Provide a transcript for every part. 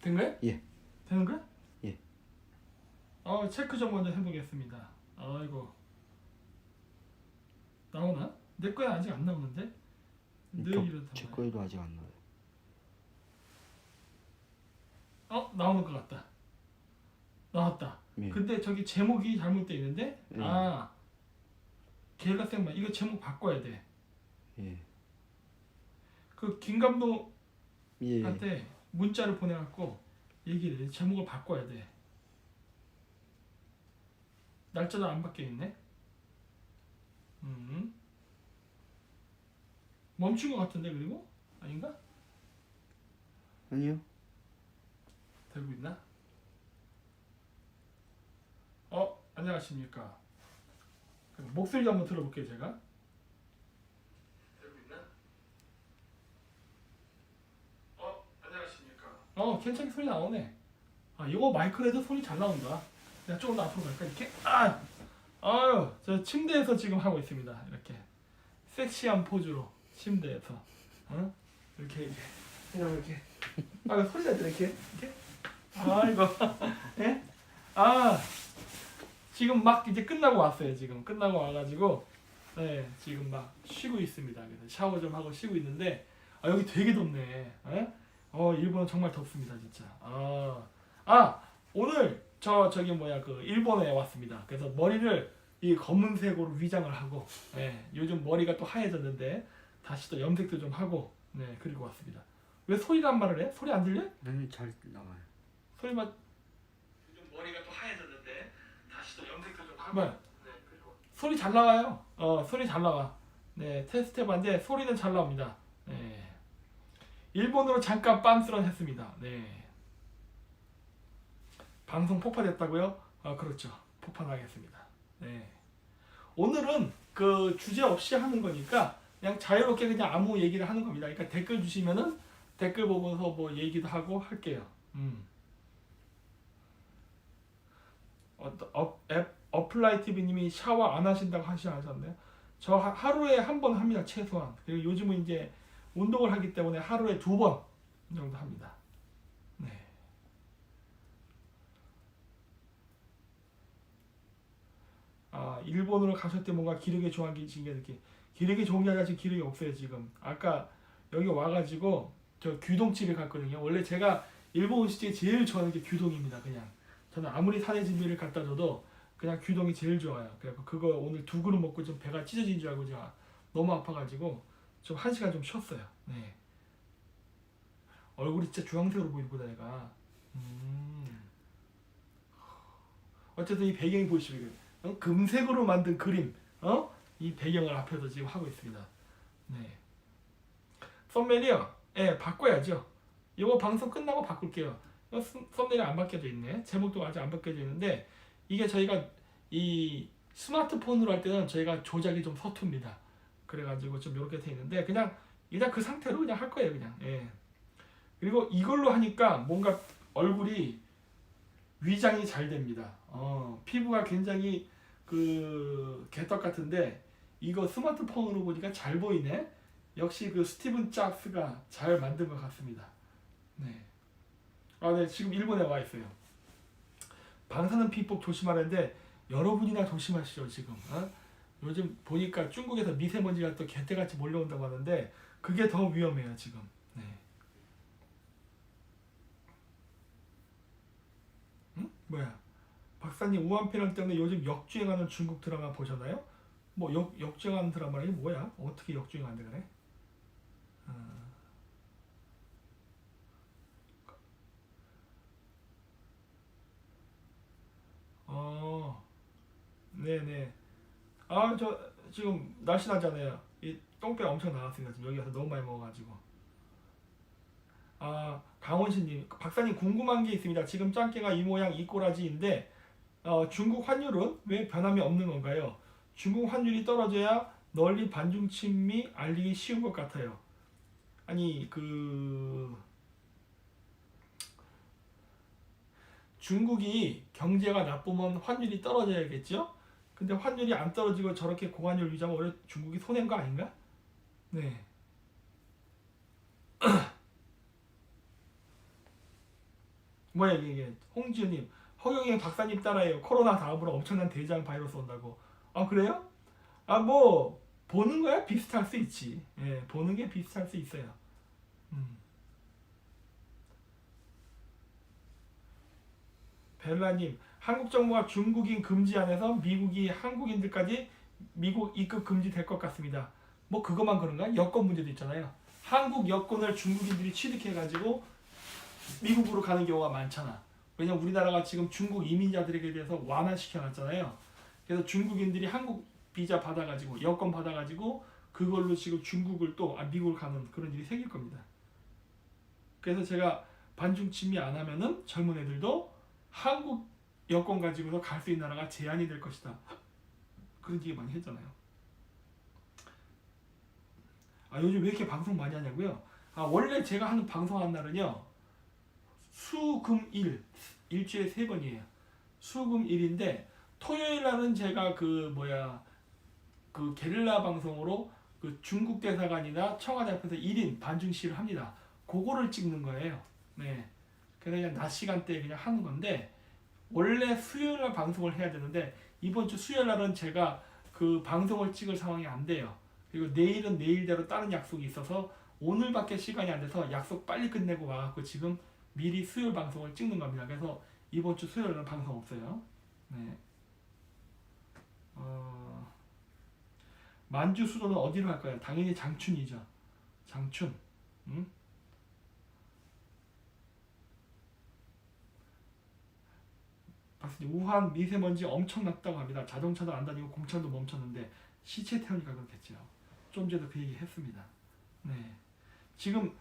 된 거야? 예. 되는 거야? 예. 체크 좀 먼저 해보겠습니다. 아이고 나오나? 내 거야 아직 안 나오는데? 늘 이렇다. 제 거에도 아직 안 나와요. 나오는 것 같다. 나왔다. 예. 근데 저기 제목이 잘못되어 있는데? 예. 걔가 쌩만 이거 제목 바꿔야 돼. 예. 그 김 감독한테 예. 문자를 보내갖고 얘기를 해. 제목을 바꿔야 돼. 날짜도 안 바뀌어 있네. 멈춘 것 같은데 그리고? 아닌가? 아니요. 되고 있나? 안녕하십니까. 목소리 한번 들어볼게요 제가. 되고 있나? 안녕하십니까. 괜찮게 소리 나오네. 이거 마이크로 해도 소리 잘 나온다. 내가 조금 더 앞으로 갈까 이렇게? 아유, 저 침대에서 지금 하고 있습니다. 이렇게 섹시한 포즈로 침대에서, 이렇게 그냥 이렇게. 소리가 이렇게. 아이고, 예? 지금 막 이제 끝나고 왔어요. 지금 끝나고 와가지고, 네, 지금 막 쉬고 있습니다. 그래서 샤워 좀 하고 쉬고 있는데, 여기 되게 덥네. 예? 일본은 정말 덥습니다, 진짜. 오늘 저기 그 일본에 왔습니다. 그래서 머리를 이 검은색으로 위장을 하고, 요즘 머리가 또 하얘졌는데 다시 또 염색도 좀 하고, 그리고 왔습니다. 왜 소리가 안 말을 해? 소리 안 들려? 네, 잘 나와요. 소리만. 요즘 머리가 또 하얘졌는데 다시 또 염색도 좀 하고. 그리고 소리 잘 나와요. 소리 잘 나와. 네, 테스트 해봤는데 소리는 잘 나옵니다. 일본어로 잠깐 빤스런 했습니다. 네. 방송 폭파됐다고요? 그렇죠. 폭파하겠습니다. 네. 오늘은 그 주제 없이 하는 거니까 그냥 자유롭게 그냥 아무 얘기를 하는 겁니다. 그러니까 댓글 주시면은 댓글 보면서 뭐 얘기도 하고 할게요. 어플라이 TV님이 샤워 안 하신다고 하셨네요. 저 하루에 한 번 합니다 최소한. 그리고 요즘은 이제 운동을 하기 때문에 하루에 2번 정도 합니다. 네. 일본으로 가셨을 때 뭔가 기력이 좋아지신 게 이렇게. 기력이 좋은 게 아니라 지금 기력이 없어요 지금. 아까 여기 와가지고 저 규동집에 갔거든요. 원래 제가 일본 음식 중에 제일 좋아하는 게 규동입니다. 그냥 저는 아무리 산의 진미를 갖다 줘도 그냥 규동이 제일 좋아요. 그래서 그거 오늘 2그릇 먹고 좀 배가 찢어진 줄 알고 제가 너무 아파가지고 좀 1시간 좀 쉬었어요. 네. 얼굴이 진짜 주황색으로 보이고 내가. 어쨌든 이 배경이 보시면 금색으로 만든 그림, 이 배경을 앞에서 지금 하고 있습니다. 네. 썸네일이요? 바꿔야죠. 이거 방송 끝나고 바꿀게요. 썸네일 안 바뀌어져 있네. 제목도 아직 안 바뀌어져 있는데 이게 저희가 이 스마트폰으로 할 때는 저희가 조작이 좀 서툽니다. 그래가지고 좀 이렇게 돼 있는데 그냥 일단 그 상태로 그냥 할 거예요 그냥. 그리고 이걸로 하니까 뭔가 얼굴이 위장이 잘 됩니다. 피부가 굉장히 그 개떡 같은데 이거 스마트폰으로 보니까 잘 보이네. 역시 그 스티븐 잡스가 잘 만든 것 같습니다. 네. 네, 지금 일본에 와 있어요. 방사능 피폭 조심하는데 여러분이나 조심하시죠 지금. 요즘 보니까 중국에서 미세먼지가 또 개떼같이 몰려온다고 하는데 그게 더 위험해요 지금. 네. 뭐야? 박사님 우한폐렴 때문에 요즘 역주행하는 중국 드라마 보셨나요? 뭐 역주행하는 드라마는 뭐야? 어떻게 역주행한다 그래? 네네. 저 지금 날씨 나잖아요. 이 똥배 엄청 나왔습니다. 지금 여기 와서 너무 많이 먹어가지고. 강원신님, 박사님 궁금한 게 있습니다. 지금 짱깨가 이 모양 이 꼬라지인데 중국 환율은 왜 변함이 없는 건가요? 중국 환율이 떨어져야 널리 반중침이 알리기 쉬운 것 같아요. 아니 중국이 경제가 나쁘면 환율이 떨어져야겠죠? 근데 환율이 안 떨어지고 저렇게 고환율 유지하면 원래 중국이 손해인 거 아닌가? 네. 뭐야 이게 홍지우님 허경영 박사님 따라해요. 코로나 다음으로 엄청난 대장 바이러스 온다고. 아 그래요? 아 뭐 보는 거야 비슷할 수 있지. 예, 보는 게 비슷할 수 있어요. 음. 벨라님 한국 정부가 중국인 금지안에서 미국이 한국인들까지 미국 입국 금지될 것 같습니다. 뭐 그것만 그런가? 여권 문제도 있잖아요. 한국 여권을 중국인들이 취득해가지고 미국으로 가는 경우가 많잖아. 왜냐면 우리나라가 지금 중국 이민자들에게 대해서 완화시켜놨잖아요. 그래서 중국인들이 한국 비자 받아가지고 여권 받아가지고 그걸로 지금 중국을 또 미국을 가는 그런 일이 생길 겁니다. 그래서 제가 반중 친미 안 하면은 젊은 애들도 한국 여권 가지고서 갈 수 있는 나라가 제한이 될 것이다. 그런 얘기 많이 했잖아요. 아 요즘 왜 이렇게 방송 많이 하냐고요? 아 원래 제가 하는 방송하는 날은요 수금일 일주일에 3번이에요. 수금일인데 토요일 날은 제가 그 게릴라 방송으로 그 중국 대사관이나 청와대 앞에서 1인 반중시를 합니다. 그거를 찍는 거예요. 네. 그래서 그냥 낮 시간대에 그냥 하는 건데 원래 수요일 날 방송을 해야 되는데 이번 주 수요일 날은 제가 그 방송을 찍을 상황이 안 돼요. 그리고 내일은 내일대로 다른 약속이 있어서 오늘밖에 시간이 안 돼서 약속 빨리 끝내고 와갖고 지금 미리 수요일 방송을 찍는 겁니다. 그래서 이번 주 수요일은 방송 없어요. 네. 만주 수도는 어디로 갈까요? 당연히 장춘이죠. 장춘. 응? 박수님, 우한 미세먼지 엄청 났다고 합니다. 자동차도 안 다니고 공차도 멈췄는데 시체 태우니까 그렇겠죠. 좀 전에도 그 얘기 했습니다. 네. 지금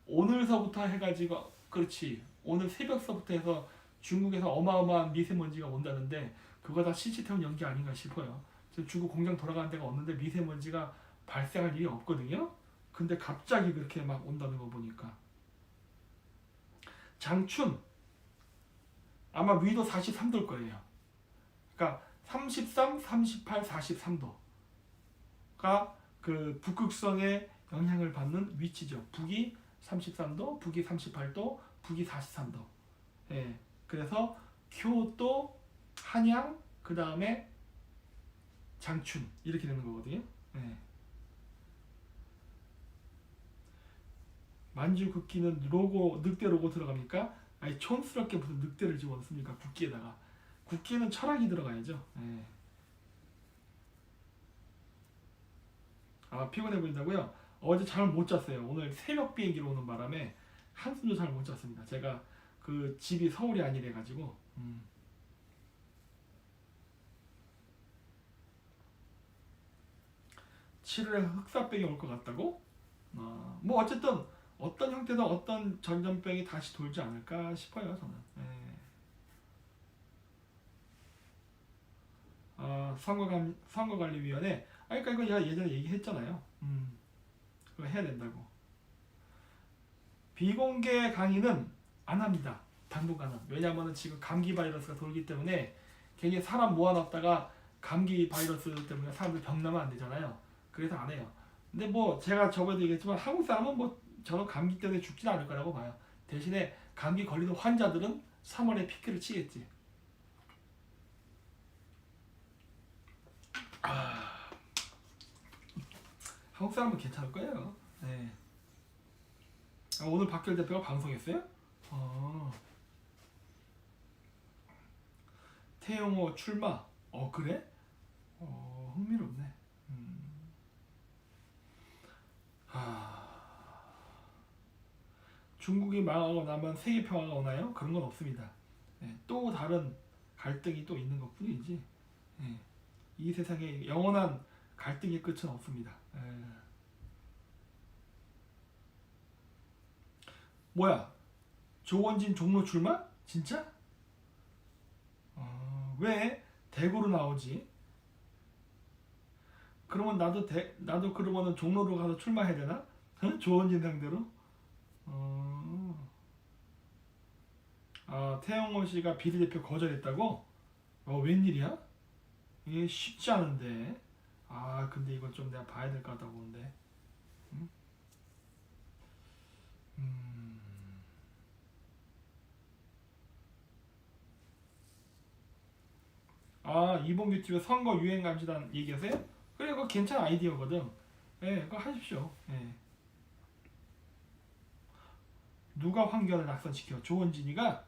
오늘서부터 해가지고 그렇지. 오늘 새벽서부터 해서 중국에서 어마어마한 미세먼지가 온다는데 그거 다 시체 태운 연기 아닌가 싶어요. 지금 중국 공장 돌아가는 데가 없는데 미세먼지가 발생할 일이 없거든요. 근데 갑자기 그렇게 막 온다는 거 보니까 장춘 아마 위도 43도일 거예요. 그러니까 33, 38, 43도가 그 북극성의 영향을 받는 위치죠. 북이 33도, 북이 38도, 북이 43도. 예. 그래서 교토, 한양, 그 다음에 장춘 이렇게 되는 거거든요. 예. 만주 국기는 로고 늑대 로고 들어갑니까? 아니 촌스럽게 무슨 늑대를 집어넣습니까? 국기에다가 국기에는 철학이 들어가야죠. 예. 아 피곤해 보인다고요? 어제 잠을 못 잤어요. 오늘 새벽 비행기로 오는 바람에 한숨도 잘 못 잤습니다. 제가 그 집이 서울이 아니래 가지고 7월에 흑사병이 올 것 같다고? 뭐 어쨌든 어떤 형태든 어떤 전염병이 다시 돌지 않을까 싶어요 저는. 예. 선거관리위원회. 그러니까 이거 제가 예전에 얘기했잖아요. 그거 해야 된다고. 비공개 강의는 안 합니다. 당분간은. 왜냐하면 지금 감기 바이러스가 돌기 때문에 괜히 사람 모아놨다가 감기 바이러스 때문에 사람들 병나면 안 되잖아요. 그래서 안 해요. 근데 뭐 제가 저번에도 얘기했지만 한국 사람은 뭐 저는 감기 때문에 죽진 않을 거라고 봐요. 대신에 감기 걸리는 환자들은 3월에 피크를 치겠지. 한국 사람은 괜찮을 거예요. 네. 오늘 박결 대표가 방송했어요? 태영호 출마. 그래? 흥미롭네. 중국이 망하고 나면 세계 평화가 오나요? 그런 건 없습니다. 네, 또 다른 갈등이 또 있는 것 뿐이지. 네, 이 세상에 영원한 갈등의 끝은 없습니다. 뭐야? 조원진 종로 출마? 진짜? 왜? 대구로 나오지? 그러면 나도 그러면은 종로로 가서 출마해야 되나? 조원진 상대로? 태영호 씨가 비례대표 거절했다고? 웬일이야? 이게 쉽지 않은데. 근데 이건 좀 내가 봐야 될 것 같다 보는데. 응? 아 이번 유튜브 선거 유행 감시단 얘기하세요? 그래 그거 괜찮은 아이디어거든. 예, 그거 하십시오. 예. 누가 황교안을 낙선시켜? 조원진이가?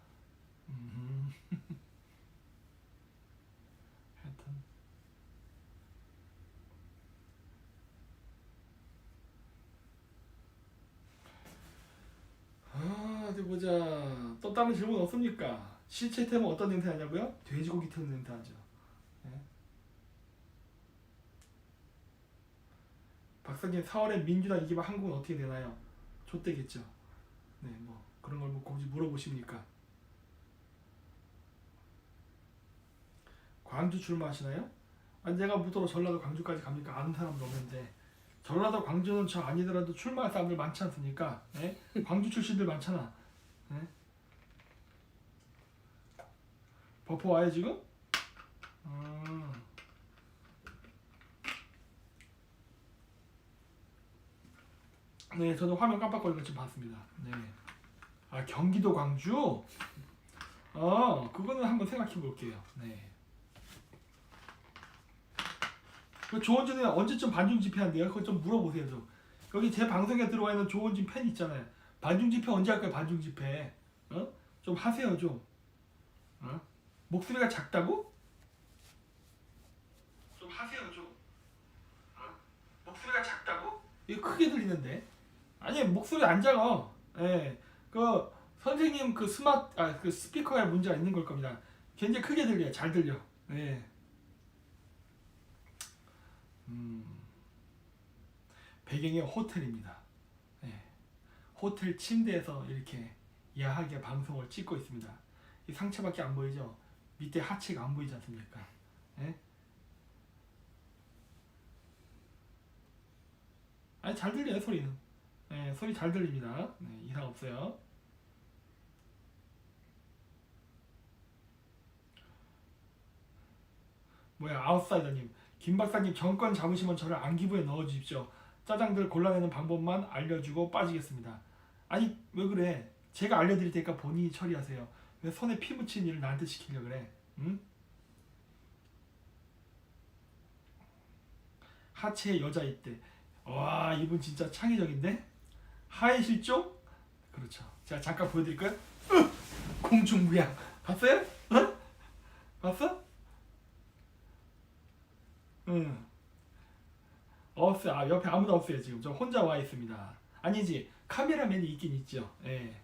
하여튼 어디 보자. 또 다른 질문 없습니까? 실체 템은 어떤 냄새 나냐고요? 돼지고기 털 냄새 나죠. 예? 박사님 4월에 민주당 이기면 한국은 어떻게 되나요? 좆되겠죠. 네, 뭐 그런 걸 뭐 굳이 물어보십니까? 광주 출마하시나요? 아니 내가 무도로 전라도 광주까지 갑니까? 아는 사람도 없는데 전라도 광주는 저 아니더라도 출마할 사람들 많지 않습니까? 예? 광주 출신들 많잖아. 예? 버퍼 와요 지금? 네, 저도 화면 깜빡거리는 거 지금 봤습니다. 네. 아 경기도 광주? 그거는 한번 생각해 볼게요. 네. 그 조원진이 언제쯤 반중 집회한대요? 그거 좀 물어보세요 좀. 여기 제 방송에 들어와 있는 조원진 팬 있잖아요. 반중 집회 언제 할 거야 반중 집회? 좀 하세요 좀. 목소리가 작다고? 좀 하세요 좀. 목소리가 작다고? 이거 크게 들리는데. 아니 목소리 안 작아. 예. 그 선생님 그 그 스피커에 문제가 있는 걸 겁니다. 굉장히 크게 들려요. 잘 들려. 예. 배경이 호텔입니다. 예. 호텔 침대에서 이렇게 야하게 방송을 찍고 있습니다. 이 상체밖에 안 보이죠? 밑에 하체가 안 보이지 않습니까? 예? 아니 잘 들려요 소리는. 예, 소리 잘 들립니다. 네, 이상 없어요. 뭐야 아웃사이더님 김 박사님 정권 잡으시면 저를 안기부에 넣어주십시오. 짜장들 골라내는 방법만 알려주고 빠지겠습니다. 아니 왜 그래? 제가 알려드릴 테니까 본인이 처리하세요. 왜 손에 피 묻힌 일을 나한테 시키려고 그래? 응? 하체에 여자 있대. 와 이분 진짜 창의적인데? 하의 실종? 그렇죠. 제가 잠깐 보여드릴까요? 공중부양 봤어요? 봤어? 응. 없어요. 옆에 아무도 없어요 지금. 저 혼자 와 있습니다. 아니지 카메라맨이 있긴 있죠. 예.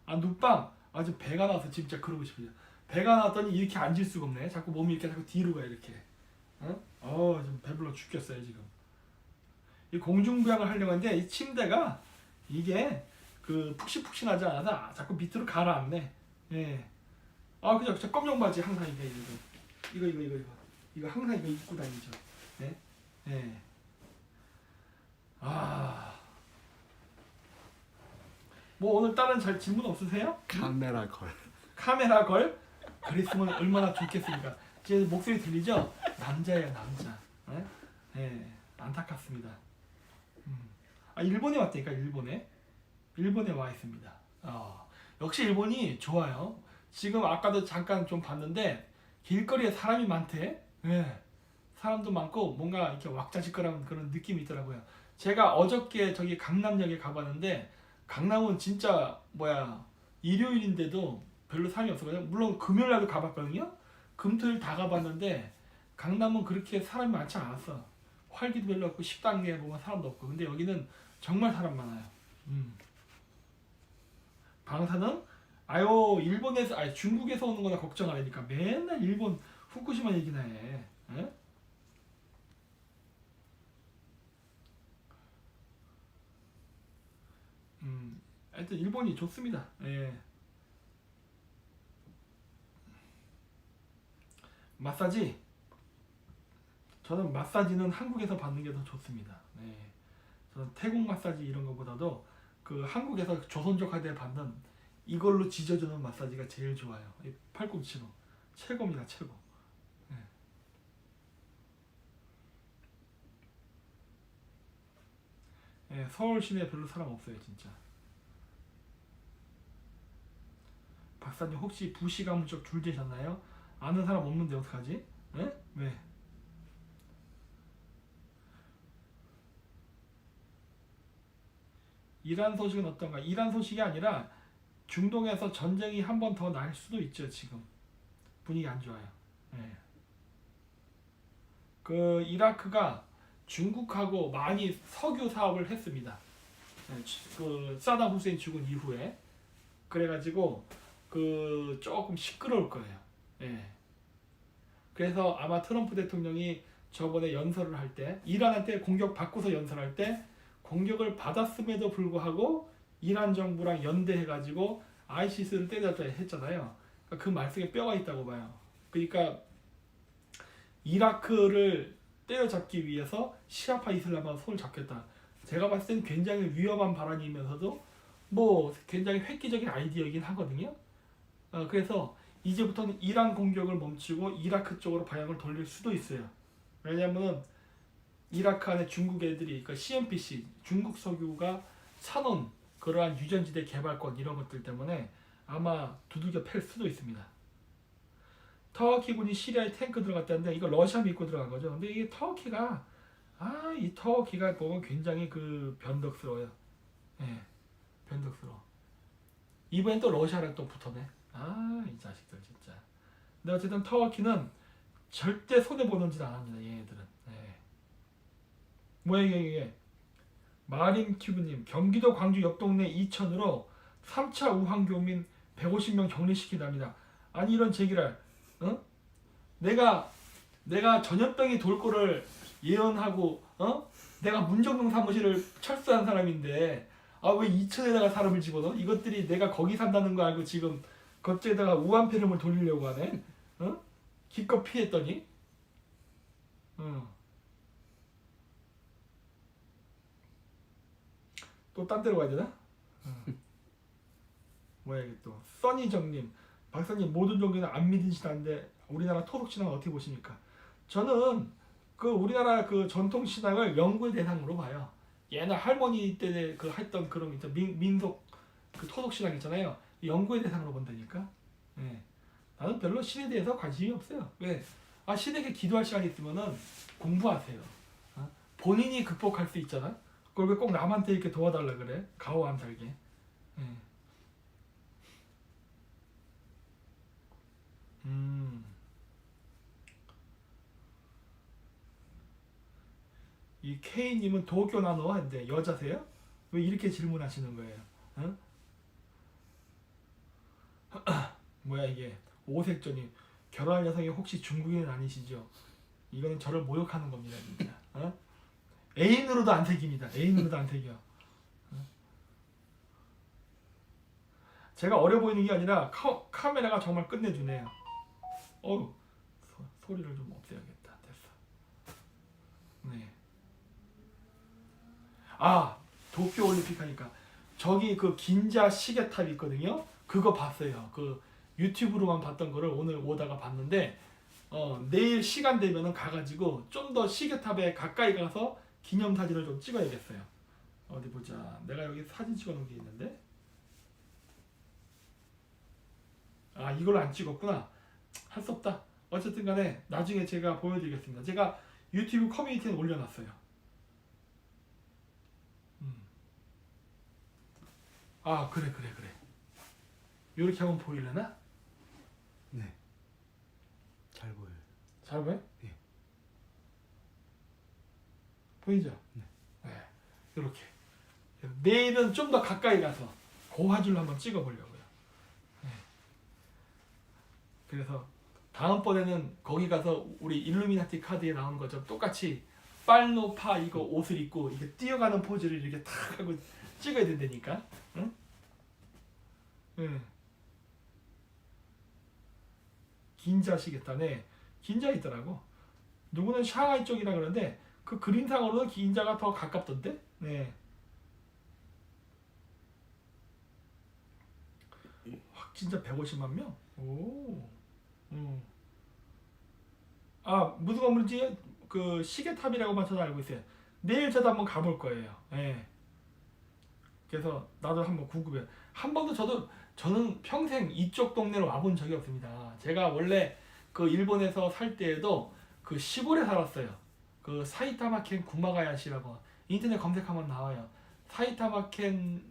아 눕방. 지금 배가 나와서 진짜 그러고 싶어요. 배가 나왔더니 이렇게 앉을 수가 없네. 자꾸 몸이 이렇게 자꾸 뒤로 가 이렇게. 좀 배불러 죽겠어요 지금. 이 공중부양을 하려고 하는데 이 침대가 이게 그 푹신푹신하지 않아서 자꾸 밑으로 가라앉네. 예. 그죠. 저 검정 바지 항상 이거 항상 이거 입고 다니죠. 네. 예. 뭐 오늘 다른 잘 질문 없으세요? 카메라 걸. 카메라 걸? 그랬으면 얼마나 좋겠습니까? 제 목소리 들리죠? 남자예요 남자. 예? 예. 안타깝습니다. 일본에 왔다니까 일본에 와 있습니다. 역시 일본이 좋아요. 지금 아까도 잠깐 좀 봤는데 길거리에 사람이 많대. 예. 사람도 많고 뭔가 이렇게 왁자지껄한 그런 느낌이 있더라고요. 제가 어저께 저기 강남역에 가봤는데 강남은 진짜 일요일인데도 별로 사람이 없었거든요. 물론 금요일날도 가봤거든요. 금토일 다 가봤는데 강남은 그렇게 사람이 많지 않았어. 활기도 별로 없고 식당 내에 보면 사람도 없고. 근데 여기는 정말 사람 많아요. 방사능? 중국에서 오는 거나 걱정 안 하니까 맨날 일본 후쿠시마 얘기나 해. 에? 하여튼 일본이 좋습니다. 예. 마사지? 저는 마사지는 한국에서 받는 게 더 좋습니다. 네. 저는 태국 마사지 이런 거보다도 그 한국에서 조선족한테 받는 이걸로 지져주는 마사지가 제일 좋아요. 이 팔꿈치로 최고입니다, 최고. 네. 서울 시내 별로 사람 없어요, 진짜. 박사님 혹시 부시 가문적 줄되셨나요? 아는 사람 없는데 어떡하지? 에? 왜? 이란 소식은 어떤가? 이란 소식이 아니라 중동에서 전쟁이 한 번 더 날 수도 있죠. 지금 분위기 안 좋아요. 예. 그 이라크가 중국하고 많이 석유 사업을 했습니다. 예, 그 사담 후세인 죽은 이후에 그래가지고 그 조금 시끄러울 거예요. 예. 그래서 아마 트럼프 대통령이 저번에 연설을 할 때 이란한테 공격 받고서 연설할 때 공격을 받았음에도 불구하고 이란 정부랑 연대해가지고 아이시스를 때렸다 했잖아요. 그러니까 그 말씀에 뼈가 있다고 봐요. 그러니까 이라크를 때려잡기 위해서 시아파 이슬람과 손을 잡겠다. 제가 봤을 땐 굉장히 위험한 발언이면서도 뭐 굉장히 획기적인 아이디어이긴 하거든요. 그래서 이제부터는 이란 공격을 멈추고 이라크 쪽으로 방향을 돌릴 수도 있어요. 왜냐하면 이라크 안에 중국 애들이 그러니까 CNPC 중국 석유가 사놓은 그러한 유전지대 개발권 이런 것들 때문에 아마 두들겨 팰 수도 있습니다. 터키군이 시리아에 탱크 들어갔다는데 이거 러시아 믿고 들어간 거죠. 근데 이게 터키가 이 터키가 보면 굉장히 그 변덕스러워요. 예, 변덕스러워. 이번엔 또 러시아랑 또 붙어네. 이 자식들 진짜. 근데 어쨌든 터키는 절대 손해 보는 짓 안 합니다. 얘네들은. 예. 뭐야 이게 마림큐브님 경기도 광주 옆 동네 이천으로 3차 우한교민 150명 격리시킨답니다. 아니 이런 제기를 어? 내가 전염병이 돌 거를 예언하고 내가 문정동 사무실을 철수한 사람인데 왜 이천에다가 사람을 집어넣어? 이것들이 내가 거기 산다는 거 알고 지금 거기에다가 우한 폐렴을 돌리려고 하네. 기껏 피했더니 또 딴 데로 가야 되나? 뭐야 이게 또 써니정님 박사님 모든 종교는 안 믿으시다는데 우리나라 토속신앙은 어떻게 보십니까? 저는 그 우리나라 그 전통신앙을 연구의 대상으로 봐요. 옛날 할머니 때 그 했던 그런 있죠 민속 그 토속신앙 있잖아요. 연구의 대상으로 본다니까. 예. 나는 별로 신에 대해서 관심이 없어요. 왜? 신에게 기도할 시간이 있으면은 공부하세요. 본인이 극복할 수 있잖아. 그걸 왜 꼭 남한테 이렇게 도와달라 그래? 가오암 살게. 예. 이 K님은 도쿄 나노 한데 여자세요? 왜 이렇게 질문하시는 거예요? 응? 뭐야 이게 오색전이 결혼할 여성이 혹시 중국인 아니시죠? 이거는 저를 모욕하는 겁니다 진짜. 애인으로도 안 새깁니다. 애인으로도 안 새겨. 제가 어려 보이는 게 아니라 카메라가 정말 끝내주네요. 소리를 좀 없애야겠다. 됐어. 네. 도쿄올림픽 하니까 저기 그 긴자 시계탑 있거든요. 그거 봤어요. 그 유튜브로만 봤던 거를 오늘 오다가 봤는데 내일 시간 되면은 가가지고 좀 더 시계탑에 가까이 가서 기념사진을 좀 찍어야겠어요. 어디 보자. 내가 여기 사진 찍어놓은 게 있는데 이걸 안 찍었구나. 할 수 없다. 어쨌든 간에 나중에 제가 보여드리겠습니다. 제가 유튜브 커뮤니티에 올려놨어요. 그래. 이렇게 하면 보이려나? 네. 잘 보여요. 잘 보여? 예. 보이죠? 네. 이렇게. 내일은 좀 더 가까이 가서 고화질로 한번 찍어보려고요. 네. 그래서 다음번에는 거기 가서 우리 일루미나티 카드에 나오는 것처럼 똑같이 빨노파 이거 옷을 입고 이게 뛰어가는 포즈를 이렇게 탁 하고 찍어야 된다니까. 응? 응. 긴자시겠다네. 긴자 있더라고. 누구는 샹하이 쪽이라 그러는데 그 그림상으로는 긴자가 더 가깝던데. 네. 진짜 150만 명? 오. 무슨 건물인지 그 시계탑이라고만 저도 알고 있어요. 내일 저도 한번 가볼 거예요. 예. 그래서 나도 한번 궁금해요. 한 번도 저는 평생 이쪽 동네로 와본 적이 없습니다. 제가 원래 그 일본에서 살 때에도 그 시골에 살았어요. 그 사이타마켄 구마가야시라고 인터넷 검색하면 나와요. 사이타마켄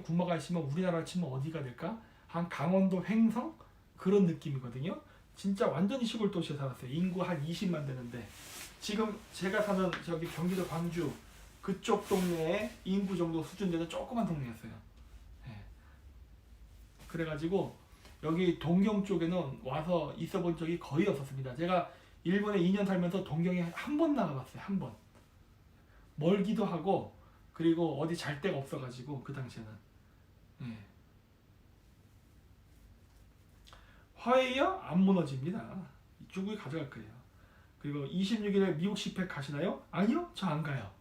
구마가야시면 우리나라 치면 어디가 될까? 한 강원도 횡성 그런 느낌이거든요. 진짜 완전히 시골 도시에 살았어요. 인구 한 20만 되는데 지금 제가 사는 저기 경기도 광주 그쪽 동네에 인구 정도 수준 되는 조그만 동네였어요. 예. 그래가지고 여기 동경 쪽에는 와서 있어본 적이 거의 없었습니다. 제가 일본에 2년 살면서 동경에 한 번 나가봤어요. 한 번. 멀기도 하고 그리고 어디 잘 데가 없어가지고 그 당시에는. 예. 화웨이요? 안 무너집니다. 중국이 가져갈 거예요. 그리고 26일에 미국 시팩 가시나요? 아니요, 저 안 가요.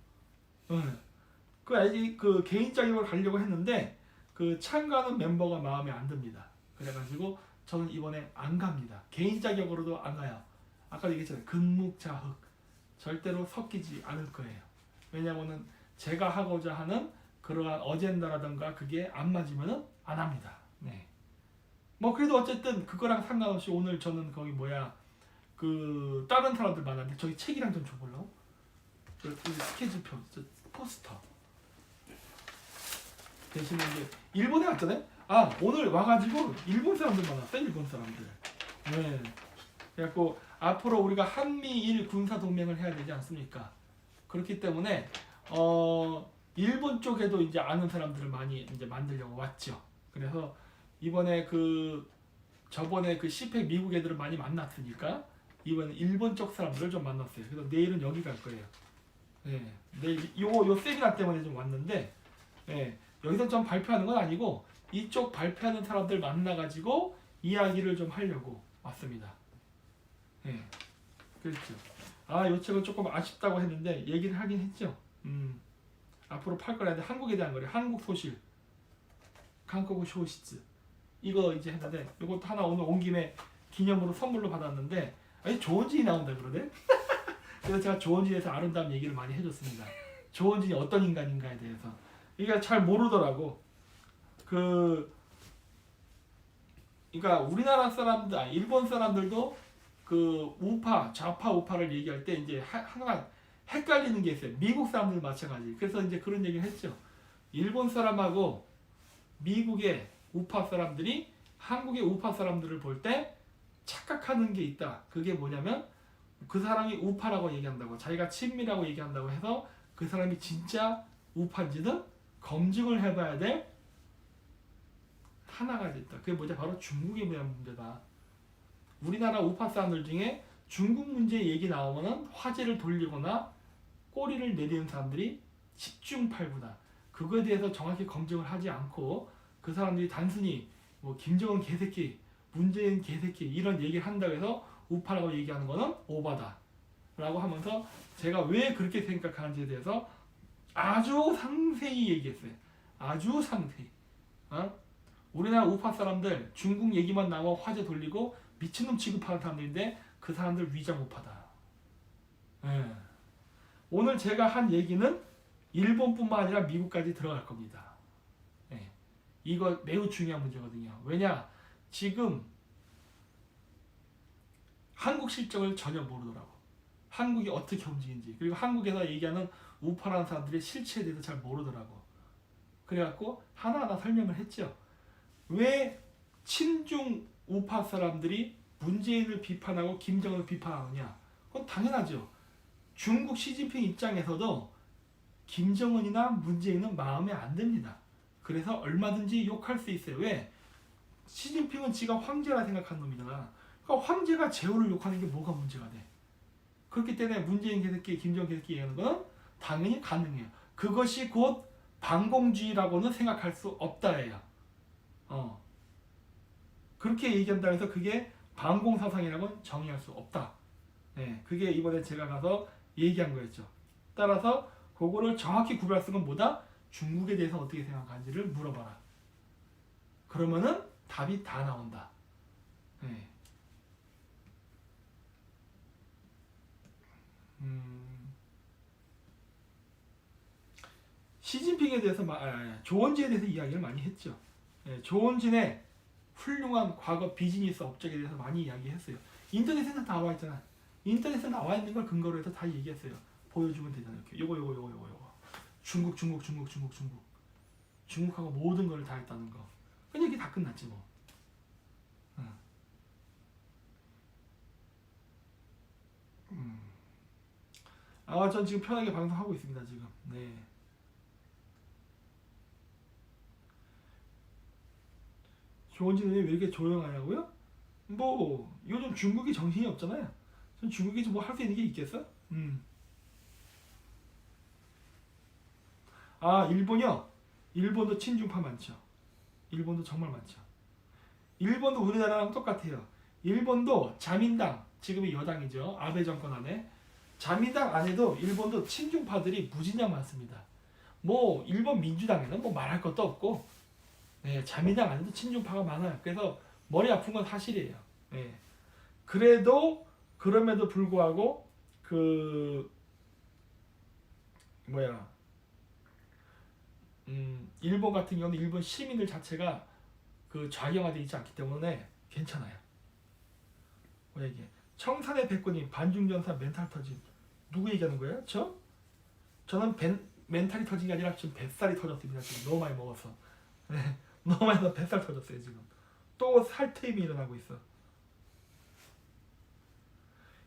그 개인 자격으로 가려고 했는데 그 참가하는 멤버가 마음에 안 듭니다. 그래가지고 저는 이번에 안 갑니다. 개인 자격으로도 안 가요. 아까 얘기했잖아요. 금묵자흑 절대로 섞이지 않을 거예요. 왜냐면은 제가 하고자 하는 그러한 어젠다라든가 그게 안 맞으면은 안 합니다. 네. 뭐 그래도 어쨌든 그거랑 상관없이 오늘 저는 거기 그 다른 사람들 많았는데 저기 책이랑 좀 줘볼래요? 그 스케줄표, 포스터. 대신에 이제 일본에 왔잖아요. 아 오늘 와가지고 일본 사람들 만났어. 일본 사람들. 네. 그래갖고 앞으로 우리가 한미일 군사 동맹을 해야 되지 않습니까? 그렇기 때문에 일본 쪽에도 이제 아는 사람들을 많이 이제 만들려고 왔죠. 그래서 이번에 저번에 그 시팩 미국 애들을 많이 만났으니까 이번에 일본 쪽 사람들을 좀 만났어요. 그래서 내일은 여기 갈 거예요. 네. 내일 요 세미나 때문에 좀 왔는데 네. 여기서 좀 발표하는 건 아니고 이쪽 발표하는 사람들 만나가지고 이야기를 좀 하려고 왔습니다. 네. 그렇죠. 요 책은 조금 아쉽다고 했는데 얘기를 하긴 했죠. 앞으로 팔 거라 했는데 한국에 대한 거래. 한국 소실. 한국 쇼시츠. 이거 이제 했는데 이것도 하나 오늘 온 김에 기념으로 선물로 받았는데 조은진이 나온다 그러네. 그래서 제가 조은진에서 아름다운 얘기를 많이 해줬습니다. 조은진이 어떤 인간인가에 대해서. 이게 잘 모르더라고. 그러니까 우리나라 사람들, 일본 사람들도 그 좌파 우파를 얘기할 때 이제 항상 헷갈리는 게 있어요. 미국 사람들 마찬가지. 그래서 이제 그런 얘기를 했죠. 일본 사람하고 미국의 우파 사람들이 한국의 우파 사람들을 볼 때 착각하는 게 있다. 그게 뭐냐면 그 사람이 우파라고 얘기한다고 자기가 친미라고 얘기한다고 해서 그 사람이 진짜 우파인지는 검증을 해봐야 될 하나가 있다. 그게 뭐냐? 바로 중국에 대한 문제다. 우리나라 우파 사람들 중에 중국 문제 얘기 나오면은 화제를 돌리거나 꼬리를 내리는 사람들이 십중팔구다. 그거에 대해서 정확히 검증을 하지 않고 그 사람들이 단순히 뭐 김정은 개새끼, 문재인 개새끼 이런 얘기를 한다고 해서 우파라고 얘기하는 거는 오바다. 라고 하면서 제가 왜 그렇게 생각하는지에 대해서 아주 상세히 얘기했어요. 아주 상세히. 우리나라 우파 사람들 중국 얘기만 나오면 화제 돌리고 미친놈 취급하는 사람들인데 그 사람들 위장 우파다. 네. 오늘 제가 한 얘기는 일본뿐만 아니라 미국까지 들어갈 겁니다. 네. 이거 매우 중요한 문제거든요. 왜냐? 지금 한국 실정을 전혀 모르더라고. 한국이 어떻게 움직이는지 그리고 한국에서 얘기하는 우파라는 사람들의 실체에 대해서 잘 모르더라고. 그래갖고 하나하나 설명을 했죠. 왜 친중 우파 사람들이 문재인을 비판하고 김정은을 비판하느냐? 그건 당연하죠. 중국 시진핑 입장에서도 김정은이나 문재인은 마음에 안 듭니다. 그래서 얼마든지 욕할 수 있어요. 왜? 시진핑은 지가 황제라 생각하는 놈이잖아. 그러니까 황제가 제후를 욕하는 게 뭐가 문제가 돼? 그렇기 때문에 문재인 개새끼, 김정은 개새끼 얘기하는 건 당연히 가능해요. 그것이 곧 반공주의라고는 생각할 수 없다예요. 그렇게 얘기한다고 해서 그게 반공사상이라고는 정의할 수 없다. 네, 그게 이번에 제가 가서 얘기한 거였죠. 따라서 그거를 정확히 구별할 수 있는 건 뭐다? 중국에 대해서 어떻게 생각하는지를 물어봐라. 그러면은 답이 다 나온다. 네. 시진핑에 대해서 조원진에 대해서 이야기를 많이 했죠. 예, 조원진의 훌륭한 과거 비즈니스 업적에 대해서 많이 이야기했어요. 인터넷에 다 나와 있잖아. 인터넷에 나와 있는 걸 근거로 해서 다 얘기했어요. 보여주면 되잖아요. 이렇게 요거. 중국하고 모든 걸 다 했다는 거. 그냥 이게 다 끝났지 뭐. 전 지금 편하게 방송하고 있습니다 지금. 네. 조원진이 왜 이렇게 조용하냐고요? 뭐 요즘 중국이 정신이 없잖아요. 전 중국이 뭐 할 수 있는 게 있겠어? 일본이요. 일본도 친중파 많죠. 일본도 정말 많죠. 일본도 우리나라랑 똑같아요. 일본도 자민당, 지금의 여당이죠. 아베 정권 안에 자민당 안에도 일본도 친중파들이 무진장 많습니다. 뭐 일본 민주당에는 뭐 말할 것도 없고, 네, 자민당 안에도 친중파가 많아요. 그래서 머리 아픈 건 사실이에요. 네. 그래도 그럼에도 불구하고 일본 같은 경우는 일본 시민들 자체가 좌경화되어 있지 않기 때문에 괜찮아요. 뭐야 이게? 청산의 백군이 반중전사 멘탈 터진 누구 얘기하는 거예요? 저는 멘탈이 터진 게 아니라 지금 뱃살이 터졌습니다. 지금 너무 많이 먹어서. 네, 너무 많이 먹어서 뱃살 터졌어요 지금. 또 살트임이 일어나고 있어.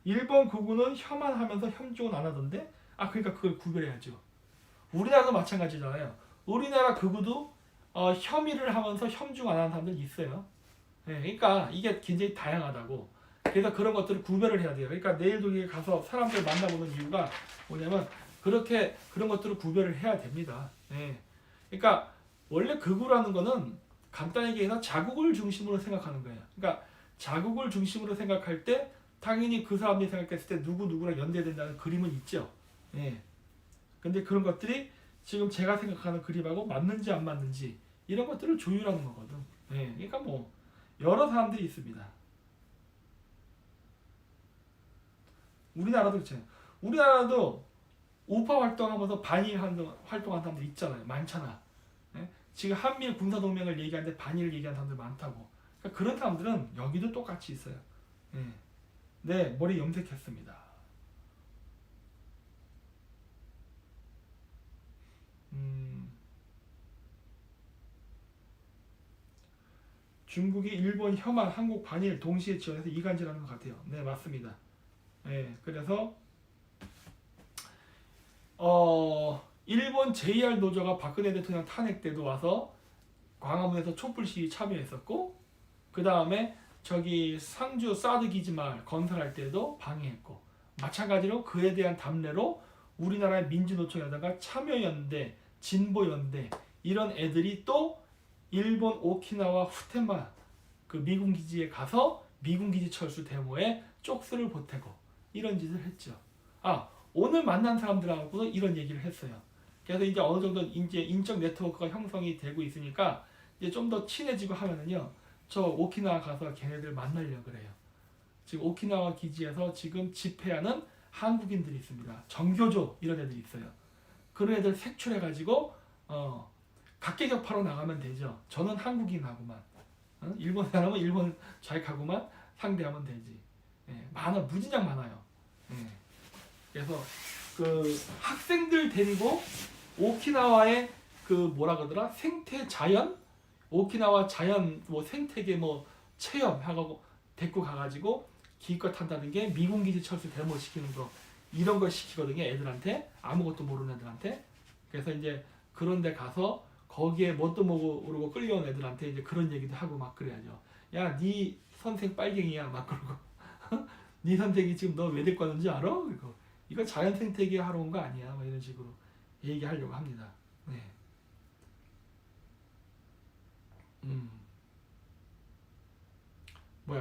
일본 극우는 혐한하면서 혐중은 안 하던데? 그러니까 그걸 구별해야죠. 우리나라도 마찬가지잖아요. 우리나라 극우도 혐의를 하면서 혐중 안 하는 사람들 있어요. 네, 그러니까 이게 굉장히 다양하다고. 그래서 그런 것들을 구별을 해야 돼요. 그러니까 내일 독일에 가서 사람들 만나보는 이유가 뭐냐면 그렇게 그런 것들을 구별을 해야 됩니다. 네. 그러니까 원래 극우라는 거는 간단하게 얘기해서 자국을 중심으로 생각하는 거예요. 그러니까 자국을 중심으로 생각할 때 당연히 그 사람들이 생각했을 때 누구랑 연대된다는 그림은 있죠. 예. 근데 그런 것들이 지금 제가 생각하는 그림하고 맞는지 안 맞는지 이런 것들을 조율하는 거거든. 예. 그러니까 뭐 여러 사람들이 있습니다. 우리나라도 그렇잖아요. 우리나라도 우파 활동하면서 반일 활동한 사람들 있잖아요. 많잖아. 예? 지금 한미일 군사동맹을 얘기하는데 반일을 얘기하는 사람들 많다고. 그러니까 그런 사람들은 여기도 똑같이 있어요. 예. 네, 머리 염색했습니다. 중국이 일본 혐한, 한국 반일 동시에 지원해서 이간질하는 것 같아요. 네, 맞습니다. 네, 그래서 일본 JR 노조가 박근혜 대통령 탄핵 때도 와서 광화문에서 촛불 시위 참여했었고, 그 다음에 저기 상주 사드 기지말 건설할 때도 방해했고, 마찬가지로 그에 대한 답례로 우리나라의 민주노총에다가 참여연대, 진보연대 이런 애들이 또 일본 오키나와 후텐마 그 미군 기지에 가서 미군 기지 철수 데모에 쪽수를 보태고 이런 짓을 했죠. 오늘 만난 사람들하고도 이런 얘기를 했어요. 그래서 이제 어느 정도 이제 인적 네트워크가 형성이 되고 있으니까 이제 좀 더 친해지고 하면은요, 저 오키나와 가서 걔네들 만나려고 그래요. 지금 오키나와 기지에서 지금 집회하는 한국인들이 있습니다. 정교조 이런 애들이 있어요. 그런 애들 색출해가지고 각계격파로 나가면 되죠. 저는 한국인하고만, 일본 사람은 일본 자익하고만 상대하면 되지. 예, 무진장 많아요. 예. 그래서 그 학생들 데리고 오키나와의 그 뭐라 그러더라, 생태 자연, 오키나와 자연 뭐 생태계 뭐 체험하고 데리고 가가지고 기껏 한다는 게 미군 기지 철수 데모 시키는 거, 이런 걸 시키거든요. 애들한테, 아무것도 모르는 애들한테. 그래서 이제 그런데 가서 거기에 뭣도 모르고 끌려온 애들한테 이제 그런 얘기도 하고 막 그래야죠. 야, 네 선생 빨갱이야 막 그러고. 네 선생이 지금 너 왜 데리고 왔는지 알아? 그리고 이거 자연 생태계 하러 온 거 아니야? 막 이런 식으로 얘기하려고 합니다. 네.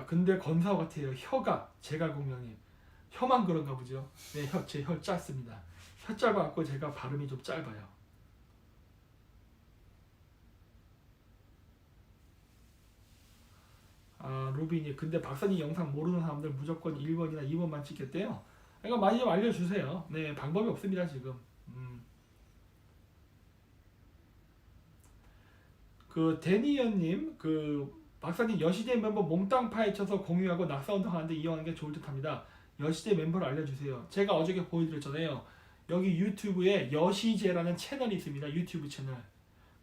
근데 건사 같아요. 혀가 제갈공명님. 혀만 그런가 보죠. 네, 제 혀 짧습니다. 혀 짧아갖고 제가 발음이 좀 짧아요. 로빈이 근데 박사님 영상 모르는 사람들 무조건 1번이나 2번만 찍겠대요. 그러니까 많이 좀 알려주세요. 네, 방법이 없습니다 지금. 그 데니언님 박사님 여시대 멤버 몽땅 파헤쳐서 공유하고 낙사운동 하는데 이용하는 게 좋을 듯합니다. 여시대 멤버를 알려주세요. 제가 어저께 보여드렸잖아요. 여기 유튜브에 여시제라는 채널이 있습니다. 유튜브 채널.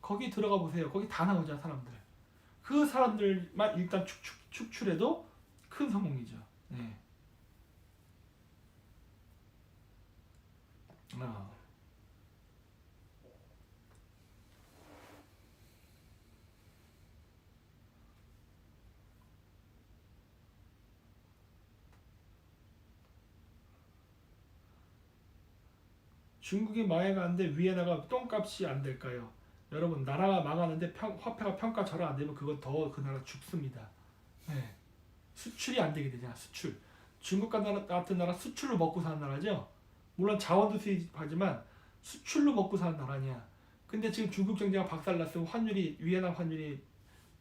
거기 들어가 보세요. 거기 다 나오잖아 사람들. 그 사람들만 일단 축출해도 큰 성공이죠. 네. 중국이 망해가는데 위에다가 똥값이 안 될까요? 여러분 나라가 망하는데 화폐가 평가절하 안 되면 그건 더 그 나라 죽습니다. 네. 수출이 안 되게 되잖아. 수출. 중국 같은 나라 수출로 먹고 사는 나라죠. 물론 자원도 수입하지만 수출로 먹고 사는 나라냐. 근데 지금 중국 경제가 박살났으면 환율이 위에나 환율이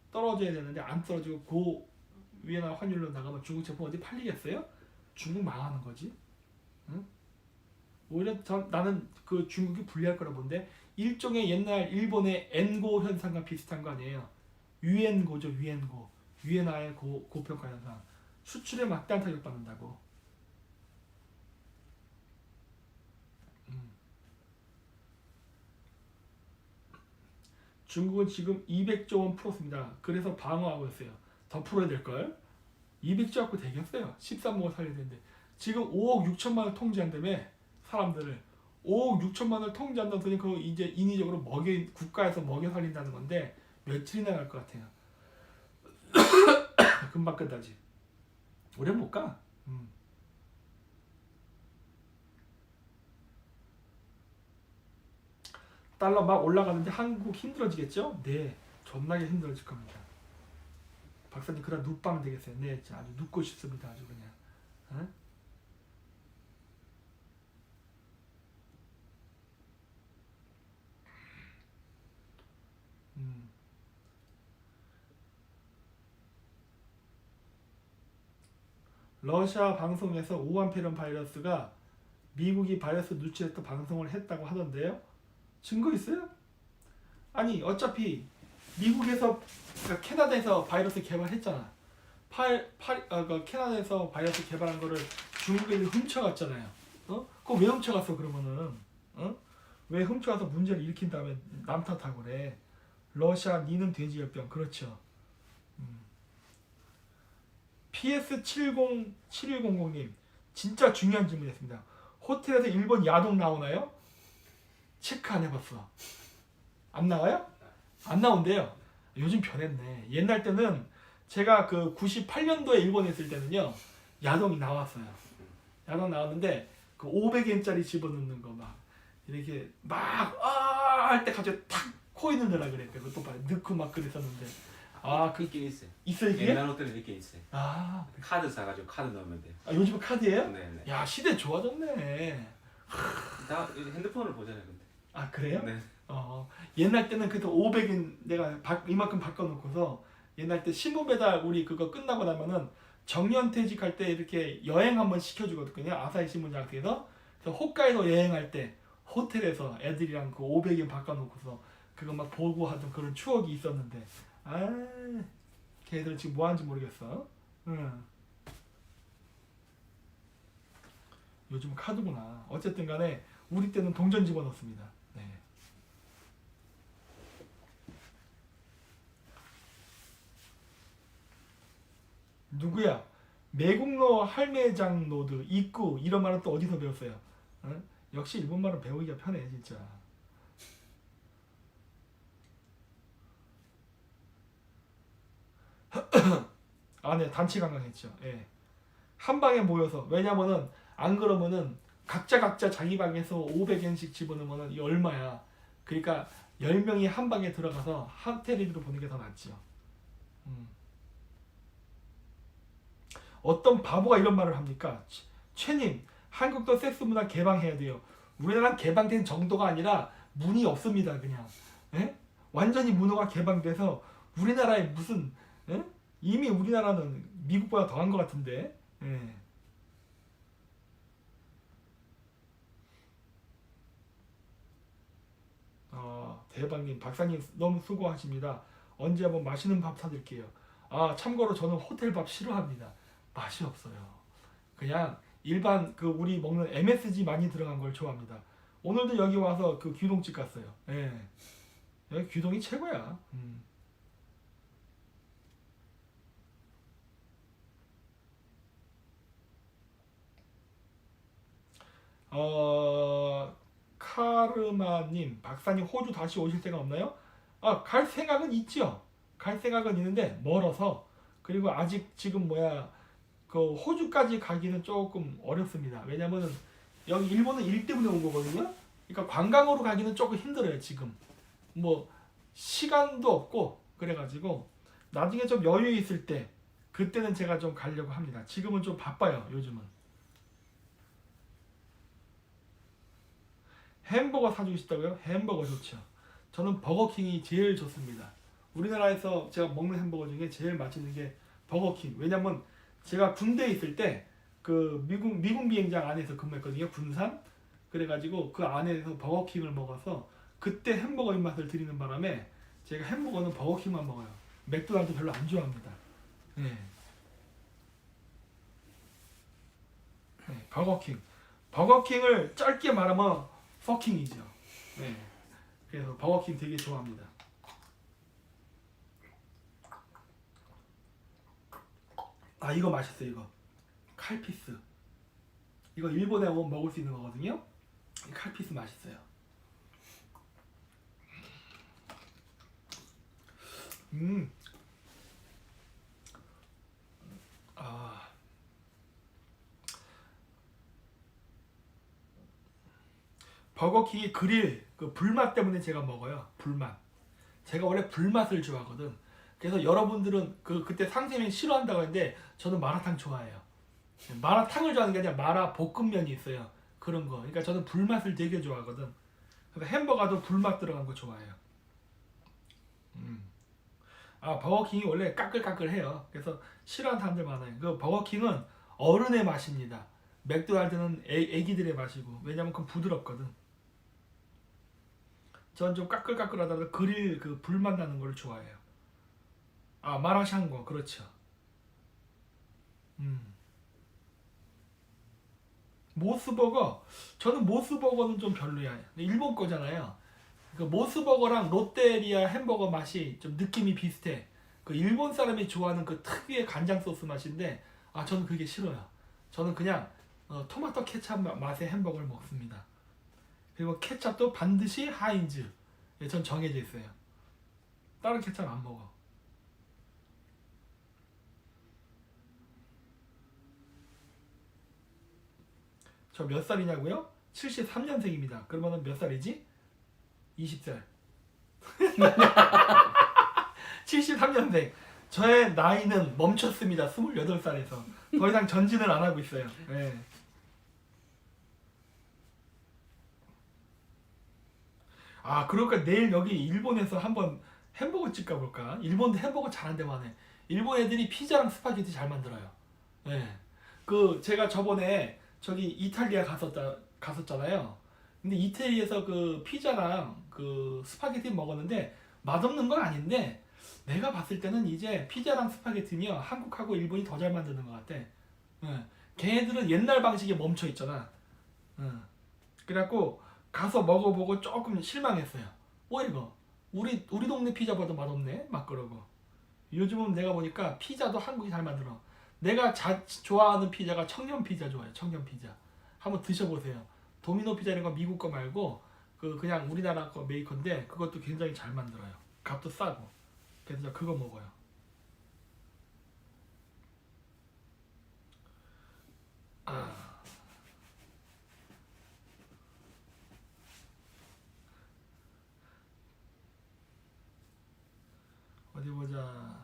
떨어져야 되는데 안 떨어지고 위에나 환율로 나가면 중국 제품 어디 팔리겠어요? 중국 망하는 거지. 응? 오히려 나는 그 중국이 불리할 거라 본데 일종의 옛날 일본의 엔고 현상과 비슷한 거 아니에요. 유엔고죠. 유엔고. 위에나의 고평가 현상. 수출에 막대한 타격받는다고. 중국은 지금 200조 원 풀었습니다. 그래서 방어하고 있어요. 더 풀어야 될걸? 200조 갖고 되겠어요. 13억을 살려야 되는데 지금 5억 6천만 원 통제한다며 사람들을 5억 6천만 원을 통제한다는 소리 그거 이제 인위적으로 국가에서 먹여 살린다는 건데 며칠이나 갈 것 같아요. 금방 끝나지. 오래 못 가. 달러 막 올라가는데 한국 힘들어지겠죠? 네, 존나게 힘들어질 겁니다. 박사님 그러다 눕방 되겠어요. 네, 아주 눕고 싶습니다. 아주 그냥. 어? 러시아 방송에서 오한페론 바이러스가 미국이 바이러스 누출했다 방송을 했다고 하던데요. 증거 있어요? 아니 어차피 미국에서 그러니까 캐나다에서 바이러스 개발했잖아. 캐나다에서 바이러스 개발한 거를 중국에서 훔쳐갔잖아요. 그거 왜 훔쳐갔어 그러면은? 왜 훔쳐가서 문제를 일으킨 다음에 남 탓하고 그래? 러시아 니는 돼지열병 그렇죠. PS707100님 진짜 중요한 질문이었습니다. 호텔에서 일본 야동 나오나요? 체크 안 해봤어. 안 나와요? 안 나온대요. 요즘 변했네. 옛날 때는 제가 그 98년도에 일본에 있을 때는요 야동이 나왔어요. 야동 나왔는데 그 500엔짜리 집어넣는 거 막 이렇게 막 할 때 가지고 탁 코 있는 데라 그래. 그것도 막 넣고 막 그랬었는데 그 있긴 있어요. 있어요 이게? 옛날 호텔은 있긴 있어요. 카드 사가지고 카드 넣으면 돼요. 요즘 카드예요? 네네. 야 시대 좋아졌네. 다 핸드폰을 보잖아요, 근데. 그래요? 네. 옛날 때는 그래도 500엔 내가 이만큼 바꿔놓고서 옛날 때 신문 배달 우리 그거 끝나고 나면은 정년퇴직할 때 이렇게 여행 한번 시켜주거든요. 아사히 신문장에서. 그래서 홋카이도 여행할 때 호텔에서 애들이랑 그 500엔 바꿔놓고서 그거 막 보고 하던 그런 추억이 있었는데 걔들 지금 뭐 하는지 모르겠어. 요즘 카드구나. 어쨌든 간에 우리 때는 동전 집어넣습니다. 네. 누구야? 매국노 할매장 노드 입구 이런 말은 또 어디서 배웠어요? 역시 일본말은 배우기가 편해 진짜. 네 단체 관광했죠. 예. 한 방에 모여서 왜냐면은 안 그러면은 각자 자기 방에서 500엔씩 집어넣으면은 이 얼마야. 그러니까 10명이 한 방에 들어가서 한 테레비로 보는 게 더 낫죠. 어떤 바보가 이런 말을 합니까? 최님, 한국도 섹스 문화 개방해야 돼요. 우리나라는 개방된 정도가 아니라 문이 없습니다. 그냥. 에? 완전히 문화가 개방돼서 우리나라에 무슨 이미 우리나라는 미국보다 더한 것 같은데. 예. 대박님, 박사님 너무 수고하십니다. 언제 한번 맛있는 밥 사드릴게요. 아 참고로 저는 호텔 밥 싫어합니다. 맛이 없어요. 그냥 일반 그 우리 먹는 MSG 많이 들어간 걸 좋아합니다. 오늘도 여기 와서 그 규동집 갔어요. 예. 여기 규동이 최고야. 카르마님, 박사님 호주 다시 오실 생각 없나요? 갈 생각은 있죠. 갈 생각은 있는데 멀어서 그리고 아직 지금 그 호주까지 가기는 조금 어렵습니다. 왜냐면은 여기 일본은 일 때문에 온 거거든요. 그러니까 관광으로 가기는 조금 힘들어요 지금. 뭐 시간도 없고 그래가지고 나중에 좀 여유 있을 때 그때는 제가 좀 가려고 합니다. 지금은 좀 바빠요 요즘은. 햄버거 사주고 싶다고요? 햄버거 좋죠. 저는 버거킹이 제일 좋습니다. 우리나라에서 제가 먹는 햄버거 중에 제일 맛있는 게 버거킹. 왜냐면 제가 군대에 있을 때 그 미군 비행장 안에서 근무했거든요. 군산. 그래가지고 그 안에서 버거킹을 먹어서 그때 햄버거 입맛을 들이는 바람에 제가 햄버거는 버거킹만 먹어요. 맥도날드 별로 안 좋아합니다. 네. 네, 버거킹. 버거킹을 짧게 말하면 퍼킹이죠. 네. 그래서 버거킹 되게 좋아합니다. 이거 맛있어요. 이거 칼피스. 이거 일본에 오면 먹을 수 있는 거거든요. 이 칼피스 맛있어요. 버거킹이 그릴 그 불맛 때문에 제가 먹어요. 불맛. 제가 원래 불맛을 좋아하거든. 그래서 여러분들은 그때 상세면 싫어한다고 했는데 저는 마라탕 좋아해요. 마라탕을 좋아하는 게 아니라 마라 볶음면이 있어요. 그런 거. 그러니까 저는 불맛을 되게 좋아하거든. 그래서 햄버거도 불맛 들어간 거 좋아해요. 버거킹이 원래 까끌까끌해요. 그래서 싫어하는 사람들 많아요. 그 버거킹은 어른의 맛입니다. 맥도날드는 애기들의 맛이고. 왜냐면 그건 부드럽거든. 전 좀 까끌까끌하다가 그릴 그 불맛 나는 걸 좋아해요. 마라샹궈 그렇죠. 모스버거 저는 모스버거는 좀 별로야. 일본 거잖아요. 그 모스버거랑 롯데리아 햄버거 맛이 좀 느낌이 비슷해. 그 일본 사람이 좋아하는 그 특유의 간장 소스 맛인데 저는 그게 싫어요. 저는 그냥 토마토 케찹 맛의 햄버거를 먹습니다. 그리고 케찹도 반드시 하인즈. 전 정해져 있어요. 다른 케찹 안 먹어. 저 몇 살이냐고요? 73년생입니다. 그러면 몇 살이지? 20살. 73년생. 저의 나이는 멈췄습니다. 28살에서. 더 이상 전진을 안 하고 있어요. 네. 그러니까 내일 여기 일본에서 한번 햄버거 집 가볼까? 일본도 햄버거 잘하는 데만 해. 일본 애들이 피자랑 스파게티 잘 만들어요. 네. 제가 저번에 저기 이탈리아 갔었잖아요. 근데 이태리에서 그 피자랑 그 스파게티 먹었는데 맛없는 건 아닌데 내가 봤을 때는 이제 피자랑 스파게티는요 한국하고 일본이 더 잘 만드는 것 같아. 걔네들은 옛날 방식에 멈춰 있잖아. 그래갖고 가서 먹어보고 조금 실망했어요. 이거 우리 동네 피자보다 맛없네 막 그러고. 요즘은 내가 보니까 피자도 한국이 잘 만들어. 내가 좋아하는 피자가 청년 피자 좋아해요. 청년 피자 한번 드셔보세요. 도미노 피자 이런 거 미국 거 말고 그냥 우리나라 거 메이커인데 그것도 굉장히 잘 만들어요. 값도 싸고. 그래서 저 그거 먹어요. 어디 보자.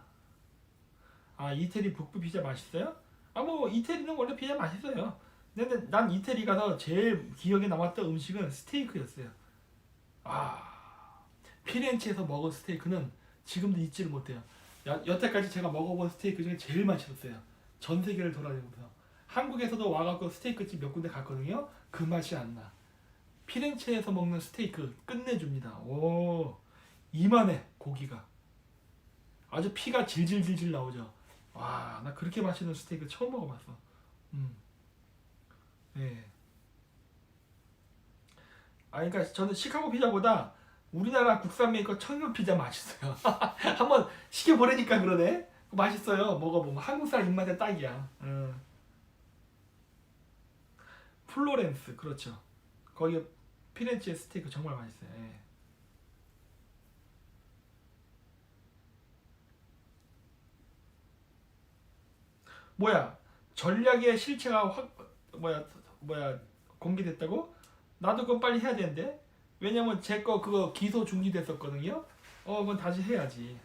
이태리 북부 피자 맛있어요? 뭐 이태리는 원래 피자 맛있어요. 근데 난 이태리 가서 제일 기억에 남았던 음식은 스테이크였어요. 피렌체에서 먹은 스테이크는 지금도 잊지를 못해요. 여태까지 제가 먹어본 스테이크 중에 제일 맛있었어요. 전 세계를 돌아다니면서. 한국에서도 와갖고 스테이크집 몇 군데 갔거든요. 그 맛이 안 나. 피렌체에서 먹는 스테이크 끝내줍니다. 이만해 고기가. 아주 피가 질질질질 나오죠. 와, 나 그렇게 맛있는 스테이크 처음 먹어봤어. 네. 아, 그러니까 저는 시카고 피자보다 우리나라 국산 메이커 청년 피자 맛있어요. 한번 시켜보려니까 그러네. 맛있어요. 먹어보면 한국 사람 입맛에 딱이야. 플로렌스, 그렇죠. 거기 피렌체 스테이크 정말 맛있어요. 예. 뭐야, 전략의 실체가 뭐야 공개됐다고? 나도 그건 빨리 해야 되는데. 왜냐면 제 거 그거 기소 중지됐었거든요. 그건 다시 해야지.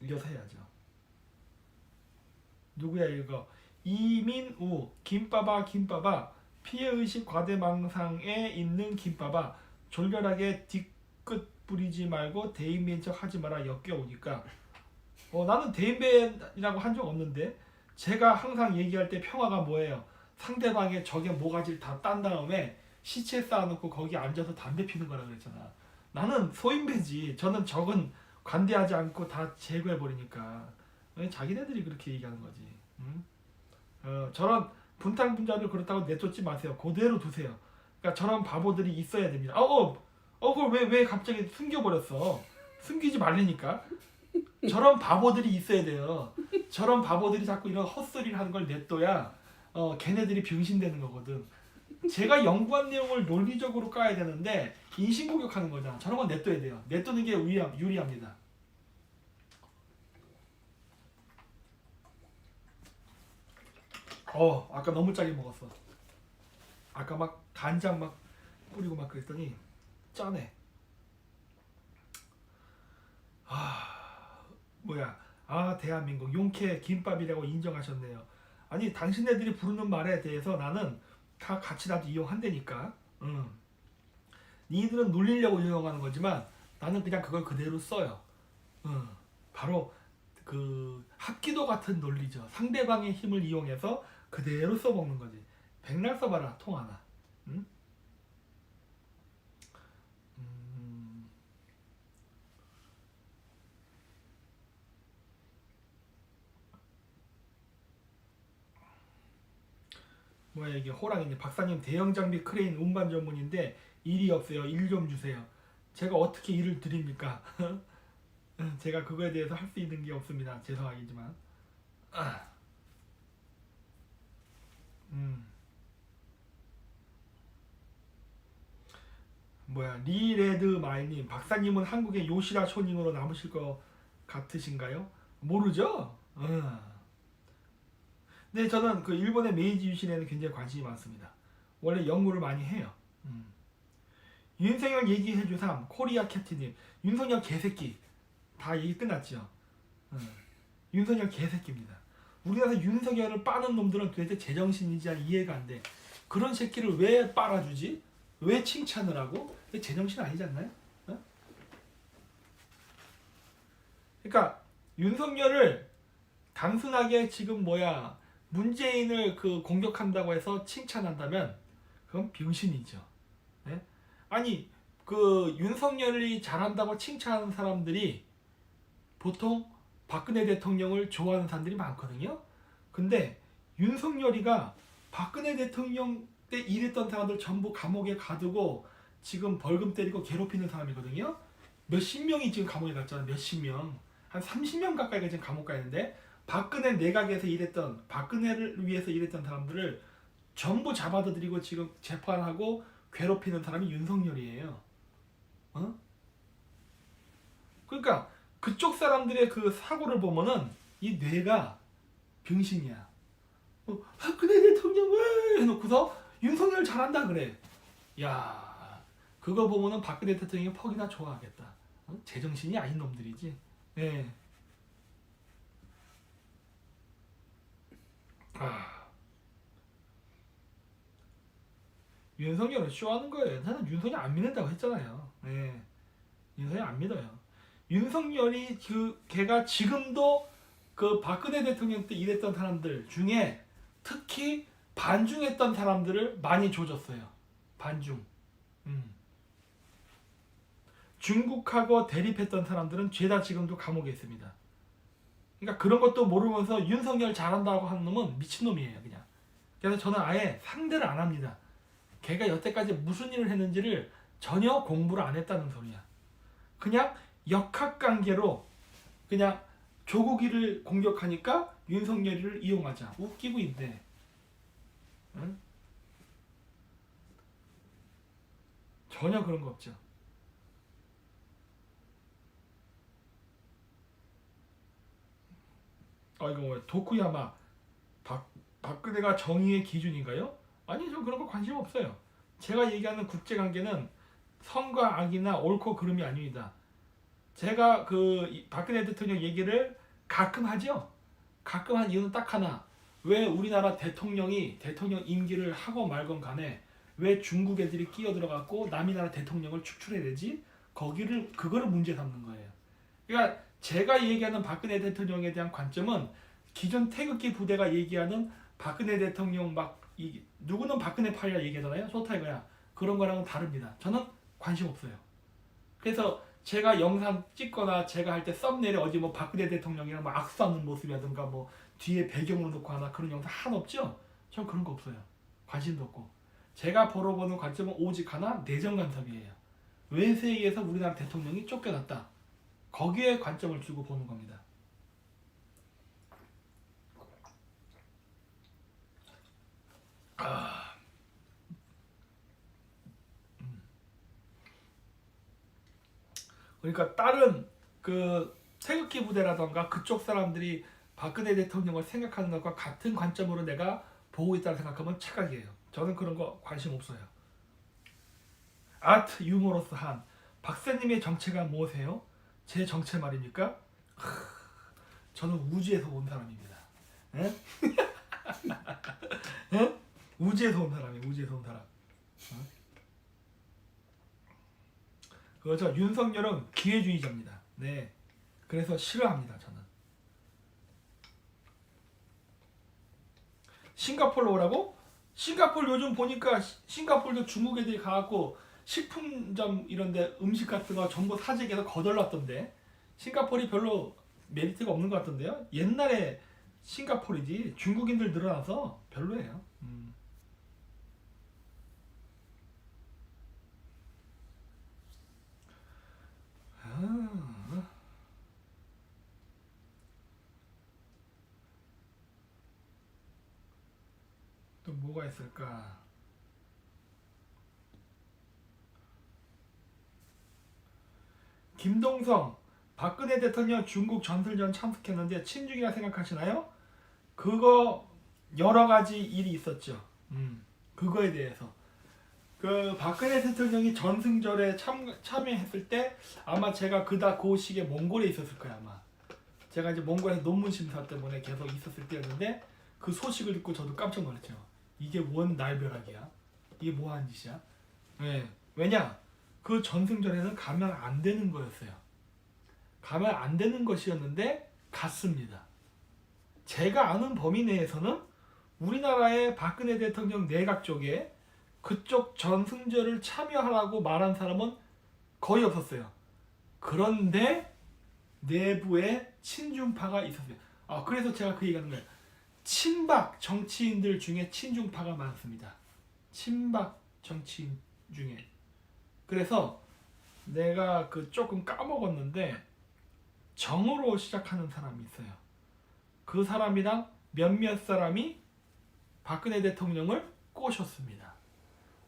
이어서 해야죠. 누구야 이거? 이민우, 김빠바 피해의식 과대망상에 있는 김빠바, 졸렬하게 뒤끝 부리지 말고 대인배인 척 하지 마라. 역겨우니까. 나는 대인배라고 한 적 없는데. 제가 항상 얘기할 때 평화가 뭐예요? 상대방의 적의 모가지를 다 딴 다음에 시체 쌓아놓고 거기 앉아서 담배 피는 거라 그랬잖아. 나는 소인배지. 저는 적은 관대하지 않고 다 제거해버리니까. 자기네들이 그렇게 얘기하는 거지. 저런 분탕분자를 그렇다고 내쫓지 마세요. 그대로 두세요. 그러니까 저런 바보들이 있어야 됩니다. 그걸 왜 갑자기 숨겨버렸어? 숨기지 말라니까. 저런 바보들이 있어야 돼요. 저런 바보들이 자꾸 이런 헛소리를 하는 걸 냅둬야 걔네들이 병신되는 거거든. 제가 연구한 내용을 논리적으로 까야 되는데 인신공격하는 거잖아. 저런 건 냅둬야 돼요. 냅두는 게 유리합니다. 아까 너무 짜게 먹었어. 아까 막 간장 막 뿌리고 막 그랬더니 짜네. 대한민국 용케 김밥이라고 인정하셨네요. 아니, 당신네들이 부르는 말에 대해서 나는 다 같이 나도 이용한다니까. 니들은 놀리려고 이용하는 거지만 나는 그냥 그걸 그대로 써요. 바로 그 합기도 같은 논리죠. 상대방의 힘을 이용해서 그대로 써먹는 거지. 백날 써봐라 통 하나. 뭐야 이게 호랑이님. 박사님 대형 장비 크레인 운반 전문인데 일이 없어요. 일 좀 주세요. 제가 어떻게 일을 드립니까? 제가 그거에 대해서 할 수 있는 게 없습니다. 죄송하지만. 뭐야 리레드 마이님. 박사님은 한국의 요시라 쇼닝으로 남으실 것 같으신가요? 모르죠? 네, 저는 그 일본의 메이지 유신에는 굉장히 관심이 많습니다. 원래 연구를 많이 해요. 윤석열 얘기해주삼. 코리아 캡틴님. 윤석열 개새끼. 다 얘기 끝났죠. 윤석열 개새끼입니다. 우리나라에서 윤석열을 빠는 놈들은 도대체 제정신인지 이해가 안 돼. 그런 새끼를 왜 빨아주지? 왜 칭찬을 하고? 제정신 아니지 않나요? 그러니까 윤석열을 단순하게 지금 문재인을 공격한다고 해서 칭찬한다면 그건 병신이죠. 네? 아니 윤석열이 잘한다고 칭찬하는 사람들이 보통 박근혜 대통령을 좋아하는 사람들이 많거든요. 근데 윤석열이가 박근혜 대통령 때 일했던 사람들 전부 감옥에 가두고 지금 벌금 때리고 괴롭히는 사람이거든요. 몇십 명이 지금 감옥에 갔잖아. 몇십 명. 한 30명 가까이가 지금 감옥 가 있는데 박근혜 내각에서 일했던, 박근혜를 위해서 일했던 사람들을 전부 잡아들이고 지금 재판하고 괴롭히는 사람이 윤석열이에요. 그러니까 그쪽 사람들의 그 사고를 보면은 이 뇌가 병신이야. 박근혜 대통령 왜 해놓고서 윤석열 잘한다 그래. 야, 그거 보면은 박근혜 대통령이 퍽이나 좋아하겠다. 제정신이 아닌 놈들이지. 네. 윤석열은 쇼하는 거예요. 나는 윤석열 안 믿는다고 했잖아요. 네. 윤석열 안 믿어요. 윤석열이 걔가 지금도 그 박근혜 대통령 때 일했던 사람들 중에 특히 반중했던 사람들을 많이 조졌어요. 반중. 중국하고 대립했던 사람들은 죄다 지금도 감옥에 있습니다. 그러니까 그런 것도 모르면서 윤석열 잘한다고 하는 놈은 미친놈이에요, 그냥. 그래서 저는 아예 상대를 안 합니다. 걔가 여태까지 무슨 일을 했는지를 전혀 공부를 안 했다는 소리야. 그냥 역학관계로 그냥 조국이를 공격하니까 윤석열이를 이용하자. 웃기고 있네. 응? 전혀 그런 거 없죠. 이거 뭐야? 도쿠야마 박근혜가 정의의 기준인가요? 아니, 저 그런 거 관심 없어요. 제가 얘기하는 국제관계는 선과 악이나 옳고 그름이 아닙니다. 제가 박근혜 대통령 얘기를 가끔 하죠. 가끔 한 이유는 딱 하나. 왜 우리나라 대통령이 대통령 임기를 하고 말건 간에 왜 중국 애들이 끼어들어갖고 남이 나라 대통령을 축출해야 되지? 그거를 문제 삼는 거예요. 그러니까 제가 얘기하는 박근혜 대통령에 대한 관점은 기존 태극기 부대가 얘기하는 박근혜 대통령 누구는 박근혜 파이라 얘기하잖아요. 소타이거야. 그런 거랑은 다릅니다. 저는 관심 없어요. 그래서 제가 영상 찍거나 제가 할 때 썸네일에 어디 박근혜 대통령이랑 악수하는 모습이라든가 뒤에 배경으로 놓고 하나 그런 영상 하나 없죠? 전 그런 거 없어요. 관심도 없고. 제가 보는 관점은 오직 하나, 내정 간섭이에요. 외세에 의해서 우리나라 대통령이 쫓겨났다. 거기에 관점을 두고 보는 겁니다. 그러니까 다른 태극기 부대라던가 그쪽 사람들이 박근혜 대통령을 생각하는 것과 같은 관점으로 내가 보고 있다고 생각하면 착각이에요. 저는 그런 거 관심 없어요. 아트 유머러스 한 박사님의 정체가 뭐세요? 제 정체 말입니까? 저는 우주에서 온 사람입니다. 에? 에? 우주에서 온 사람이에요. 우주에서 온 사람. 그렇죠. 윤석열은 기회주의자입니다. 네, 그래서 싫어합니다. 저는. 싱가포르 오라고? 싱가포르 요즘 보니까 싱가포르도 중국 애들이 가갖고 식품점 이런데 음식 같은 거 전부 사재기해서 거덜났던데 싱가포르이 별로 메리트가 없는 것 같던데요. 옛날에 싱가포르지 중국인들 늘어나서 별로예요. 또 뭐가 있을까? 김동성 박근혜 대통령 중국 전술전 참석했는데 친중이라 생각하시나요? 그거 여러 가지 일이 있었죠. 그거에 대해서 박근혜 대통령이 전승절에 참여했을 때 아마 제가 그 시기에 몽골에 있었을 거예요. 아마 제가 이제 몽골에서 논문 심사 때문에 계속 있었을 때였는데 그 소식을 듣고 저도 깜짝 놀랐죠. 이게 뭔 날벼락이야? 이게 뭐 하는 짓이야? 네. 왜냐? 그 전승절에는 가면 안 되는 거였어요. 가면 안 되는 것이었는데 갔습니다. 제가 아는 범위 내에서는 우리나라의 박근혜 대통령 내각 쪽에 그쪽 전승절을 참여하라고 말한 사람은 거의 없었어요. 그런데 내부에 친중파가 있었어요. 그래서 제가 그 얘기하는 거예요. 친박 정치인들 중에 친중파가 많습니다. 친박 정치인 중에. 그래서 내가 조금 까먹었는데 정으로 시작하는 사람이 있어요. 그 사람이랑 몇몇 사람이 박근혜 대통령을 꼬셨습니다.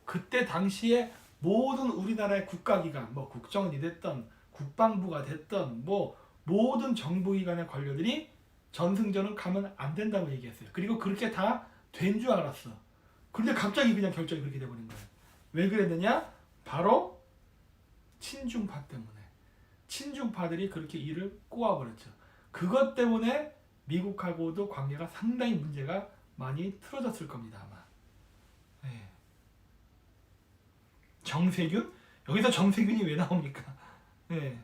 그때 당시에 모든 우리나라의 국가기관, 국정원이 됐던 국방부가 됐던 모든 정부기관의 관료들이 전승전은 가면 안 된다고 얘기했어요. 그리고 그렇게 다 된 줄 알았어. 근데 갑자기 그냥 결정이 그렇게 돼버린 거예요. 왜 그랬느냐? 바로 친중파 때문에. 친중파들이 그렇게 일을 꼬아버렸죠. 그것 때문에 미국하고도 관계가 상당히 문제가 많이 틀어졌을 겁니다. 아마. 네. 정세균? 여기서 정세균이 왜 나옵니까? 네.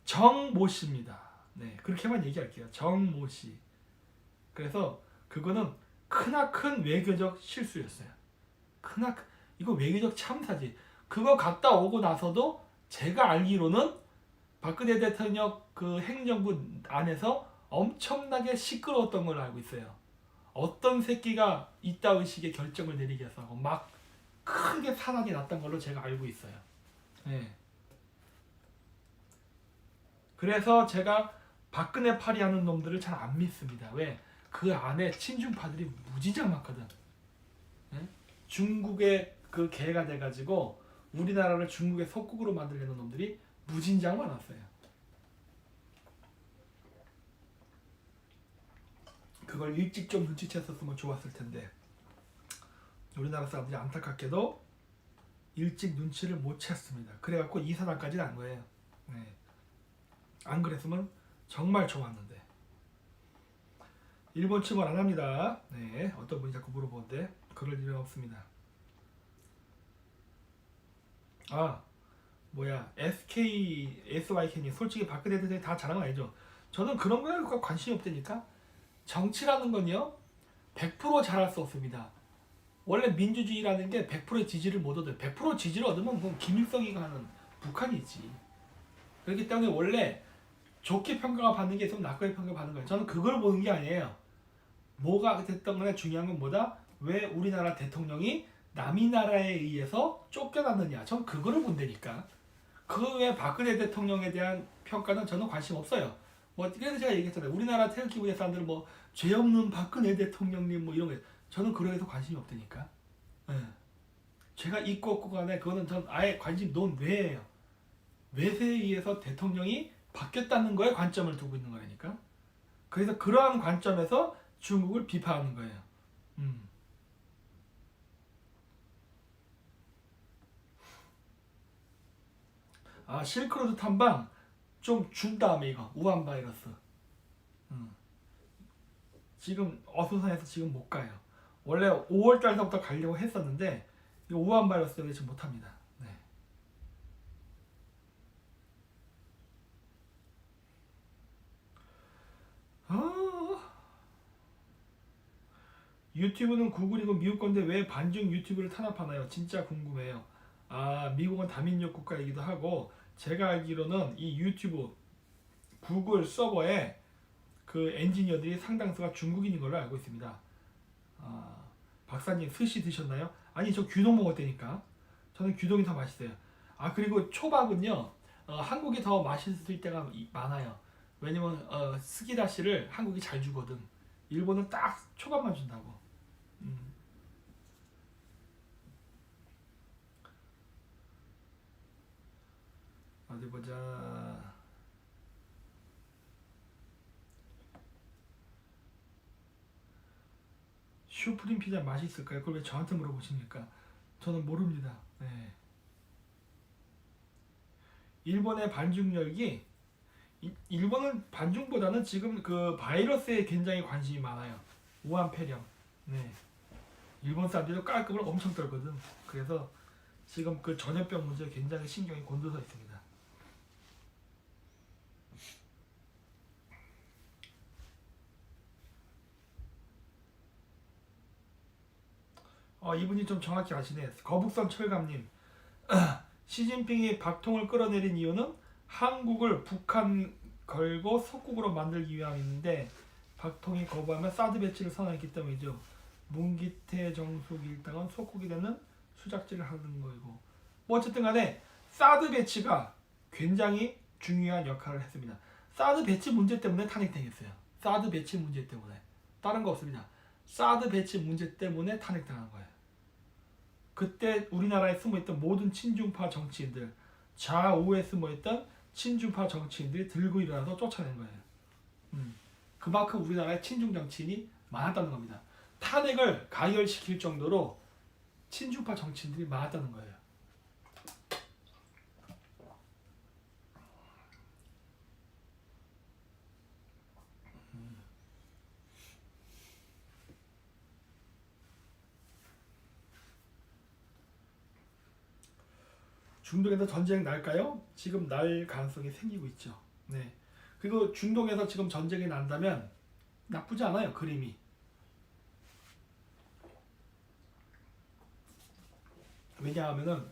정모씨입니다. 네, 그렇게만 얘기할게요. 정모씨. 그래서 그거는 크나큰 외교적 실수였어요. 이거 외교적 참사지. 그거 갔다 오고 나서도 제가 알기로는 박근혜 대통령 그 행정부 안에서 엄청나게 시끄러웠던 걸로 알고 있어요. 어떤 새끼가 이따위 식의 결정을 내리겠어 하고 막 크게 사단이 났던 걸로 제가 알고 있어요. 네. 그래서 제가 박근혜 파리 하는 놈들을 잘 안 믿습니다. 왜? 그 안에 친중파들이 무지장 많거든. 네? 중국의 그 개가 돼가지고 우리나라를 중국의 속국으로 만들려는 놈들이 무진장 많았어요. 그걸 일찍 좀 눈치챘었으면 좋았을 텐데 우리나라 사람들이 안타깝게도 일찍 눈치를 못 챘습니다. 그래갖고 이 사단까지 난 거예요. 네. 안 그랬으면 정말 좋았는데. 일본 침몰 안 합니다. 네, 어떤 분이 자꾸 물어보는데 그럴 일은 없습니다. 아, 뭐야, SYK님 솔직히 박근혜 대통령이 다 잘한 거 아니죠? 저는 그런 거에 관심이 없다니까. 정치라는 건요 100% 잘할 수 없습니다. 원래 민주주의라는 게 100%의 지지를 못 얻어요. 100% 지지를 얻으면 그건 김일성이가 하는 북한이지. 그렇기 때문에 원래 좋게 평가가 받는 게 있으면 나쁘게 평가 받는 거예요. 저는 그걸 보는 게 아니에요. 뭐가 됐던 간에 중요한 건 뭐다? 왜 우리나라 대통령이 남이 나라에 의해서 쫓겨났느냐. 전 그거를 본다니까. 그 외에 박근혜 대통령에 대한 평가는 저는 관심 없어요. 뭐 그래서 제가 얘기했잖아요. 우리나라 태극기부대 사람들 뭐 죄 없는 박근혜 대통령님 뭐 이런 거 저는 그런 데서 관심이 없다니까. 예. 제가 있고 없고 간에 그거는 전 아예 관심 논 외예요. 외세에 의해서 대통령이 바뀌었다는 거에 관점을 두고 있는 거라니까. 그래서 그러한 관점에서 중국을 비판하는 거예요. 아, 실크로드 탐방 좀 준 다음에 이거 우한 바이러스. 지금 어수선해서 지금 못 가요. 원래 5월 달서부터 가려고 했었는데 이 우한 바이러스 때문에 지금 못 합니다. 네. 유튜브는 구글이고 미국 건데 왜 반중 유튜브를 탄압하나요? 진짜 궁금해요. 아, 미국은 다민족 국가이기도 하고 제가 알기로는 이 유튜브 구글 서버에 그 엔지니어들이 상당수가 중국인인 걸로 알고 있습니다. 아, 박사님 스시 드셨나요? 아니 저 규동 먹었다니까. 저는 규동이 더 맛있어요. 아 그리고 초밥은요 한국이 더 맛있을 때가 많아요. 왜냐면 스기다시를 한국이 잘 주거든. 일본은 딱 초밥만 준다고. 어디 보자. 슈프림 피자 맛있을까요? 그걸 왜 저한테 물어보십니까? 저는 모릅니다. 네. 일본의 반중 열기, 일본은 반중보다는 지금 그 바이러스에 굉장히 관심이 많아요. 우한 폐렴. 네. 일본 사람들도 깔끔을 엄청 떨거든. 그래서 지금 그 전염병 문제에 굉장히 신경이 곤두서 있습니다. 이분이 좀 정확히 아시네. 거북선 철감님. 시진핑이 박통을 끌어내린 이유는 한국을 북한 걸고 속국으로 만들기 위함인데 박통이 거부하면 사드 배치를 선언했기 때문이죠. 문기태 정숙 일당은 속국이 되는 수작질을 하는 거이고 뭐 어쨌든 간에 사드 배치가 굉장히 중요한 역할을 했습니다. 사드 배치 문제 때문에 탄핵당했어요. 사드 배치 문제 때문에. 다른 거 없습니다. 사드 배치 문제 때문에 탄핵당한 거예요. 그때 우리나라에 숨어있던 모든 친중파 정치인들, 좌우에 숨어있던 친중파 정치인들이 들고 일어나서 쫓아낸 거예요. 그만큼 우리나라에 친중 정치인이 많았다는 겁니다. 탄핵을 가결시킬 정도로 친중파 정치인들이 많았다는 거예요. 중동에서 전쟁 날까요? 지금 날 가능성이 생기고 있죠. 네. 그리고 중동에서 지금 전쟁이 난다면 나쁘지 않아요. 그림이. 왜냐하면은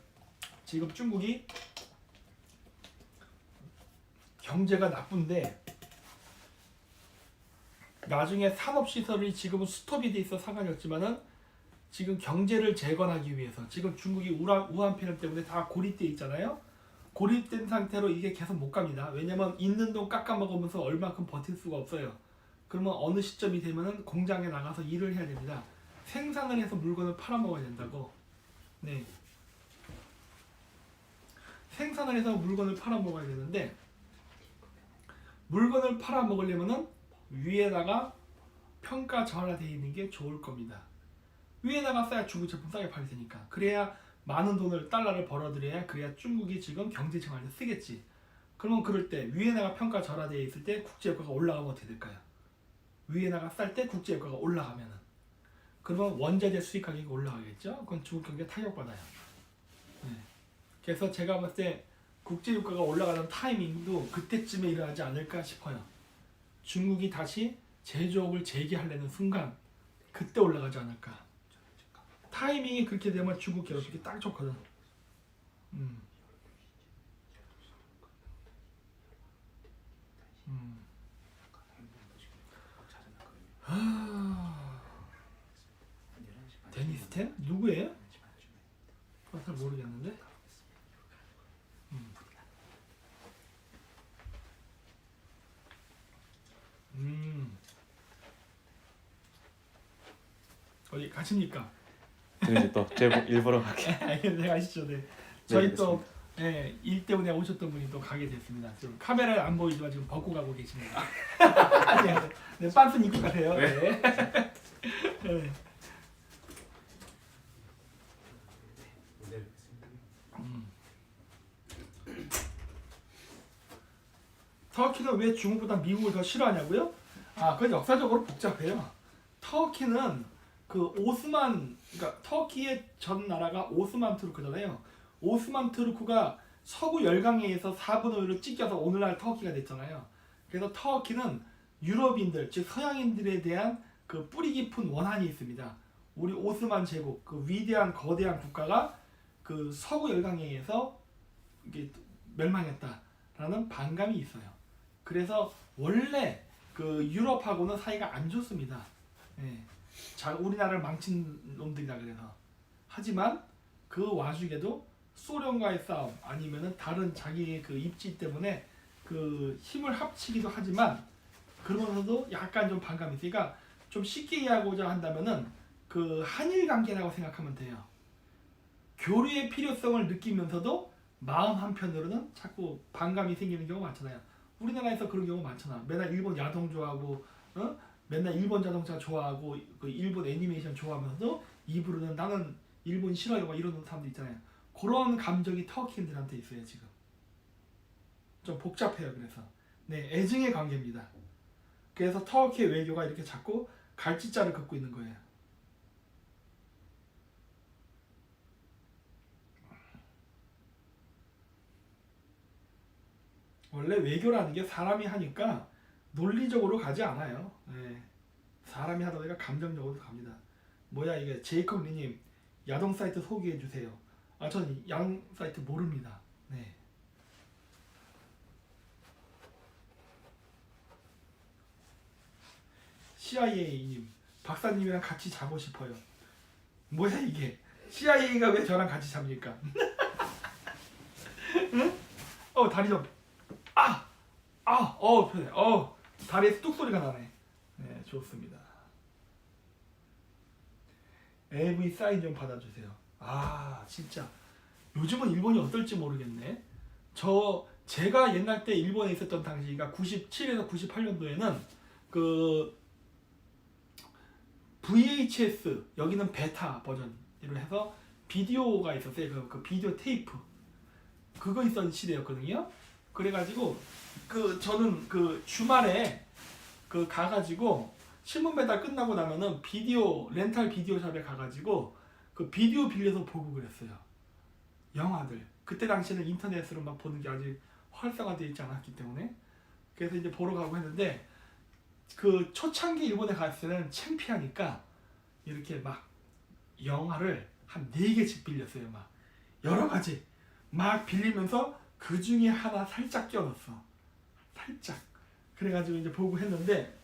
지금 중국이 경제가 나쁜데 나중에 산업시설이 지금은 스톱이 돼 있어 상관이 없지만은 지금 경제를 재건하기 위해서 지금 중국이 우한 폐렴 때문에 다 고립돼 있잖아요. 고립된 상태로 이게 계속 못 갑니다. 왜냐면 있는 돈 깎아먹으면서 얼마큼 버틸 수가 없어요. 그러면 어느 시점이 되면은 공장에 나가서 일을 해야 됩니다. 생산을 해서 물건을 팔아먹어야 된다고. 네. 생산을 해서 물건을 팔아먹어야 되는데 물건을 팔아먹으려면은 위에다가 평가절하되어 있는 게 좋을 겁니다. 위에다가 써야 중국 제품 싸게 팔릴 테니까. 그래야 많은 돈을 달러를 벌어들여야 그래야 중국이 지금 경제 정화를 쓰겠지. 그러면 그럴 때 위에다가 평가절하되어 있을 때 국제유가가 올라가면 어떻게 될까요? 위에다가 쌀 때 국제유가가 올라가면은 그러면 원자재 수입 가격이 올라가겠죠? 그건 중국 경제 타격받아요. 네. 그래서 제가 봤을 때 국제유가가 올라가는 타이밍도 그때쯤에 일어나지 않을까 싶어요. 중국이 다시 제조업을 재개하려는 순간 그때 올라가지 않을까. 타이밍이 그렇게 되면 중국 기업이 딱 좋거든. 데니스텐? 누구예요? 잘 모르겠는데. 어디 가십니까? 저는 이제 또 제복 일보러 갈게. 네, 아시죠? 네. 저희 네, 또 일 때문에 오셨던 분이 또 가게 됐습니다. 지금 카메라에 안 보이지만 지금 벗고 가고 계십니다. 네, 네, 반스 입고 가세요. 네. 네. 터키는 왜 중국보다 미국을 더 싫어하냐고요? 그건 역사적으로 복잡해요. 터키는 그 오스만, 그러니까 터키의 전 나라가 오스만 투르크잖아요. 오스만 투르크가 서구 열강에 의해서 4분의 1로 찢겨서 오늘날 터키가 됐잖아요. 그래서 터키는 유럽인들, 즉 서양인들에 대한 그 뿌리 깊은 원한이 있습니다. 우리 오스만 제국, 그 위대한 거대한 국가가 그 서구 열강에 의해서 이게 멸망했다라는 반감이 있어요. 그래서 원래 그 유럽하고는 사이가 안 좋습니다. 예. 자, 우리나라를 망친 놈들이다 그래서. 하지만 그 와중에도 소련과의 싸움 아니면은 다른 자기의 그 입지 때문에 그 힘을 합치기도 하지만 그러면서도 약간 좀 반감이 있으니까 좀 쉽게 이해하고자 한다면은 그 한일 관계라고 생각하면 돼요. 교류의 필요성을 느끼면서도 마음 한편으로는 자꾸 반감이 생기는 경우가 많잖아요. 우리나라에서 그런 경우 많잖아. 맨날 일본 야동 좋아하고, 맨날 일본 자동차 좋아하고, 그 일본 애니메이션 좋아하면서도 입으로는 나는 일본 싫어요 막 이러는 사람도 있잖아요. 그런 감정이 터키인들한테 있어요 지금. 좀 복잡해요. 그래서 네, 애증의 관계입니다. 그래서 터키의 외교가 이렇게 자꾸 갈짓자를 긋고 있는 거예요. 원래 외교라는 게 사람이 하니까 논리적으로 가지 않아요. 네. 사람이 하다 보니까 감정적으로 갑니다. 뭐야 이게 제이콥 리님 야동 사이트 소개해 주세요. 전 야동 사이트 모릅니다. 네. CIA님 박사님이랑 같이 자고 싶어요. 뭐야 이게 CIA가 왜 저랑 같이 잡니까? 응? 다리 좀 편해. 다리에 뚝 소리가 나네. 네, 좋습니다. AV 사인 좀 받아주세요. 진짜 요즘은 일본이 어떨지 모르겠네. 제가 옛날 때 일본에 있었던 당시가 97에서 98년도에는 그 VHS 여기는 베타 버전으로 해서 비디오가 있었어요. 그 비디오 테이프 그거 있었던 시대였거든요. 그래가지고 저는 그 주말에 가가지고 신문 배달 끝나고 나면은 렌탈 비디오 샵에 가가지고 그 비디오 빌려서 보고 그랬어요. 영화들. 그때 당시에는 인터넷으로 막 보는 게 아직 활성화되어 있지 않았기 때문에 그래서 이제 보러 가고 했는데 그 초창기 일본에 갔을 때는 창피하니까 이렇게 막 영화를 한 4개씩 빌렸어요. 막 여러 가지 막 빌리면서 그 중에 하나 살짝 껴넣었어. 살짝. 그래가지고 이제 보고 했는데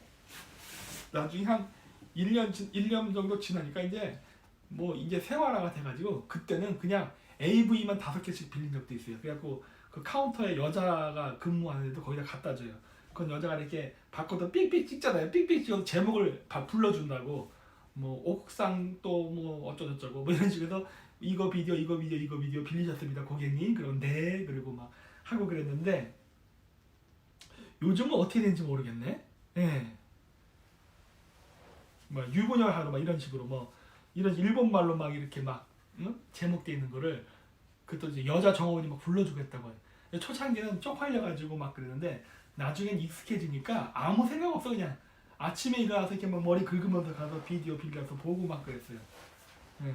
나중에 한 1년 정도 지나니까 이제 뭐 이제 생활화가 돼가지고 그때는 그냥 AV만 5개씩 빌린 적도 있어요. 그래갖고 그 카운터에 여자가 근무하는데도 거기다 갖다 줘요. 그건 여자가 이렇게 바꿔도 삑삑 찍잖아요. 삑삑 찍어서 제목을 불러준다고 뭐 옥상 또 뭐 어쩌고저쩌고 뭐 이런 식으로 이거 비디오 빌리셨습니다 고객님. 그럼 네 그리고 막 하고 그랬는데 요즘은 어떻게 되는지 모르겠네. 예. 뭐 유부녀하고 막 이런 식으로 뭐 이런 일본 말로 막 이렇게 막 응? 제목돼 있는 거를 그또 이제 여자 정어원이 막 불러주겠다고 해요. 초창기는 쪽팔려가지고 막 그랬는데 나중엔 익숙해지니까 아무 생각 없어 그냥 아침에 일어나서 이렇게 막 머리 긁으면서 가서 비디오 빌려서 보고 막 그랬어요. 예.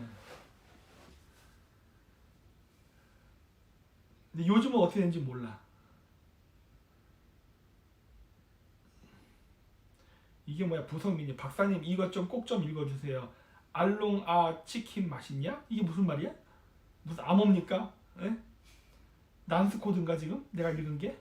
근데 요즘은 어떻게 되는지 몰라. 이게 뭐야 부성민이 박사님 이것 좀 꼭 좀 읽어주세요. 알롱아 치킨 맛있냐? 이게 무슨 말이야? 무슨 암호입니까? 에? 난스 코드인가 지금? 내가 읽은 게?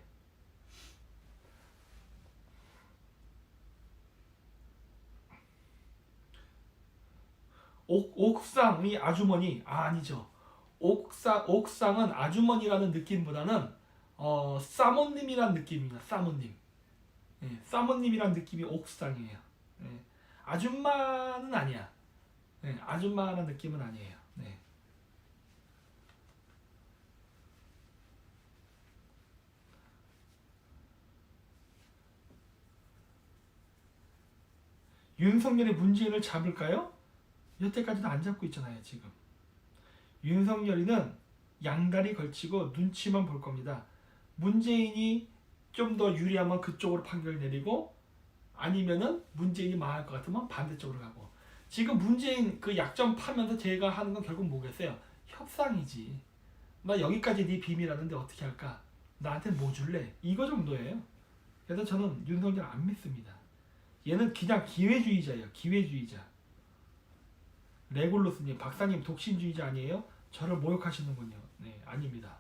옥상이 아주머니 아니죠. 옥상은 아주머니라는 느낌보다는 사모님이란 느낌입니다. 사모님. 예, 사모님이란 느낌이 옥상이에요. 예, 아줌마는 아니야. 예, 아줌마라는 느낌은 아니에요. 네. 윤석열의 문재인을 잡을까요? 여태까지도 안 잡고 있잖아요. 지금 윤석열이는 양다리 걸치고 눈치만 볼 겁니다. 문재인이 좀 더 유리하면 그쪽으로 판결 내리고 아니면은 문재인이 망할 것 같으면 반대쪽으로 가고 지금 문재인 그 약점 파면서 제가 하는 건 결국 뭐겠어요? 협상이지. 나 여기까지 네 비밀하는데 어떻게 할까? 나한테 뭐 줄래? 이거 정도예요. 그래서 저는 윤석열 안 믿습니다. 얘는 그냥 기회주의자예요. 기회주의자. 레골로스님, 박사님 독신주의자 아니에요? 저를 모욕하시는군요. 네, 아닙니다.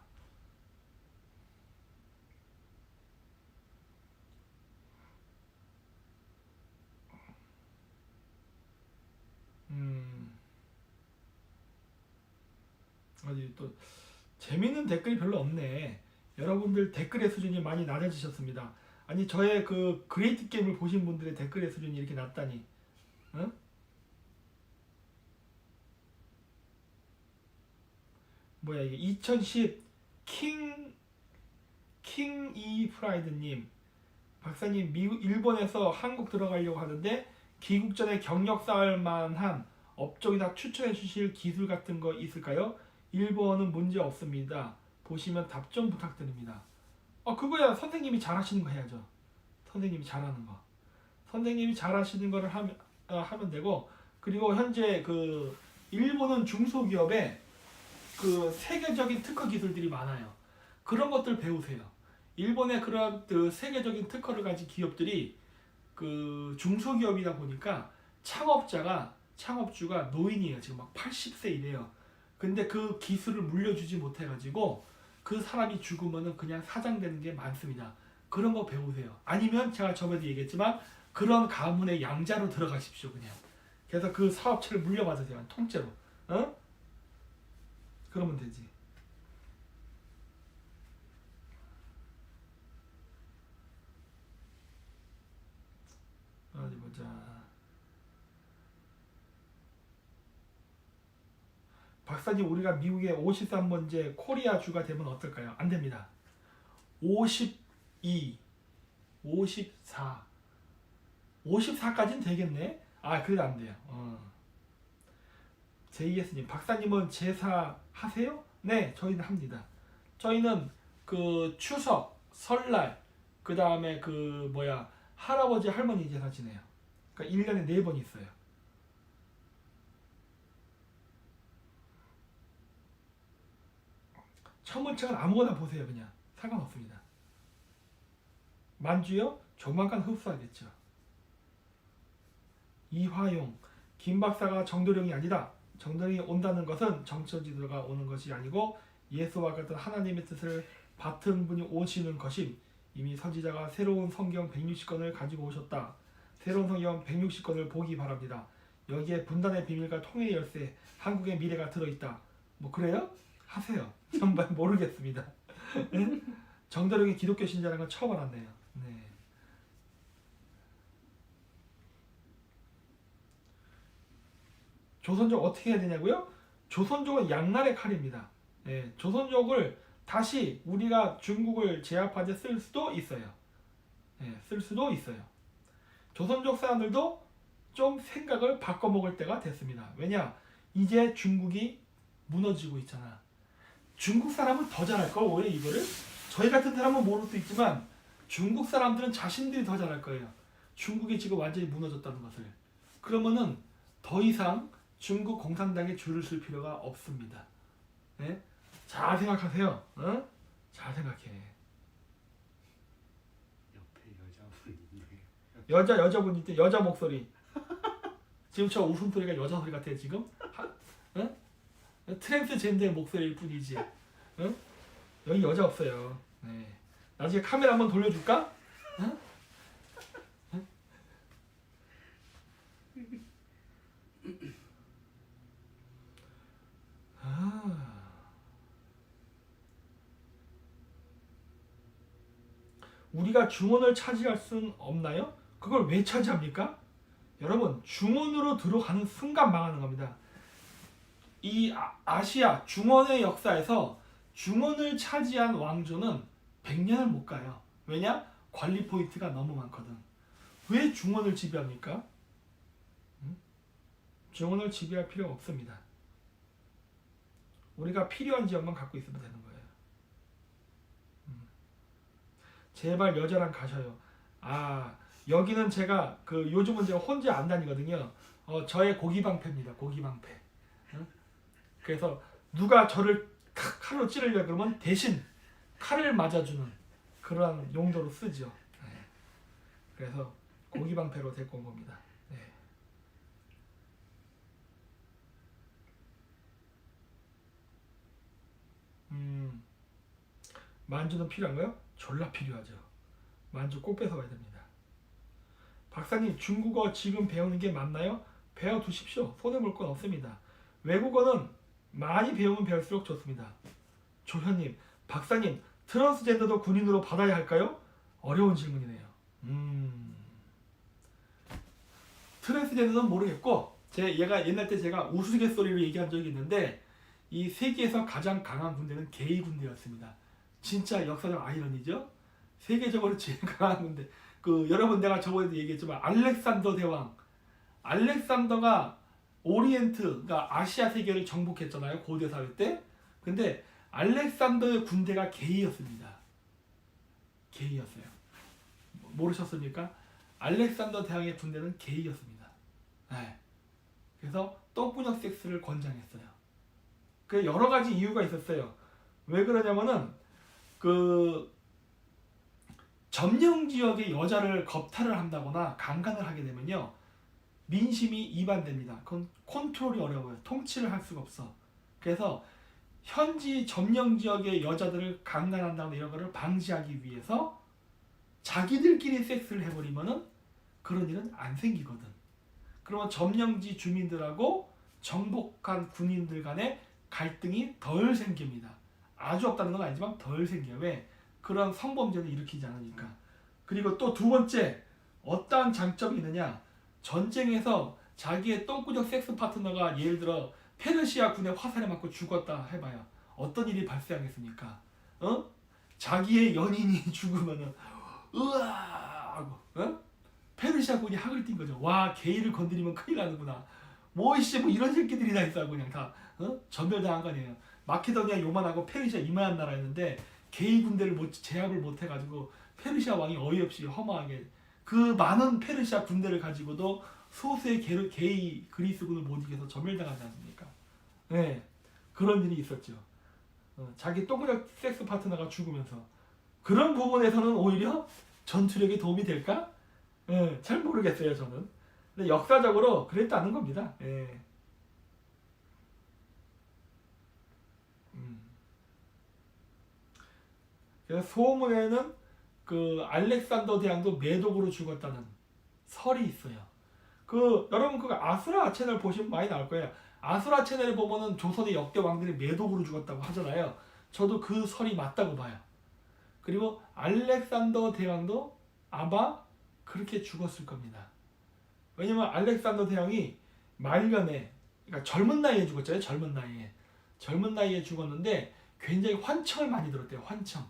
어디 또 재밌는 댓글이 별로 없네. 여러분들 댓글의 수준이 많이 낮아지셨습니다. 아니 저의 그 그레이트 게임을 보신 분들의 댓글의 수준이 이렇게 낮다니. 응? 뭐야 이게 2010 킹이 프라이드님 박사님 일본에서 한국 들어가려고 하는데 귀국 전에 경력 쌓을 만한 업종이나 추천해 주실 기술 같은 거 있을까요? 일본은 문제 없습니다. 보시면 답 좀 부탁드립니다. 그거야 선생님이 잘하시는 거 해야죠. 선생님이 잘하는 거. 선생님이 잘하시는 거를 하면 되고 그리고 현재 그 일본은 중소기업에 그 세계적인 특허 기술들이 많아요. 그런 것들 배우세요. 일본의 그런 그 세계적인 특허를 가진 기업들이 그 중소기업이다 보니까 창업주가 노인이에요. 지금 막 80세 이래요. 근데 그 기술을 물려주지 못해가지고 그 사람이 죽으면은 그냥 사장되는 게 많습니다. 그런 거 배우세요. 아니면 제가 저번에도 얘기했지만 그런 가문의 양자로 들어가십시오. 그냥. 그래서 그 사업체를 물려받으세요. 통째로. 어? 그러면 되지. 어디 보자. 박사님 우리가 미국의 53번째 코리아주가 되면 어떨까요? 안 됩니다. 52, 54, 54까지는 되겠네. 그래도 안 돼요. JS님, 박사님은 제사 하세요? 네, 저희는 합니다. 저희는 그 추석, 설날, 그 다음에 그 할아버지 할머니 제사 지내요. 그러니까 1년에 4번 있어요. 천문책은 아무거나 보세요. 그냥 상관없습니다. 만주요? 조만간 흡수하겠죠. 이화용, 김 박사가 정도령이 아니다. 정도령이 온다는 것은 정처지도가 오는 것이 아니고 예수와 같은 하나님의 뜻을 받은 분이 오시는 것임. 이미 선지자가 새로운 성경 160권을 가지고 오셨다. 새로운 성경 160권을 보기 바랍니다. 여기에 분단의 비밀과 통일의 열쇠, 한국의 미래가 들어있다. 뭐 그래요? 하세요. 정말 모르겠습니다. 정다령이 기독교 신자라는 건 처음 알았네요. 네. 조선족 어떻게 해야 되냐고요? 조선족은 양날의 칼입니다. 예, 조선족을 다시 우리가 중국을 제압하되 쓸 수도 있어요. 예, 쓸 수도 있어요. 조선족 사람들도 좀 생각을 바꿔먹을 때가 됐습니다. 왜냐? 이제 중국이 무너지고 있잖아. 중국 사람은 더 잘할걸 오히려 이거를? 저희 같은 사람은 모를 수 있지만 중국 사람들은 자신들이 더 잘할 거예요. 중국이 지금 완전히 무너졌다는 것을. 그러면은 더 이상 중국 공산당에 줄을 쓸 필요가 없습니다. 네? 잘 생각하세요. 어? 잘 생각해. 옆에 여자분 있네요. 여자분이 여자 목소리. 지금 저 웃음소리가 여자 소리 같아요 지금? 어? 트랜스젠더의 목소리일 뿐이지. 어? 여기 여자 없어요. 네. 나중에 카메라 한번 돌려줄까? 어? 어? 아. 우리가 중원을 차지할 수는 없나요? 그걸 왜 차지합니까? 여러분 중원으로 들어가는 순간 망하는 겁니다. 이 아시아 중원의 역사에서 중원을 차지한 왕조는 100년을 못 가요. 왜냐? 관리 포인트가 너무 많거든. 왜 중원을 지배합니까? 중원을 지배할 필요가 없습니다. 우리가 필요한 지역만 갖고 있으면 되는 거예요. 제발 여자랑 가셔요. 아 여기는 제가 요즘은 제가 혼자 안 다니거든요. 저의 고기방패입니다. 고기방패. 그래서 누가 저를 칼로 찌르려 그러면 대신 칼을 맞아주는 그러한 용도로 쓰죠. 네. 그래서 고기방패로 데리고 온 겁니다. 네. 만주는 필요한가요? 졸라 필요하죠. 만주 꼭 뺏어가야 됩니다. 박사님 중국어 지금 배우는 게 맞나요? 배워두십시오. 손해볼 건 없습니다. 외국어는 많이 배우면 배울수록 좋습니다. 조현님, 박사님 트랜스젠더도 군인으로 받아야 할까요? 어려운 질문이네요. 트랜스젠더는 모르겠고 얘가 옛날 때 제가 우스갯소리로 얘기한 적이 있는데 이 세계에서 가장 강한 군대는 게이 군대였습니다. 진짜 역사적 아이러니죠. 세계적으로 제일 강한 군대. 여러분 내가 저번에도 얘기했지만 알렉산더 대왕, 알렉산더가 오리엔트, 그러니까 아시아 세계를 정복했잖아요. 고대 사회 때. 근데 알렉산더의 군대가 게이였습니다. 게이였어요. 모르셨습니까? 알렉산더 대왕의 군대는 게이였습니다. 네. 그래서 똥구녕 섹스를 권장했어요. 그 여러 가지 이유가 있었어요. 왜 그러냐면은 점령 지역의 여자를 겁탈을 한다거나 강간을 하게 되면요 민심이 이반됩니다. 그건 컨트롤이 어려워요. 통치를 할 수가 없어. 그래서 현지 점령 지역의 여자들을 강간한다거나 이런 거를 방지하기 위해서 자기들끼리 섹스를 해버리면은 그런 일은 안 생기거든. 그러면 점령지 주민들하고 정복한 군인들 간의 갈등이 덜 생깁니다. 아주 없다는 건 아니지만 덜 생겨요. 왜? 그런 성범죄를 일으키지 않으니까. 그리고 또 두 번째 어떠한 장점이 있느냐? 전쟁에서 자기의 똥구녕 섹스 파트너가 예를 들어 페르시아 군의 화살에 맞고 죽었다 해봐요. 어떤 일이 발생하겠습니까? 자기의 연인이 죽으면은 으아 하고 페르시아 군이 학을 띈 거죠. 와 게이를 건드리면 큰일 나는구나. 뭐 이런 새끼들이 다 있어 그냥 다 전멸당한 거 아니에요. 마케도니아 요만하고 페르시아 이만한 나라였는데 게이 군대를 제압을 못 해가지고 페르시아 왕이 어이없이 허무하게 그 많은 페르시아 군대를 가지고도 소수의 게이 그리스군을 못 이겨서 전멸당하지 않습니까? 네, 그런 일이 있었죠. 자기 똥구녕 섹스 파트너가 죽으면서 그런 부분에서는 오히려 전투력에 도움이 될까? 네, 잘 모르겠어요 저는. 근데 역사적으로 그랬다는 겁니다. 네. 그래서 소문에는 그 알렉산더 대왕도 매독으로 죽었다는 설이 있어요. 그 여러분 그 아수라 채널 보시면 많이 나올 거예요. 아수라 채널에 보면은 조선의 역대 왕들이 매독으로 죽었다고 하잖아요. 저도 그 설이 맞다고 봐요. 그리고 알렉산더 대왕도 아마 그렇게 죽었을 겁니다. 왜냐면 알렉산더 대왕이 말년에, 그러니까 젊은 나이에 죽었잖아요. 젊은 나이에. 젊은 나이에 죽었는데 굉장히 환청을 많이 들었대요. 환청.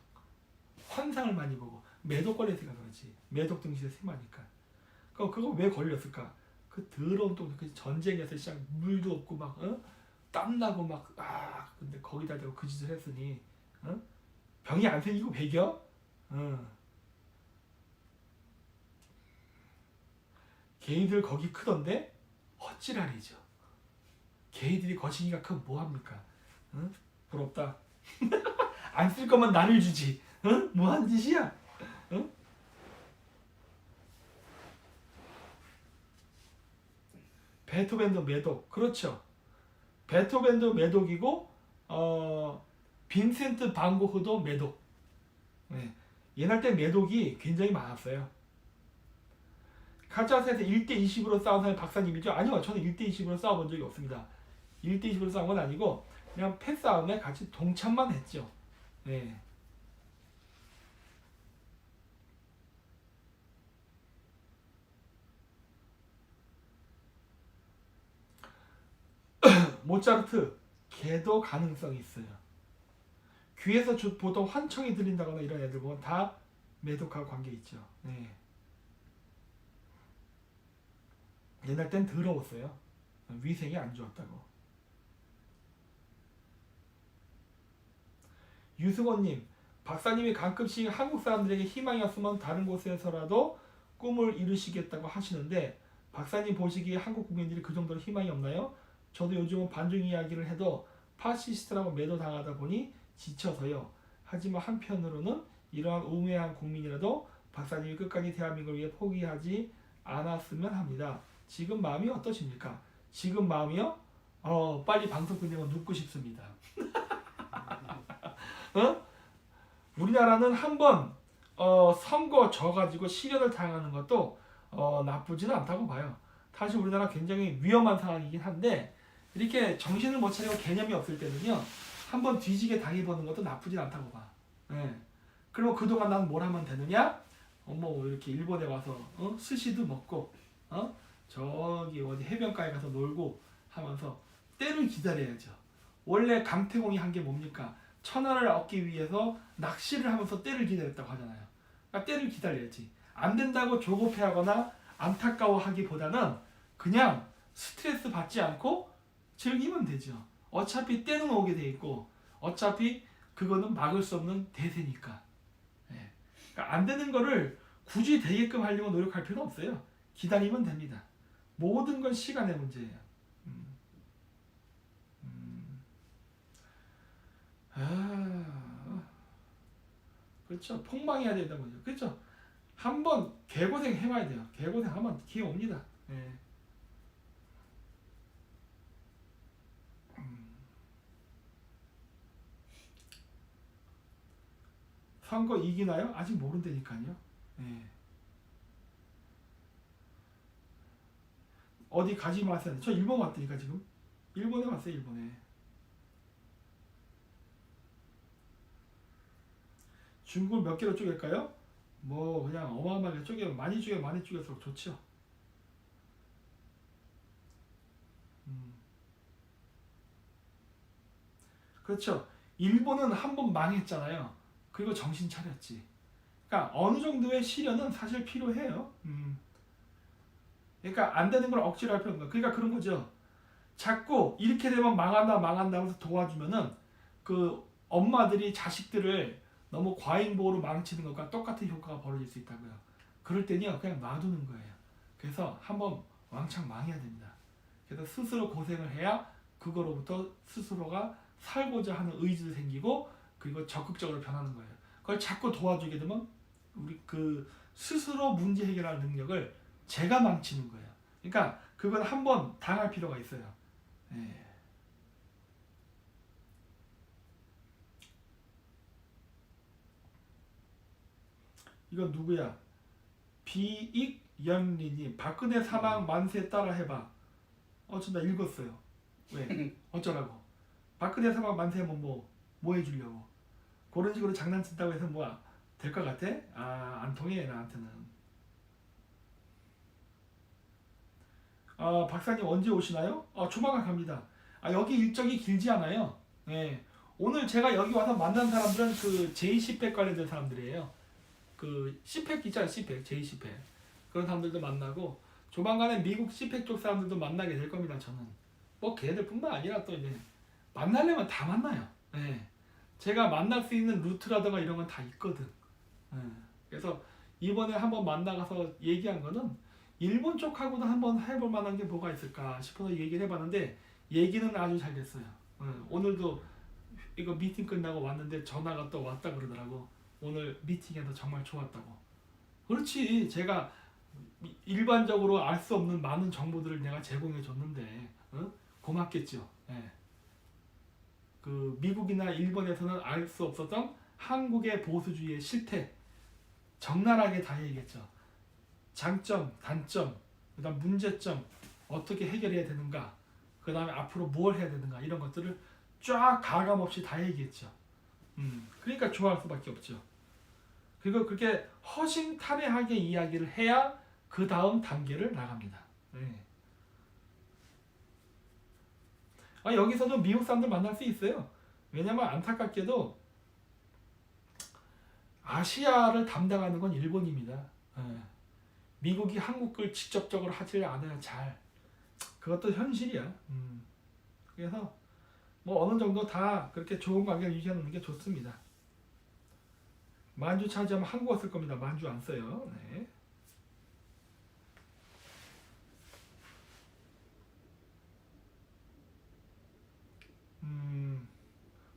환상을 많이 보고. 매독 걸렸으니까 그렇지. 매독 등실에 심하니까. 그거 왜 걸렸을까? 그 더러운 또 그 전쟁에서 시작 물도 없고 막 땀나고 막 근데 거기다 대고 그 짓을 했으니 병이 안 생기고 배겨? 개이들 거기 크던데 헛지랄이죠. 개이들이 거시기가 크면 뭐합니까? 부럽다. 안 쓸 거면 나를 주지. 뭐한 짓이야? 베토벤도 매독. 그렇죠. 베토벤도 매독이고 빈센트 반 고흐도 매독. 네. 옛날 때 매독이 굉장히 많았어요. 카자흐스탄에서 1대20으로 싸운 사람이 박사님이죠? 아니요. 저는 1대20으로 싸워본 적이 없습니다. 1대20으로 싸운 건 아니고 그냥 패싸움에 같이 동참만 했죠. 네. 모차르트 걔도 가능성이 있어요. 귀에서 보통 환청이 들린다거나 이런 애들 보면 다 매독하고 관계 있죠. 네. 옛날 땐 더러웠어요. 위생이 안 좋았다고. 유승원님, 박사님이 가끔씩 한국 사람들에게 희망이었으면 다른 곳에서라도 꿈을 이루시겠다고 하시는데 박사님 보시기에 한국 국민들이 그 정도로 희망이 없나요? 저도 요즘은 반중 이야기를 해도 파시스트라고 매도당하다 보니 지쳐서요. 하지만 한편으로는 이러한 우매한 국민이라도 박사님이 끝까지 대한민국을 위해 포기하지 않았으면 합니다. 지금 마음이 어떠십니까? 지금 마음이요? 빨리 방송 끝내면 눕고 싶습니다. 우리나라는 한번 선거 져가지고 시련을 당하는 것도 나쁘지는 않다고 봐요. 사실 우리나라 굉장히 위험한 상황이긴 한데 이렇게 정신을 못 차리고 개념이 없을 때는요 한번 뒤지게 당해보는 것도 나쁘진 않다고 봐. 네. 그리고 그동안 난 뭘 하면 되느냐? 뭐 이렇게 일본에 와서 스시도 먹고 저기 어디 해변가에 가서 놀고 하면서 때를 기다려야죠. 원래 강태공이 한 게 뭡니까? 천하를 얻기 위해서 낚시를 하면서 때를 기다렸다고 하잖아요. 그러니까 때를 기다려야지. 안 된다고 조급해하거나 안타까워하기보다는 그냥 스트레스 받지 않고 즐기면 되죠. 어차피 때는 오게 돼 있고 어차피 그거는 막을 수 없는 대세니까. 네. 그러니까 안 되는 거를 굳이 되게끔 하려고 노력할 필요는 없어요. 기다리면 됩니다. 모든 건 시간의 문제예요. 그렇죠. 폭망해야 된다는 거죠. 그렇죠. 한번 개고생 해봐야 돼요. 개고생 하면 기회 옵니다. 네. 선거 이기나요? 아직 모른다니까요. 네. 어디 가지 마세요. 저 일본 왔다니까 지금. 일본에 왔어요. 일본에. 중국을 몇 개로 쪼갤까요? 뭐 그냥 어마어마하게 쪼개면 많이 쪼갤수록 좋죠. 그렇죠. 일본은 한번 망했잖아요. 그리고 정신 차렸지. 그러니까 어느 정도의 시련은 사실 필요해요. 그러니까 안 되는 걸 억지로 할 필요는 없는 거예요. 그러니까 그런 거죠. 자꾸 이렇게 되면 망한다 하면서 도와주면은 그 엄마들이 자식들을 너무 과잉보호로 망치는 것과 똑같은 효과가 벌어질 수 있다고요. 그럴 때는요 그냥 놔두는 거예요. 그래서 한번 왕창 망해야 됩니다. 그래서 스스로 고생을 해야 그거로부터 스스로가 살고자 하는 의지도 생기고 그리고 적극적으로 변하는 거예요. 그걸 자꾸 도와주게 되면 우리 그 스스로 문제 해결할 능력을 제가 망치는 거예요. 그러니까 그건 한번 당할 필요가 있어요. 네. 이건 누구야? 비익연리님 박근혜 사망 만세 따라 해봐. 나 읽었어요. 왜? 어쩌라고? 박근혜 사망 만세하면 뭐 해주려고? 그런 식으로 장난친다고 해서 될 것 같아? 안 통해 나한테는. 박사님 언제 오시나요? 조만간 갑니다. 여기 일정이 길지 않아요. 네. 오늘 제가 여기 와서 만난 사람들은 그 J10팩 관련된 사람들이에요. 그 CPEC 있잖아요. CPEC, J10팩. 그런 사람들도 만나고 조만간에 미국 CPEC 쪽 사람들도 만나게 될 겁니다. 저는. 걔네들뿐만 아니라 또 이제 만나려면 다 만나요. 네. 제가 만날 수 있는 루트라든가 이런 건 다 있거든. 네. 그래서 이번에 한번 만나가서 얘기한 거는 일본 쪽하고도 한번 해볼 만한 게 뭐가 있을까 싶어서 얘기를 해봤는데 얘기는 아주 잘 됐어요. 오늘도 이거 미팅 끝나고 왔는데 전화가 또 왔다 그러더라고. 오늘 미팅에서 정말 좋았다고. 그렇지. 제가 일반적으로 알 수 없는 많은 정보들을 내가 제공해 줬는데 고맙겠죠. 예. 그 미국이나 일본에서는 알 수 없었던 한국의 보수주의의 실태 적나라하게 다 얘기했죠. 장점, 단점, 그다음 문제점 어떻게 해결해야 되는가, 그다음에 앞으로 뭘 해야 되는가 이런 것들을 쫙 가감없이 다 얘기했죠. 그러니까 좋아할 수밖에 없죠. 그리고 그렇게 허심탄회하게 이야기를 해야 그 다음 단계를 나갑니다. 네. 여기서도 미국 사람들 만날 수 있어요. 왜냐면 안타깝게도 아시아를 담당하는 건 일본입니다. 네. 미국이 한국을 직접적으로 하지 않아요. 잘. 그것도 현실이야. 그래서 어느 정도 다 그렇게 좋은 관계를 유지하는 게 좋습니다. 만주 차지하면 한국어 쓸 겁니다. 만주 안 써요. 네.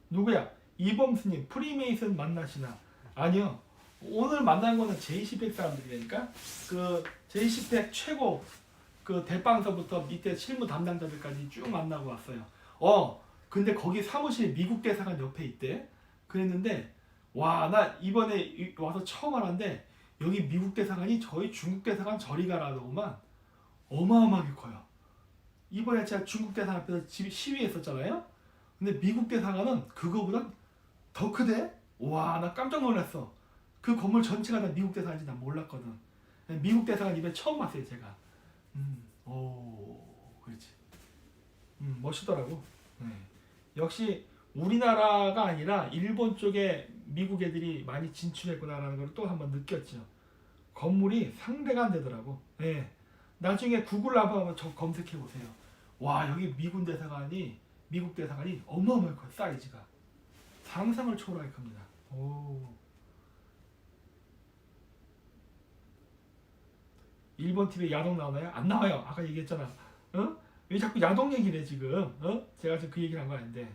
누구야? 이범수님 프리메이슨 만나시나? 아니요. 오늘 만난 거는 J10팩 사람들이니까 그 J10팩 최고 그 대빵서부터 밑에 실무 담당자들까지 쭉 만나고 왔어요. 근데 거기 사무실 미국 대사관 옆에 있대. 그랬는데 나 이번에 와서 처음 알았는데 여기 미국 대사관이 저희 중국 대사관 저리 가라더구만. 어마어마하게 커요. 이번에 제가 중국 대사관 앞에서 시위했었잖아요. 근데 미국 대사관은 그거보다 더 크대? 나 깜짝 놀랐어. 그 건물 전체가 다 미국 대사관인지 난 몰랐거든. 미국 대사관 이번에 처음 봤어요 제가. 그렇지. 멋있더라고. 네. 역시 우리나라가 아니라 일본 쪽에 미국 애들이 많이 진출했구나라는 걸 또 한번 느꼈죠. 건물이 상대가 안 되더라고. 네. 나중에 구글 한번 검색해 보세요. 여기 미국 대사관이 어마어마하게 커요. 사이즈가 상상을 초월하게 큽니다. 일본 TV에 야동 나오나요? 안 나와요. 아까 얘기했잖아. 왜 자꾸 야동 얘기를 해 지금? 제가 지금 그 얘기를 한 거 아닌데.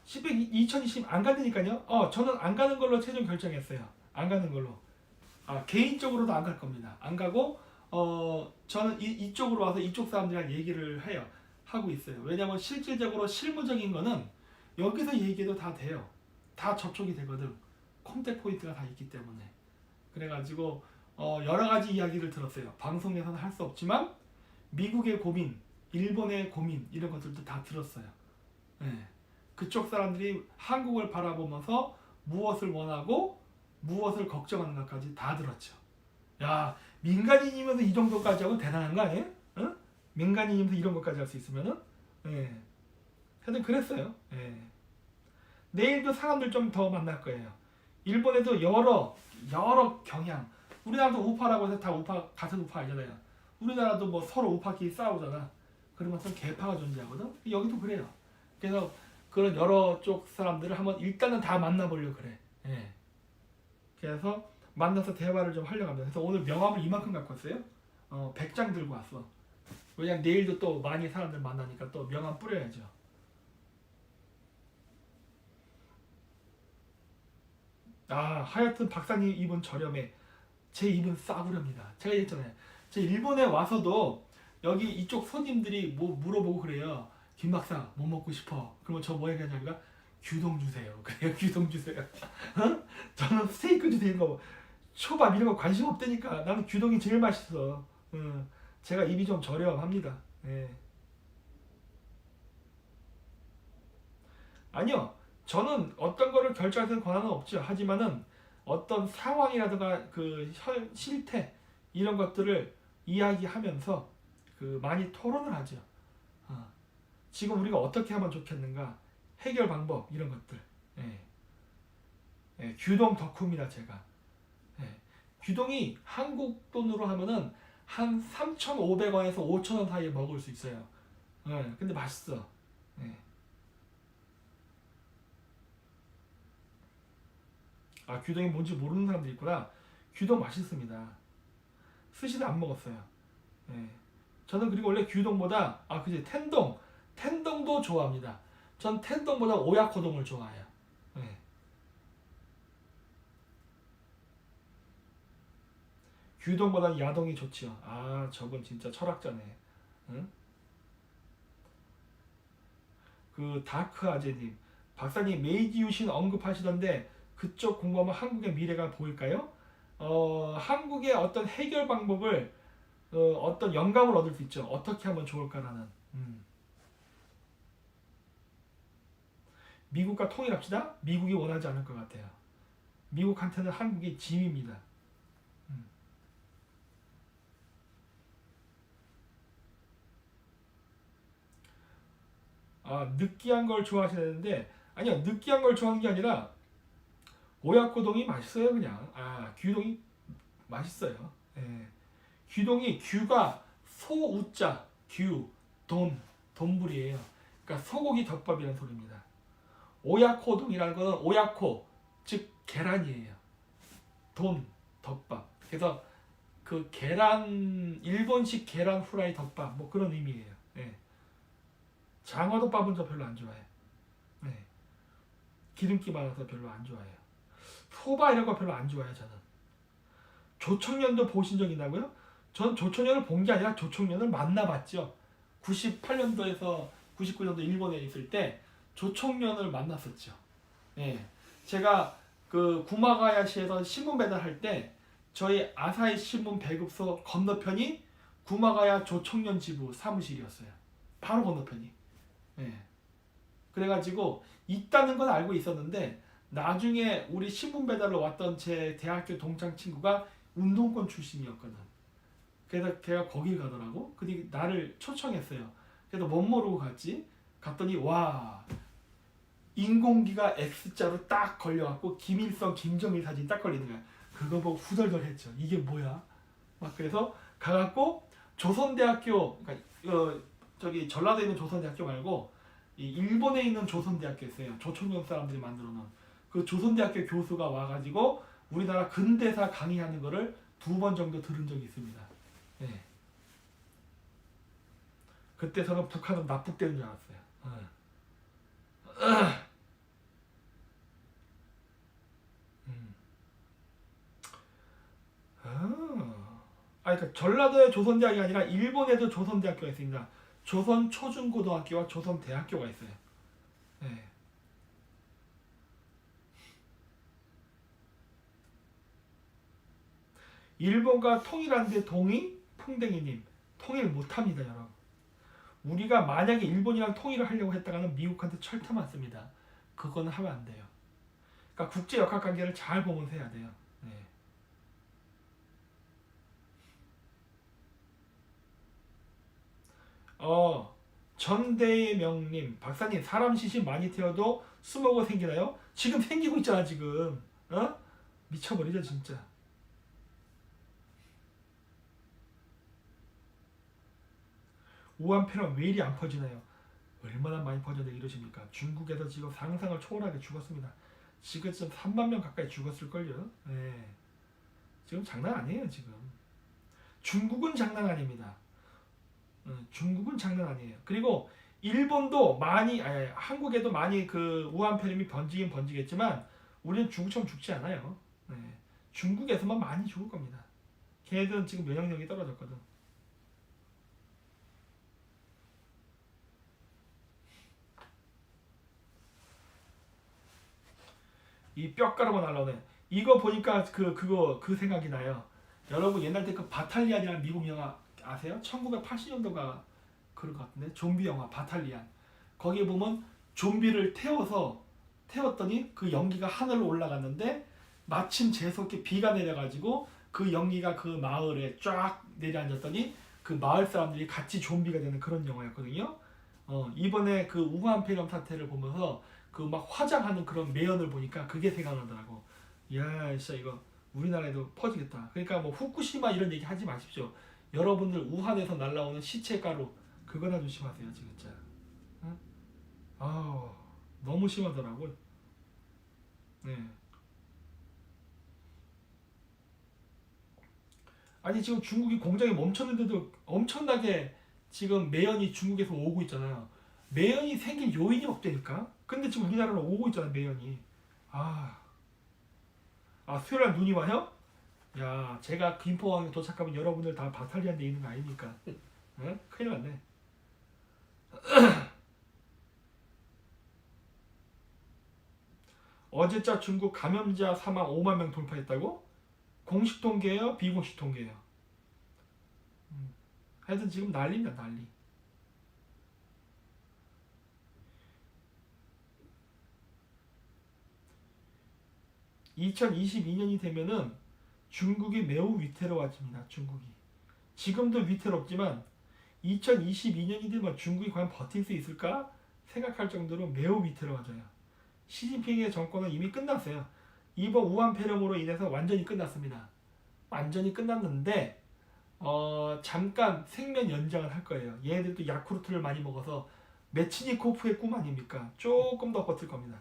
2020 안 간다니까요. 저는 안 가는 걸로 최종 결정했어요. 안 가는 걸로. 개인적으로도 안 갈 겁니다. 안 가고 저는 이쪽으로 와서 이쪽 사람들이랑 얘기를 하고 있어요. 왜냐면 실질적으로 실무적인 거는 여기서 얘기해도 다 돼요. 다 접촉이 되거든. 컨택 포인트가 다 있기 때문에. 그래가지고 여러 가지 이야기를 들었어요. 방송에서는 할 수 없지만 미국의 고민, 일본의 고민 이런 것들도 다 들었어요. 네. 그쪽 사람들이 한국을 바라보면서 무엇을 원하고 무엇을 걱정하는 것까지 다 들었죠. 야, 민간인이면서 이 정도까지 하고 대단한 거 아니에요? 민간인이면서 이런 것까지 할 수 있으면은. 하여튼 그랬어요. 내일도 사람들 좀 더 만날 거예요. 일본에도 여러 경향. 우리나라도 우파라고 해서 다 같은 우파 아니잖아요. 우리나라도 서로 우파끼리 싸우잖아. 그런 것처럼 개파가 존재하거든. 여기도 그래요. 그래서 그런 여러 쪽 사람들을 한번 일단은 다 만나보려고 그래. 그래서 만나서 대화를 좀 하려고 합니다. 그래서 오늘 명함을 이만큼 갖고 왔어요. 100장 들고 왔어. 왜냐면 내일도 또 많이 사람들 만나니까 또 명함 뿌려야죠. 하여튼 박사님 입은 저렴해. 제 입은 싸구려입니다. 제가 얘기했잖아요. 제 일본에 와서도 여기 이쪽 손님들이 뭐 물어보고 그래요. 김 박사 뭐 먹고 싶어? 그러면 저 뭐 얘기하냐니까 규동 주세요. 그래요, 규동 주세요. 어? 저는 스테이크 주세요. 거 초밥 이런 거 관심 없다니까. 나는 규동이 제일 맛있어. 제가 입이 좀 저렴합니다. 예. 아니요, 저는 어떤 거를 결정할 때는 권한은 없죠. 하지만은 어떤 상황이라든가 그 실태 이런 것들을 이야기하면서 그 많이 토론을 하죠. 지금 우리가 어떻게 하면 좋겠는가, 해결 방법 이런 것들. 예. 예, 규동 덕후입니다 제가. 예. 규동이 한국 돈으로 하면은 한 3,500원에서 5,000원 사이에 먹을 수 있어요. 예, 근데 맛있어. 예. 아, 규동이 뭔지 모르는 사람들이 있구나. 규동 맛있습니다. 스시는 안 먹었어요. 예. 저는 그리고 원래 규동보다 그지 텐동도 좋아합니다. 전 텐동보다 오야코동을 좋아해요. 예. 규동보다 야동이 좋지요. 아, 저건 진짜 철학자네. 응? 그 다크 아재님, 박사님 메이지 유신 언급하시던데 그쪽 공부하면 한국의 미래가 보일까요? 한국의 어떤 해결 방법을 어떤 영감을 얻을 수 있죠. 어떻게 하면 좋을까라는. 미국과 통일합시다. 미국이 원하지 않을 것 같아요. 미국한테는 한국이 짐입니다. 느끼한 걸 좋아하시는데 아니요, 느끼한 걸 좋아하는 게 아니라 오야코동이 맛있어요. 그냥 규동이 맛있어요. 예. 규동이 규가 소우자 규 돈불이에요. 그러니까 소고기 덮밥이라는 소리입니다. 오야코동이라는 거는 오야코 즉 계란이에요. 돈 덮밥. 그래서 그 계란 일본식 계란 후라이 덮밥 뭐 그런 의미예요. 예. 장어덮밥은 저 별로 안 좋아해요. 네. 기름기 많아서 별로 안 좋아해요. 소바 이런 거 별로 안 좋아해요. 저는. 조청년도 보신 적 있나고요? 전 조청년을 본 게 아니라 조청년을 만나봤죠. 98년도에서 99년도 일본에 있을 때 조청년을 만났었죠. 네. 제가 그 구마가야시에서 신문 배달할 때 저희 아사히 신문 배급소 건너편이 구마가야 조청년 지부 사무실이었어요. 바로 건너편이. 네. 그래가지고 있다는 건 알고 있었는데 나중에 우리 신문 배달로 왔던 제 대학교 동창 친구가 운동권 출신이었거든. 그래서 걔가 거길 가더라고. 근데 나를 초청했어요. 그래서 못 모르고 갔지. 갔더니 와, 인공기가 X자로 딱 걸려갖고 김일성, 김정일 사진 딱 걸리는 거야. 그거 보고 후덜덜했죠. 이게 뭐야? 막 그래서 가갖고 조선대학교, 그러니까 저기 전라도에 있는 조선대학교 말고 이 일본에 있는 조선대학교 있어요. 조총련 사람들이 만들어놓은 그 조선대학교 교수가 와가지고 우리나라 근대사 강의하는 거를 2번 정도 들은 적이 있습니다. 네. 그때 저는 북한은 납북되는 줄 알았어요. 그러니까 전라도의 조선대학이 아니라 일본에도 조선대학교가 있습니다. 조선 초중고등학교와 조선대학교가 있어요. 네. 일본과 통일하는데 동의? 풍뎅이님, 통일 못합니다 여러분. 우리가 만약에 일본이랑 통일을 하려고 했다가는 미국한테 철퇴 맞습니다. 그거는 하면 안 돼요. 그러니까 국제 역학관계를 잘 보면서 해야 돼요. 네. 전대명님, 박사님 사람 시신 많이 태워도 스모그 생기나요? 지금 생기고 있잖아 지금. 미쳐버리죠 진짜. 우한폐렴 왜 이리 안 퍼지나요? 얼마나 많이 퍼졌는데 이러십니까? 중국에서 지금 상상을 초월하게 죽었습니다. 지금 3만 명 가까이 죽었을걸요. 네. 지금 장난 아니에요 지금. 중국은 장난 아닙니다. 중국은 장난 아니에요. 그리고 일본도 많이, 한국에도 많이 그 우한폐렴이 번지긴 번지겠지만 우리는 중국처럼 죽지 않아요. 네. 중국에서만 많이 죽을 겁니다. 걔네들은 지금 면역력이 떨어졌거든. 이 뼈가루가 날라오네. 이거 보니까 그 생각이 나요. 여러분 옛날 때 그 바탈리안이라는 미국 영화 아세요? 1980년도가 그런 것 같은데 좀비 영화 바탈리안. 거기에 보면 좀비를 태웠더니 그 연기가 하늘로 올라갔는데 마침 재수없게 비가 내려가지고 그 연기가 그 마을에 쫙 내려앉았더니 그 마을 사람들이 같이 좀비가 되는 그런 영화였거든요. 이번에 그 우한 폐렴 사태를 보면서 그 막 화장하는 그런 매연을 보니까 그게 생각나더라고. 이야, 진짜 이거 우리나라에도 퍼지겠다. 그러니까 뭐 후쿠시마 이런 얘기 하지 마십시오. 여러분들 우한에서 날라오는 시체 가루 그거나 조심하세요, 진짜. 응? 아우, 너무 심하더라고. 네. 아니 지금 중국이 공장이 멈췄는데도 엄청나게 지금 매연이 중국에서 오고 있잖아요. 매연이 생긴 요인이 없다니까. 근데 지금 우리나라로 오고 있잖아 매연이. 수요일날 눈이 와요? 야, 제가 김포항에 도착하면 여러분들 다 바탈리안 돼 있는 거 아닙니까? 응? 큰일 났네. 어제자 중국 감염자 사망 5만 명 돌파했다고? 공식 통계예요? 비공식 통계예요? 하여튼 지금 난리입니다, 난리. (2022년이) 되면은 중국이 매우 위태로워집니다. 중국이 지금도 위태롭지만 2022년이 되면 중국이 과연 버틸 수 있을까 생각할 정도로 매우 위태로워져요. 시진핑의 정권은 이미 끝났어요. 이번 우한 폐렴으로 인해서 완전히 끝났습니다. 완전히 끝났는데 잠깐 생면 연장을 할 거예요. 얘네들도 야쿠르트를 많이 먹어서 메치니코프의 꿈 아닙니까? 조금 더 버틸 겁니다.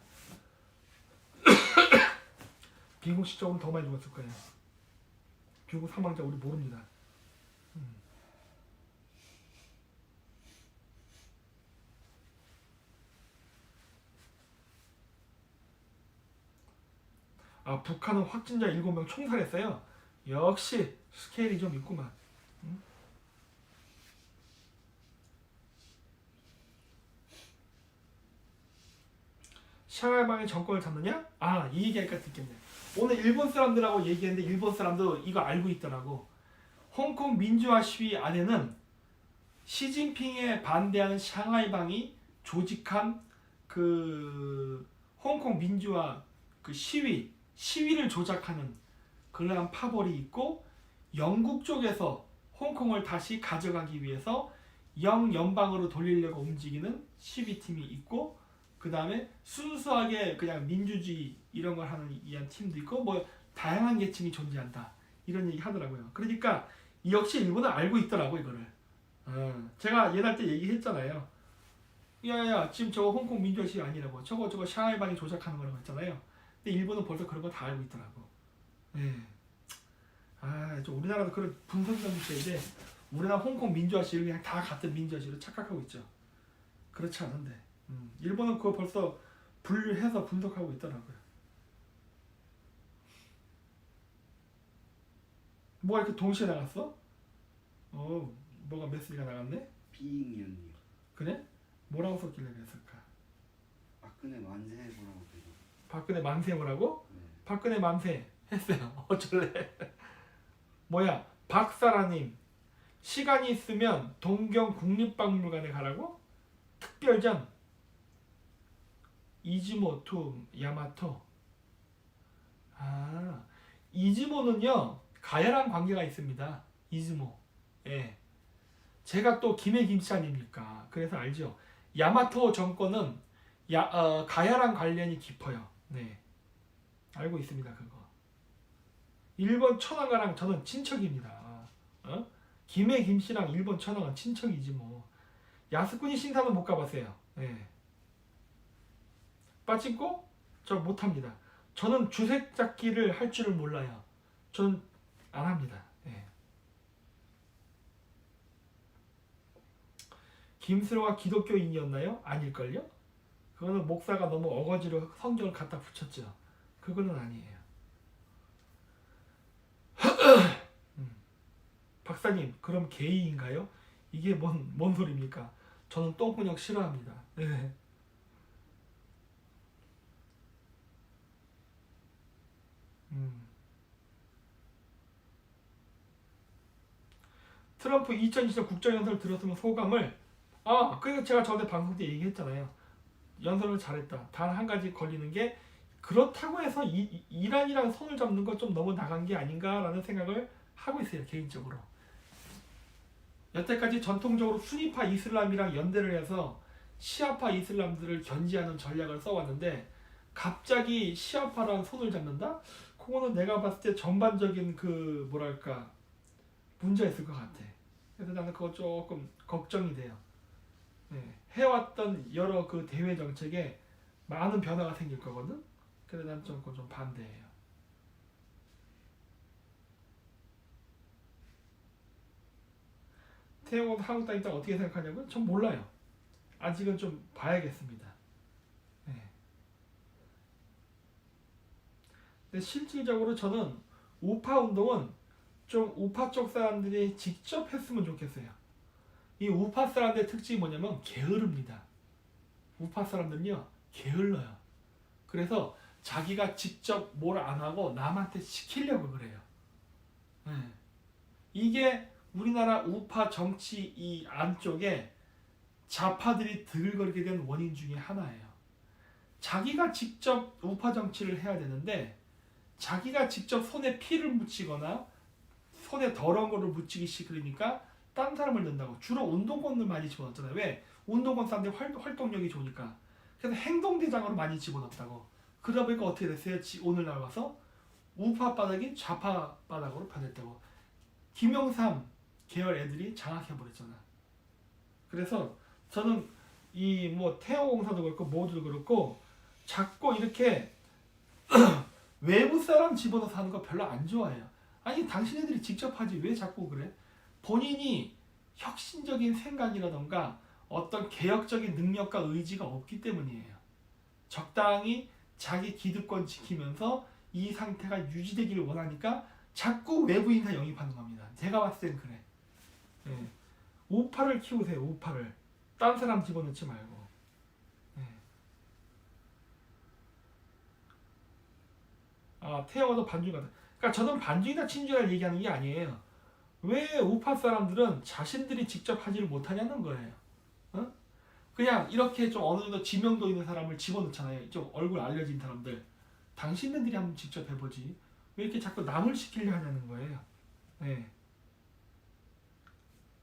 비공식적으로 더 많이 죽었을 거예요. 중국 사망자 우리 모릅니다. 북한은 확진자 7명 총살했어요. 역시 스케일이 좀 있구만. 샹하이방의 정권을 잡느냐? 이 얘기할까 듣겠네. 오늘 일본 사람들하고 얘기했는데 일본 사람도 이거 알고 있더라고. 홍콩 민주화 시위 안에는 시진핑에 반대하는 샹하이방이 조직한 그 홍콩 민주화 그 시위를 조작하는 그러한 파벌이 있고, 영국 쪽에서 홍콩을 다시 가져가기 위해서 영연방으로 돌리려고 움직이는 시위팀이 있고, 그 다음에 순수하게 그냥 민주주의 이런 걸 하는 이한 팀도 있고, 뭐 다양한 계층이 존재한다 이런 얘기 하더라고요. 그러니까 역시 일본은 알고 있더라고 이거를. 제가 옛날 때 얘기했잖아요. 야야 지금 저거 홍콩 민주화 시위 아니라고, 저거 샹하이방이 조작하는 거라고 했잖아요. 근데 일본은 벌써 그런 거 다 알고 있더라고. 네. 좀 우리나라도 그런 분석이 좀 있어야 돼. 우리나라 홍콩 민주화 시위를 그냥 다 같은 민주화 시위로 착각하고 있죠. 그렇지 않은데. 일본은 그거 벌써 분류해서 분석하고 있더라고요. 뭐가 이렇게 동시에 나갔어? 뭐가 메시지가 나갔네? 비잉연이요. 그래? 뭐라고 썼길래 그랬을까? 박근혜 만세 뭐라고 그래요? 박근혜 만세 뭐라고? 네. 박근혜 만세 했어요. 어쩔래? 뭐야? 박사라님 시간이 있으면 동경 국립박물관에 가라고? 특별전 이즈모 투 야마토. 이즈모는요 가야랑 관계가 있습니다. 이즈모. 예. 제가 또 김해 김씨 아닙니까? 그래서 알죠. 야마토 정권은 가야랑 관련이 깊어요. 네. 알고 있습니다. 그거. 일본 천황가랑 저는 친척입니다. 김해 김씨랑 일본 천황은 친척이지 뭐. 야스쿠니 신사는 못 가봤어요. 네. 빠진코? 저 못합니다. 저는 주색 잡기를 할 줄을 몰라요. 전 안 합니다. 네. 김스로가 기독교인이었나요? 아닐걸요? 그거는 목사가 너무 어거지로 성경을 갖다 붙였죠. 그거는 아니에요. 박사님, 그럼 게이인가요? 이게 뭔 소리입니까? 저는 똥근육 싫어합니다. 네. 트럼프 2020년 국정연설 들었으면 소감을 그래서 제가 전에 방송 때 얘기했잖아요. 연설을 잘했다. 단 한 가지 걸리는 게 그렇다고 해서 이란이랑 손을 잡는 건 좀 너무 나간 게 아닌가라는 생각을 하고 있어요. 개인적으로. 여태까지 전통적으로 수니파 이슬람이랑 연대를 해서 시아파 이슬람들을 견제하는 전략을 써왔는데 갑자기 시아파랑 손을 잡는다? 그거는 내가 봤을 때 전반적인 그 뭐랄까 문제가 있을 것 같아. 그래서 나는 그거 조금 걱정이 돼요. 네, 해왔던 여러 그 대외 정책에 많은 변화가 생길 거거든. 그래서 난 좀 반대해요. 태영은 한국 땅 있다 어떻게 생각하냐고요? 전 몰라요. 아직은 좀 봐야겠습니다. 네. 근데 실질적으로 저는 우파 운동은 좀 우파 쪽 사람들이 직접 했으면 좋겠어요. 이 우파 사람들의 특징이 뭐냐면 게으릅니다. 우파 사람들은요 게을러요. 그래서 자기가 직접 뭘 안 하고 남한테 시키려고 그래요. 네. 이게 우리나라 우파 정치 이 안쪽에 좌파들이 들거리게 된 원인 중에 하나예요. 자기가 직접 우파 정치를 해야 되는데 자기가 직접 손에 피를 묻히거나 손에 더러운 거를 묻히기 시작하니까 딴 사람을 넣는다고. 주로 운동권을 많이 집어넣잖아요. 왜? 운동권 사람들이 활동력이 좋으니까. 그래서 행동대장으로 많이 집어넣었다고. 그러다 보니까 어떻게 됐어요? 오늘날 와서 우파 바닥이 좌파 바닥으로 변했다고. 김영삼 계열 애들이 장악해버렸잖아. 그래서 저는 이 뭐 태영공사도 그렇고 모두도 그렇고 자꾸 이렇게 외부 사람 집어넣어서 하는 거 별로 안 좋아해요. 아니 당신네들이 직접 하지 왜 자꾸 그래? 본인이 혁신적인 생각이라던가 어떤 개혁적인 능력과 의지가 없기 때문이에요. 적당히 자기 기득권 지키면서 이 상태가 유지되기를 원하니까 자꾸 외부 인사 영입하는 겁니다. 제가 봤을 땐 그래. 네. 우파를 키우세요. 우파를. 딴 사람 집어넣지 말고. 네. 태영아도 반중 같다. 그러니까 저는 반중이나 친중이나 얘기하는 게 아니에요. 왜 우파 사람들은 자신들이 직접 하지를 못하냐는 거예요. 어? 그냥 이렇게 좀 어느 정도 지명도 있는 사람을 집어넣잖아요. 좀 얼굴 알려진 사람들. 당신들이 한번 직접 해보지. 왜 이렇게 자꾸 남을 시키려 하냐는 거예요. 네.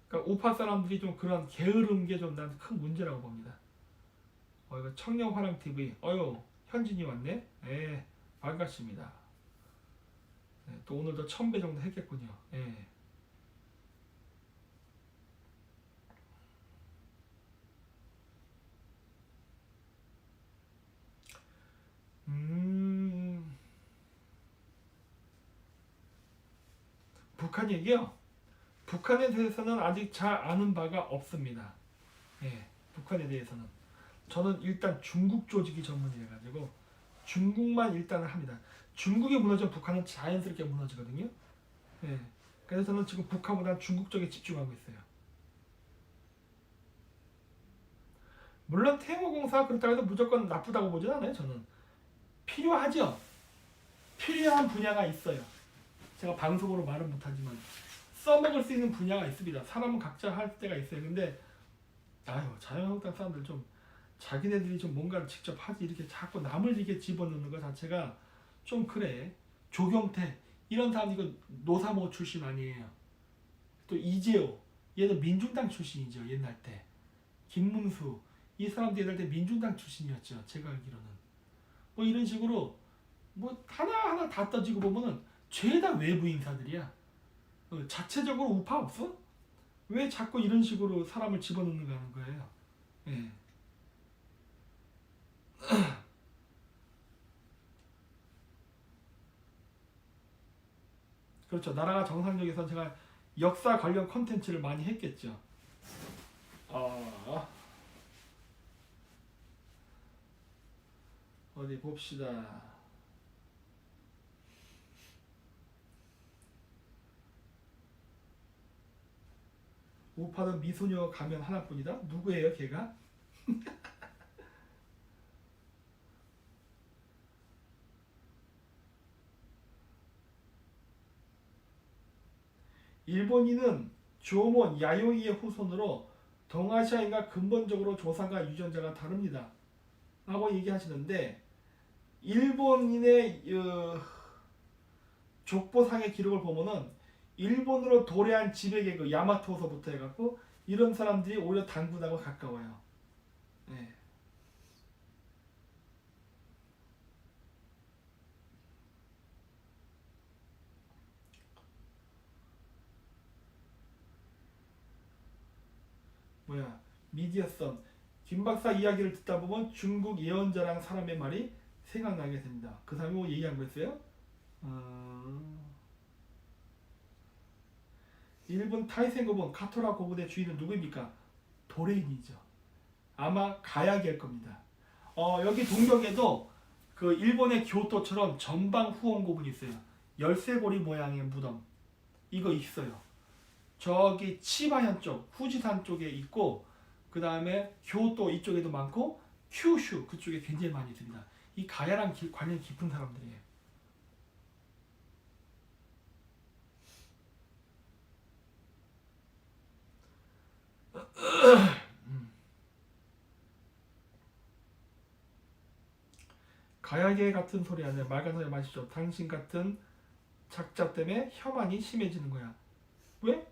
그러니까 우파 사람들이 좀 그런 게으른 게 좀 난 큰 문제라고 봅니다. 이거 청년화랑 TV. 현진이 왔네. 네, 반갑습니다. 네, 또 오늘도 1000배 정도 했겠군요. 네. 북한 얘기요? 북한에 대해서는 아직 잘 아는 바가 없습니다. 예, 북한에 대해서는 저는 일단 중국 조직이 전문이라가지고 중국만 일단은 합니다. 중국이 무너지면 북한은 자연스럽게 무너지거든요. 예, 그래서 저는 지금 북한보다 중국 쪽에 집중하고 있어요. 물론 태모공사가 그렇다고 해도 무조건 나쁘다고 보진 않아요. 저는 필요하죠. 필요한 분야가 있어요. 제가 방송으로 말은 못하지만 써먹을 수 있는 분야가 있습니다. 사람은 각자 할 때가 있어요. 근데 자유한국당 사람들 좀 자기네들이 좀 뭔가를 직접 하지 이렇게 자꾸 남을 이렇게 집어넣는 것 자체가 좀 그래. 조경태 이런 사람 이거 노사모 출신 아니에요. 또 이재호 얘는 민중당 출신이죠. 옛날 때. 김문수 이 사람들 옛날 때 민중당 출신이었죠. 제가 알기로는. 뭐 이런 식으로 뭐 하나하나 다 떠지고 보면은 죄다 외부 인사들이야. 자체적으로 우파 없어? 왜 자꾸 이런 식으로 사람을 집어넣는가 하는 거예요. 예. 그렇죠. 나라가 정상적에서 제가 역사 관련 콘텐츠를 많이 했겠죠. 어디 봅시다. 우파는 미소녀 가면 하나뿐이다? 누구예요, 걔가? 일본인은 조몬 야요이의 후손으로 동아시아인과 근본적으로 조상과 유전자가 다릅니다. 라고 얘기하시는데 일본인의 족보상의 기록을 보면은 일본으로 도래한 지배계급 야마토서부터 해갖고 이런 사람들이 오히려 단군하고 가까워요. 네. 미디어선 김 박사 이야기를 듣다 보면 중국 예언자랑 사람의 말이 생각나게 됩니다. 그 사람이 뭐 얘기한 거였어요? 일본 타이센고본 카토라 고부대 주인은 누구입니까? 도레인이죠. 아마 가야기일 겁니다. 여기 동경에도 그 일본의 교토처럼 전방 후원 고분이 있어요. 열쇠고리 모양의 무덤 이거 있어요. 저기 치바현 쪽 후지산 쪽에 있고 그 다음에 교토 이쪽에도 많고 큐슈 그쪽에 굉장히 많이 있습니다. 이 가야랑 관련이 깊은 사람들이에요. 가야계 같은 소리 안에 맑은 소리 마시죠. 당신 같은 작자 때문에 혐한이 심해지는 거야. 왜?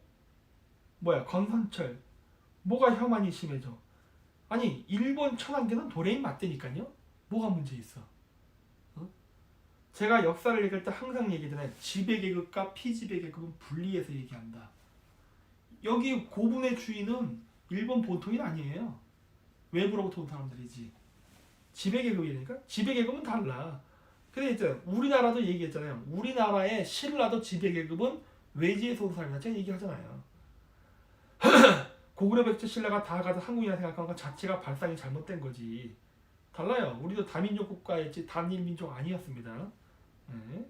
뭐야 건선철 뭐가 혐한이 심해져? 아니 일본 천황계는 도레인 맞대니까요. 뭐가 문제 있어? 제가 역사를 얘기할 때 항상 얘기하잖아요. 지배계급과 피지배계급은 분리해서 얘기한다. 여기 고분의 주인은 일본 본토인 아니에요. 외부로부터 온 사람들이지. 지배계급이니까 지배계급은 달라. 근데 이제 우리나라도 얘기했잖아요. 우리나라의 신라도 지배계급은 외지에서 온 사람이다. 제가 얘기하잖아요. 고구려 백제 신라가 다 가서 한국이라 생각하는 것 자체가 발상이 잘못된 거지. 달라요. 우리도 다민족 국가였지 단일 민족 아니었습니다. 네.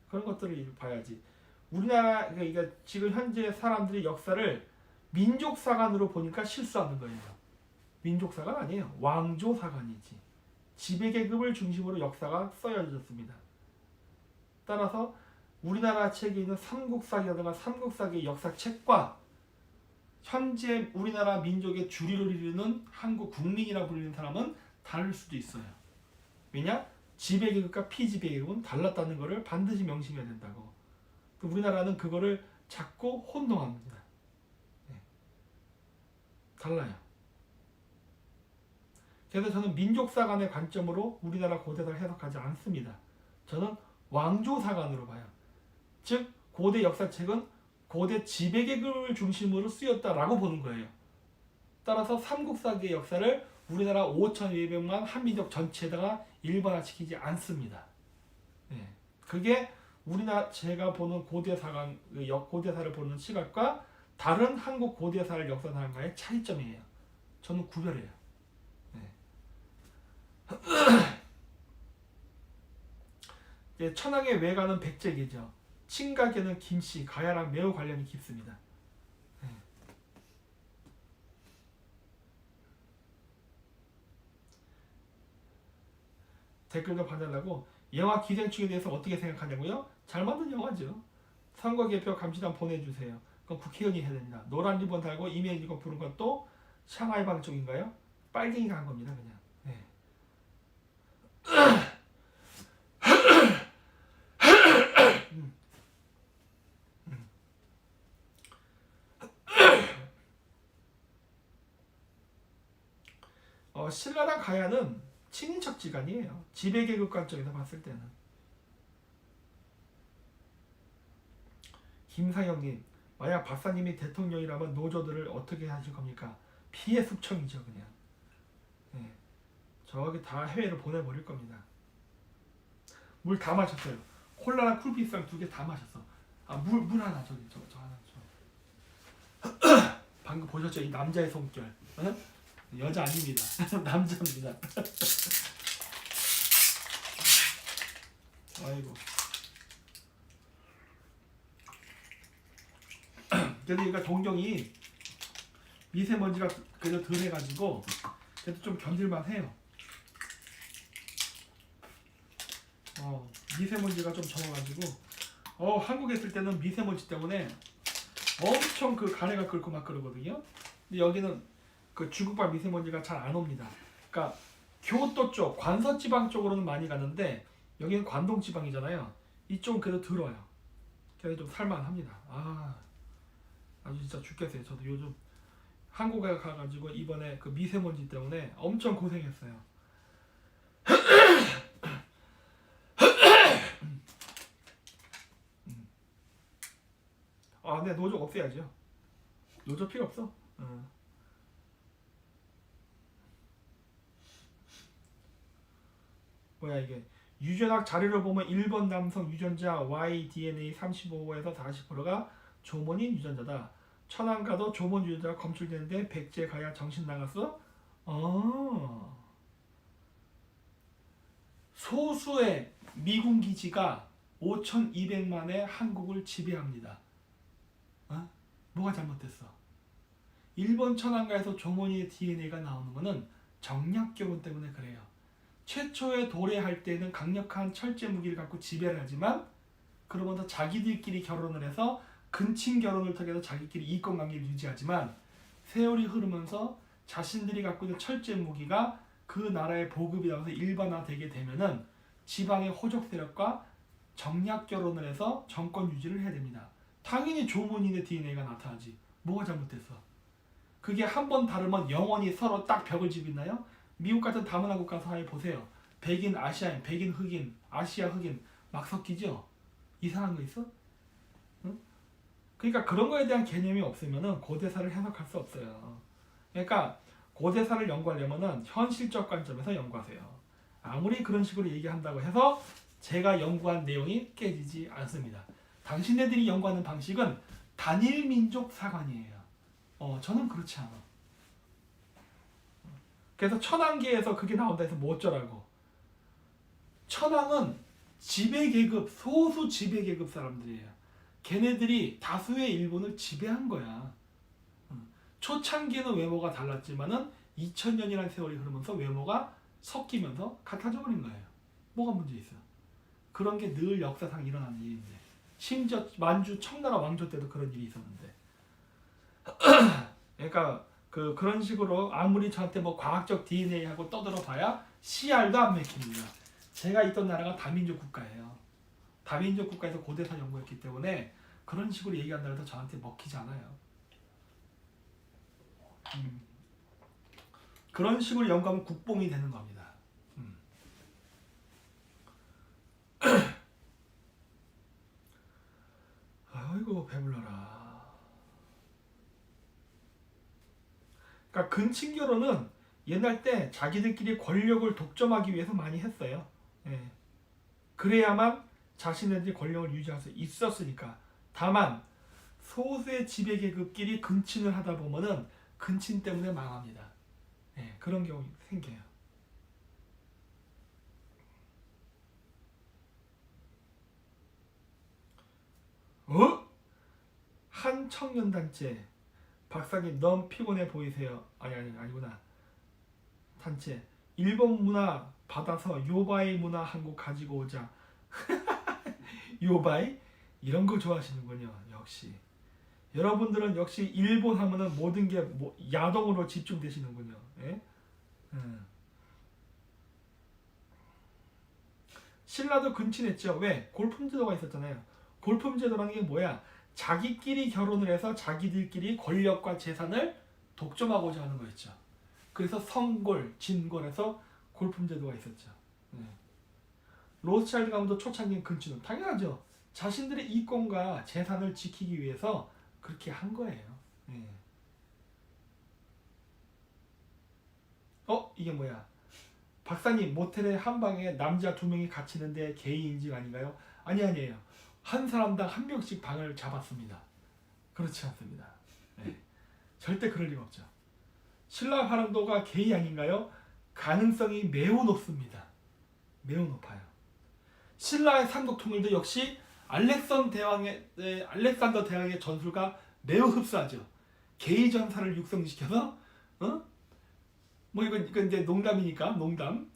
그런 것들을 봐야지. 우리나라 그러니까 지금 현재 사람들이 역사를 민족사관으로 보니까 실수하는 거예요. 민족사관 아니에요. 왕조사관이지. 지배계급을 중심으로 역사가 써여졌습니다. 따라서 우리나라 책에 있는 삼국사기라든가 삼국사기의 역사책과 현재 우리나라 민족의 주류를 이루는 한국 국민이라 불리는 사람은 다를 수도 있어요. 왜냐? 지배계급과 피지배계급은 달랐다는 것을 반드시 명심해야 된다고. 우리나라는 그거를 자꾸 혼동합니다. 네. 달라요. 그래서 저는 민족사관의 관점으로 우리나라 고대사를 해석하지 않습니다. 저는 왕조사관으로 봐요. 즉 고대 역사책은 고대 지배계급을 중심으로 쓰였다라고 보는 거예요. 따라서 삼국사기의 역사를 우리나라 5,200만 한민족 전체에다가 일반화시키지 않습니다. 네. 그게 우리나라 제가 보는 고대사관 고대사를 보는 시각과 다른 한국 고대사를 역사사관과의 차이점이에요. 저는 구별해요. 네. 천황의 외가는 백제계죠. 친가계는 김씨, 가야랑 매우 관련이 깊습니다. 네. 댓글도 받으려고 영화 기생충에 대해서 어떻게 생각하냐고요? 잘 만든 영화죠. 선거 개표 감시단 보내주세요. 그건 국회의원이 해야 됩니다. 노란 리본 달고 이메일 읽어 부른 것도 샹하이 방 쪽인가요? 빨갱이가 한 겁니다. 그냥. 네. 신라랑 가야는 친인척지간이에요. 지배계급 관점에서 봤을 때는. 김상영님, 만약 박사님이 대통령이라면 노조들을 어떻게 하실 겁니까? 피해 숙청이죠, 그냥. 네. 저기 다 해외로 보내버릴 겁니다. 물 다 마셨어요. 콜라랑 쿨피스랑 2개 다 마셨어. 물 하나 저 하나 저. 방금 보셨죠? 이 남자의 손결. 어? 여자 아닙니다. 남자입니다. 아이고. 그래도 그러니까 동경이 미세먼지가 그래도 덜 해가지고 그래도 좀 견딜만 해요. 미세먼지가 좀 적어가지고 한국에 있을 때는 미세먼지 때문에 엄청 그 가래가 끓고 막 그러거든요. 근데 여기는 그 중국발 미세먼지가 잘 안 옵니다. 그러니까 교토 쪽, 관서지방 쪽으로는 많이 가는데 여기는 관동 지방이잖아요. 이쪽은 그래도 들어요. 그래서 좀 살만합니다. 아주 진짜 죽겠어요. 저도 요즘 한국에 가가지고 이번에 그 미세먼지 때문에 엄청 고생했어요. 근데 노조 없애야죠. 노조 필요 없어. 뭐야 이게 유전학 자료를 보면 1번 남성 유전자 Y-DNA 35에서 40%가 조몬인 유전자다. 천안가도 조몬 유전자가 검출되는데 백제 가야 정신 나갔어? 소수의 미군 기지가 5,200만의 한국을 지배합니다. 뭐가 잘못됐어? 일본 천안가에서 조몬이의 DNA가 나오는 거는 정략 결혼 때문에 그래요. 최초에 도래할 때는 강력한 철제 무기를 갖고 지배를 하지만 그러면서 자기들끼리 결혼을 해서 근친 결혼을 통해서 자기끼리 이권 관계를 유지하지만 세월이 흐르면서 자신들이 갖고 있는 철제 무기가 그 나라의 보급이 나와서 일반화되게 되면은 지방의 호족 세력과 정략 결혼을 해서 정권 유지를 해야 됩니다. 당연히 조문인의 DNA가 나타나지. 뭐가 잘못됐어? 그게 한 번 다르면 영원히 서로 딱 벽을 지비나요? 미국 같은 다문화 국가 사회 보세요. 백인 아시아인, 백인 흑인, 아시아 흑인 막 섞이죠? 이상한 거 있어? 응? 그러니까 그런 거에 대한 개념이 없으면은 고대사를 해석할 수 없어요. 그러니까 고대사를 연구하려면은 현실적 관점에서 연구하세요. 아무리 그런 식으로 얘기한다고 해서 제가 연구한 내용이 깨지지 않습니다. 당신네들이 연구하는 방식은 단일 민족 사관이에요. 저는 그렇지 않아. 그래서 천황계에서 그게 나온다 해서 뭐 어쩌라고. 천황은 지배계급, 소수 지배계급 사람들이에요. 걔네들이 다수의 일본을 지배한 거야. 초창기에는 외모가 달랐지만은 2000년이라는 세월이 흐르면서 외모가 섞이면서 같아져 버린 거예요. 뭐가 문제 있어? 그런 게 늘 역사상 일어나는 일인데. 심지어 만주 청나라 왕조 때도 그런 일이 있었는데. 그러니까 그런 식으로 아무리 저한테 뭐 과학적 DNA하고 떠들어봐야 CR도 안 맥힙니다. 제가 있던 나라가 다민족 국가예요. 다민족 국가에서 고대사 연구했기 때문에 그런 식으로 얘기한다 해도 저한테 먹히지 않아요. 그런 식으로 연구하면 국뽕이 되는 겁니다. 아이고 배불러라. 그러니까 근친 결혼은 옛날 때 자기들끼리 권력을 독점하기 위해서 많이 했어요. 예. 그래야만 자신들이 권력을 유지할 수 있었으니까. 다만 소수의 지배계급끼리 근친을 하다 보면은 근친 때문에 망합니다. 예, 그런 경우 생겨요. 한 청년단체 박사님 너무 피곤해 보이세요. 아니구나. 단체 일본 문화 받아서 요바이 문화 한국 가지고 오자. 요바이? 이런 거 좋아하시는군요. 역시 여러분들은 역시 일본 하면은 모든 게 야동으로 집중되시는군요. 예? 신라도 근친했죠. 왜? 골품제도가 있었잖아요. 골품제도라는 게 뭐야? 자기끼리 결혼을 해서 자기들끼리 권력과 재산을 독점하고자 하는 거였죠. 그래서 성골, 진골에서 골품제도가 있었죠. 로스차일드 가문도 초창기엔 근친은 당연하죠. 자신들의 이권과 재산을 지키기 위해서 그렇게 한 거예요. 이게 뭐야? 박사님 모텔에 한 방에 남자 2명이 갇히는데 게이 인증 아닌가요? 아니에요. 한 사람당 한 명씩 방을 잡았습니다. 그렇지 않습니다. 절대 그럴 리가 없죠. 신라 화랑도가 게이 아닌가요? 가능성이 매우 높습니다. 매우 높아요. 신라의 삼국 통일도 역시 알렉산더 대왕의 전술과 매우 흡사하죠. 게이 전사를 육성시켜서 뭐 이건 이제 농담이니까 농담.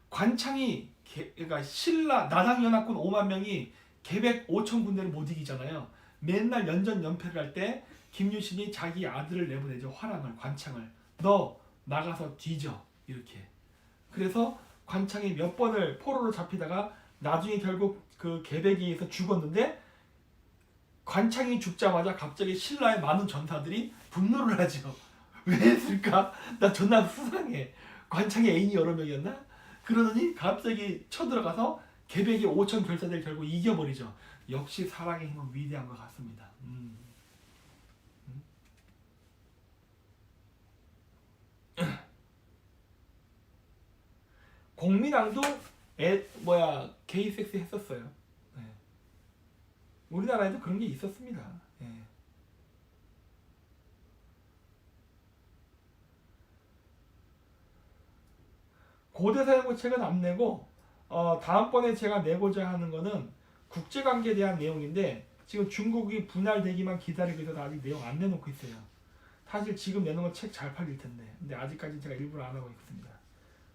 관창이 그러니까 신라 나당 연합군 5만 명이 계백 5천 군대를 못 이기잖아요. 맨날 연전연패를 할 때 김유신이 자기 아들을 내보내죠. 화랑을, 관창을. 너 나가서 뒤져. 이렇게. 그래서 관창이 몇 번을 포로로 잡히다가 나중에 결국 그 개백이에서 죽었는데 관창이 죽자마자 갑자기 신라의 많은 전사들이 분노를 하죠. 왜 했을까? 나 존나 수상해. 관창의 애인이 여러 명이었나? 그러더니 갑자기 쳐들어가서 개백이 5천 결사들 결국 이겨버리죠. 역시 사랑의 힘은 위대한 것 같습니다. 공민왕도 게이 섹스 했었어요. 네. 우리나라에도 그런 게 있었습니다. 네. 고대사용고 책은 안 내고 다음번에 제가 내고자 하는 거는 국제관계에 대한 내용인데 지금 중국이 분할되기만 기다리고 있어서 아직 내용 안 내놓고 있어요. 사실 지금 내놓은 책 잘 팔릴 텐데 근데 아직까지 제가 일부러 안 하고 있습니다.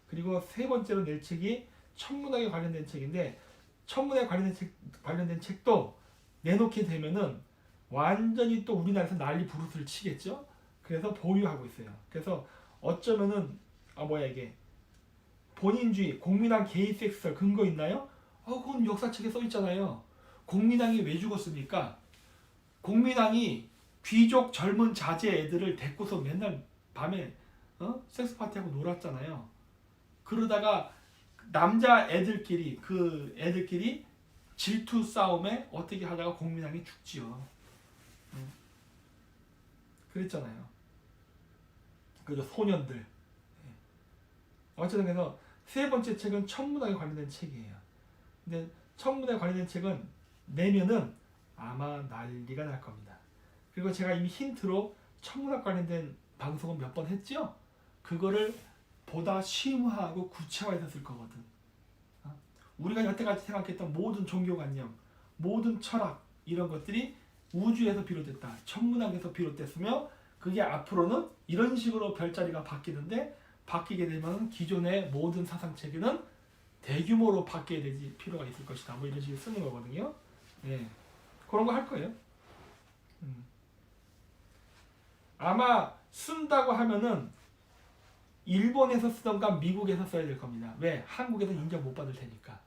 그리고 세 번째로 낼 책이 천문학에 관련된 책인데 천문학에 관련된 책도 내놓게 되면은 완전히 또 우리나라에서 난리 부르스를 치겠죠. 그래서 보유하고 있어요. 그래서 어쩌면은 이게 본인주의, 공민왕 게이 섹스 근거 있나요? 그건 역사책에 써 있잖아요. 공민왕이 왜 죽었습니까? 공민왕이 귀족 젊은 자제 애들을 데리고서 맨날 밤에 섹스 파티하고 놀았잖아요. 그러다가 남자 애들끼리 질투 싸움에 어떻게 하다가 공민왕이 죽지요. 그랬잖아요. 그죠, 소년들. 어쨌든 그래서 세 번째 책은 천문학에 관련된 책이에요. 근데 천문학에 관련된 책은 내면은 아마 난리가 날 겁니다. 그리고 제가 이미 힌트로 천문학 관련된 방송은 몇 번 했죠? 그거를 보다 심화하고 구체화해서 쓸 거거든. 우리가 여태까지 생각했던 모든 종교관념, 모든 철학 이런 것들이 우주에서 비롯됐다. 천문학에서 비롯됐으며 그게 앞으로는 이런 식으로 별자리가 바뀌는데 바뀌게 되면 기존의 모든 사상체계는 대규모로 바뀌어야 되지 필요가 있을 것이다. 뭐 이런 식으로 쓰는 거거든요. 예, 그런 거 할 거예요. 아마 쓴다고 하면은 일본에서 쓰던가 미국에서 써야 될 겁니다. 왜? 한국에서 인정 못 받을 테니까.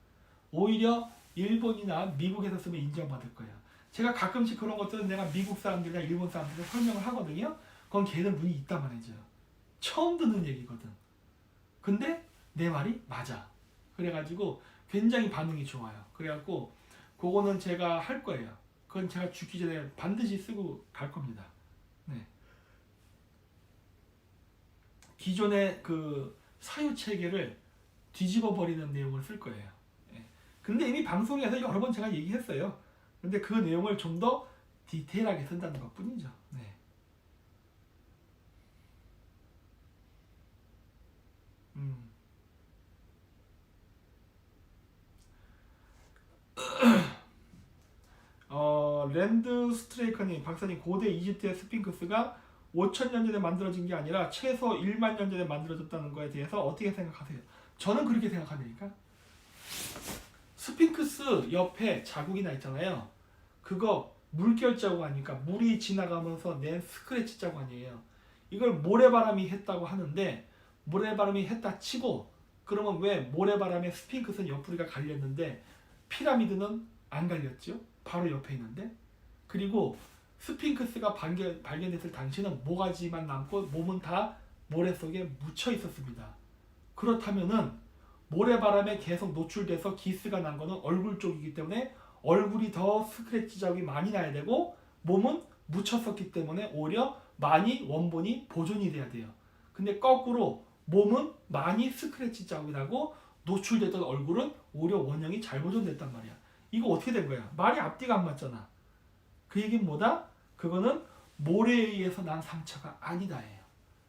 오히려 일본이나 미국에서 쓰면 인정받을 거예요. 제가 가끔씩 그런 것들은 내가 미국 사람들이나 일본 사람들한테 설명을 하거든요. 그건 걔는 눈이 있단 말이죠. 처음 듣는 얘기거든. 근데 내 말이 맞아. 그래가지고 굉장히 반응이 좋아요. 그래갖고 그거는 제가 할 거예요. 그건 제가 죽기 전에 반드시 쓰고 갈 겁니다. 네. 기존의 그 사유 체계를 뒤집어 버리는 내용을 쓸 거예요. 네. 근데 이미 방송에서 여러 번 제가 얘기했어요. 근데 그 내용을 좀 더 디테일하게 쓴다는 것 뿐이죠. 네. 랜드 스트레이커님, 박사님, 고대 이집트의 스핑크스가 5,000년 전에 만들어진 게 아니라 최소 1만 년 전에 만들어졌다는 거에 대해서 어떻게 생각하세요? 저는 그렇게 생각하니까. 스핑크스 옆에 자국이 나 있잖아요. 그거 물결 자국 아니니까 물이 지나가면서 낸 스크래치 자국 아니에요. 이걸 모래바람이 했다고 하는데 모래바람이 했다 치고 그러면 왜 모래바람에 스핑크스는 옆구리가 갈렸는데 피라미드는 안 갈렸죠? 바로 옆에 있는데. 그리고 스핑크스가 발견됐을 당시는 모가지만 남고 몸은 다 모래 속에 묻혀 있었습니다. 그렇다면은 모래바람에 계속 노출돼서 기스가 난 거는 얼굴 쪽이기 때문에 얼굴이 더 스크래치 자국이 많이 나야 되고 몸은 묻혔었기 때문에 오히려 많이 원본이 보존이 돼야 돼요. 근데 거꾸로 몸은 많이 스크래치 자국이 나고 노출됐던 얼굴은 오히려 원형이 잘 보존됐단 말이야. 이거 어떻게 된 거야? 말이 앞뒤가 안 맞잖아. 그 얘기는 뭐다? 그거는 모래에 의해서 난 상처가 아니다예요.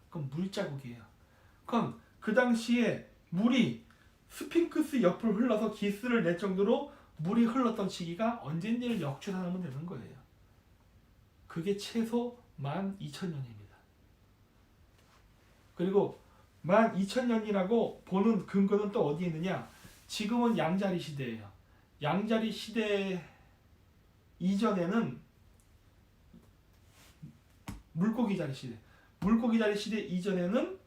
그건 물자국이에요. 그럼 그 당시에 물이 스핑크스 옆을 흘러서 기스를 낼 정도로 물이 흘렀던 시기가 언젠지를 역추산하면 되는 거예요. 그게 최소 12,000년입니다. 그리고 12,000년이라고 보는 근거는 또 어디에 있느냐? 지금은 양자리 시대예요. 양자리 시대 이전에는 물고기 자리 시대. 물고기 자리 시대 이전에는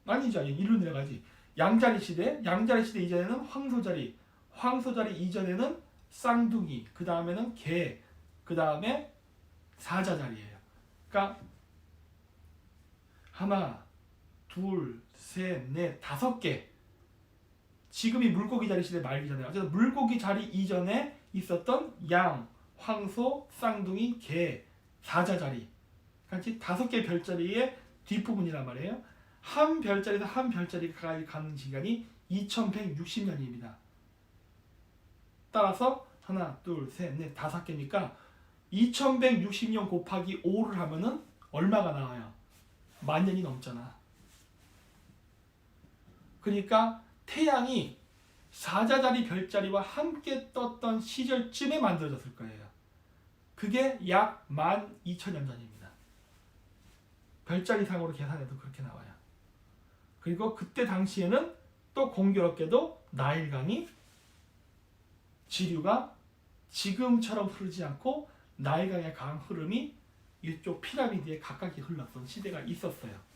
아니죠. 일로 내려가지. 양자리 시대. 양자리 시대 이전에는 황소자리. 황소자리 이전에는 쌍둥이. 그 다음에는 개. 그 다음에 사자자리예요. 그러니까 하나, 둘, 셋, 넷, 5개. 지금이 물고기 자리 시대 말기잖아요. 어쨌든 물고기 자리 이전에 있었던 양, 황소, 쌍둥이, 개, 사자자리. 같이 5개 별자리의 뒷부분이란 말이에요. 한 별자리에서 한 별자리가 가는 시간이 2160년입니다. 따라서 하나, 둘, 셋, 넷, 5개니까 2160년 곱하기 5를 하면은 얼마가 나와요? 10,000년이 넘잖아. 그러니까 태양이 사자자리 별자리와 함께 떴던 시절쯤에 만들어졌을 거예요. 그게 약 12,000년 전입니다. 별자리상으로 계산해도 그렇게 나와요. 그리고 그때 당시에는 또 공교롭게도 나일강이 지류가 지금처럼 흐르지 않고 나일강의 강 흐름이 이쪽 피라미드에 가깝게 흘렀던 시대가 있었어요.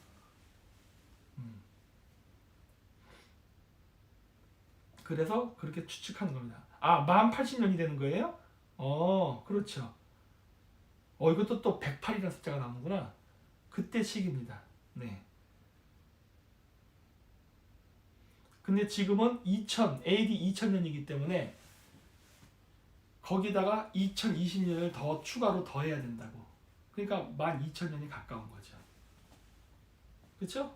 그래서 그렇게 추측하는 겁니다. 아, 1080년이 되는 거예요? 그렇죠. 이것도 또 108이라는 숫자가 나오는구나. 그때 시기입니다. 네. 근데 지금은 AD 2000년이기 때문에 거기다가 2020년을 더 추가로 더해야 된다고. 그러니까 12,000년이 가까운 거죠. 그렇죠?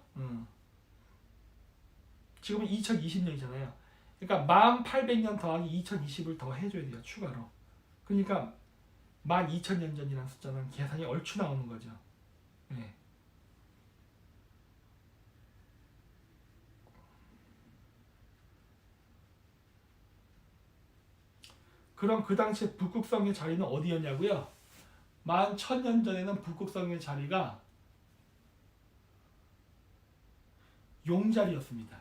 지금은 2020년이잖아요. 그러니까 1800년 더하기 2020을 더 해줘야 돼요. 추가로. 그러니까 12,000년 전이라는 숫자는 계산이 얼추 나오는 거죠. 네. 그럼 그 당시에 북극성의 자리는 어디였냐고요? 11,000년 전에는 북극성의 자리가 용자리였습니다.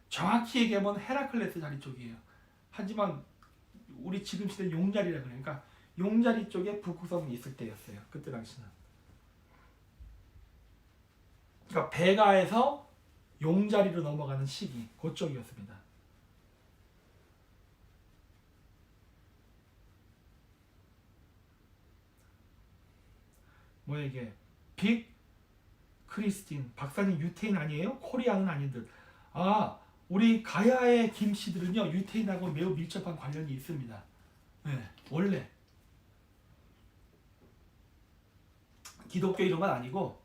정확히 얘기하면 헤라클레스 자리 쪽이에요. 하지만 우리 지금 시대 용자리라 그래요. 그러니까 용자리 쪽에 북극성이 있을 때였어요. 그때 당시는. 그러니까 베가에서 용자리로 넘어가는 시기 그쪽이었습니다. 뭐야 이게? 빅 크리스틴 박사님 유태인 아니에요? 코리아는 아닌들. 우리 가야의 김씨들은요 유태인하고 매우 밀접한 관련이 있습니다. 네, 원래 기독교 이런 건 아니고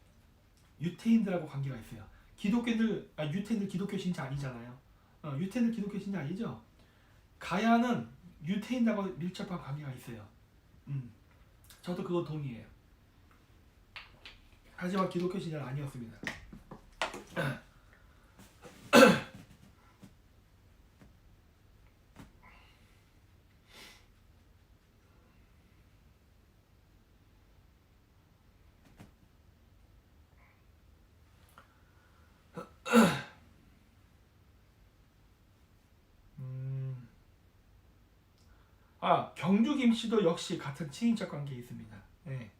유태인들하고 관계가 있어요. 유태인들 기독교 신자 아니잖아요. 유태인들 기독교 신자 아니죠. 가야는 유태인하고 밀접한 관계가 있어요. 저도 그거 동의해요. 하지만 기독교 신자는 아니었습니다. 경주 김씨도 역시 같은 친인척 관계에 있습니다. 네.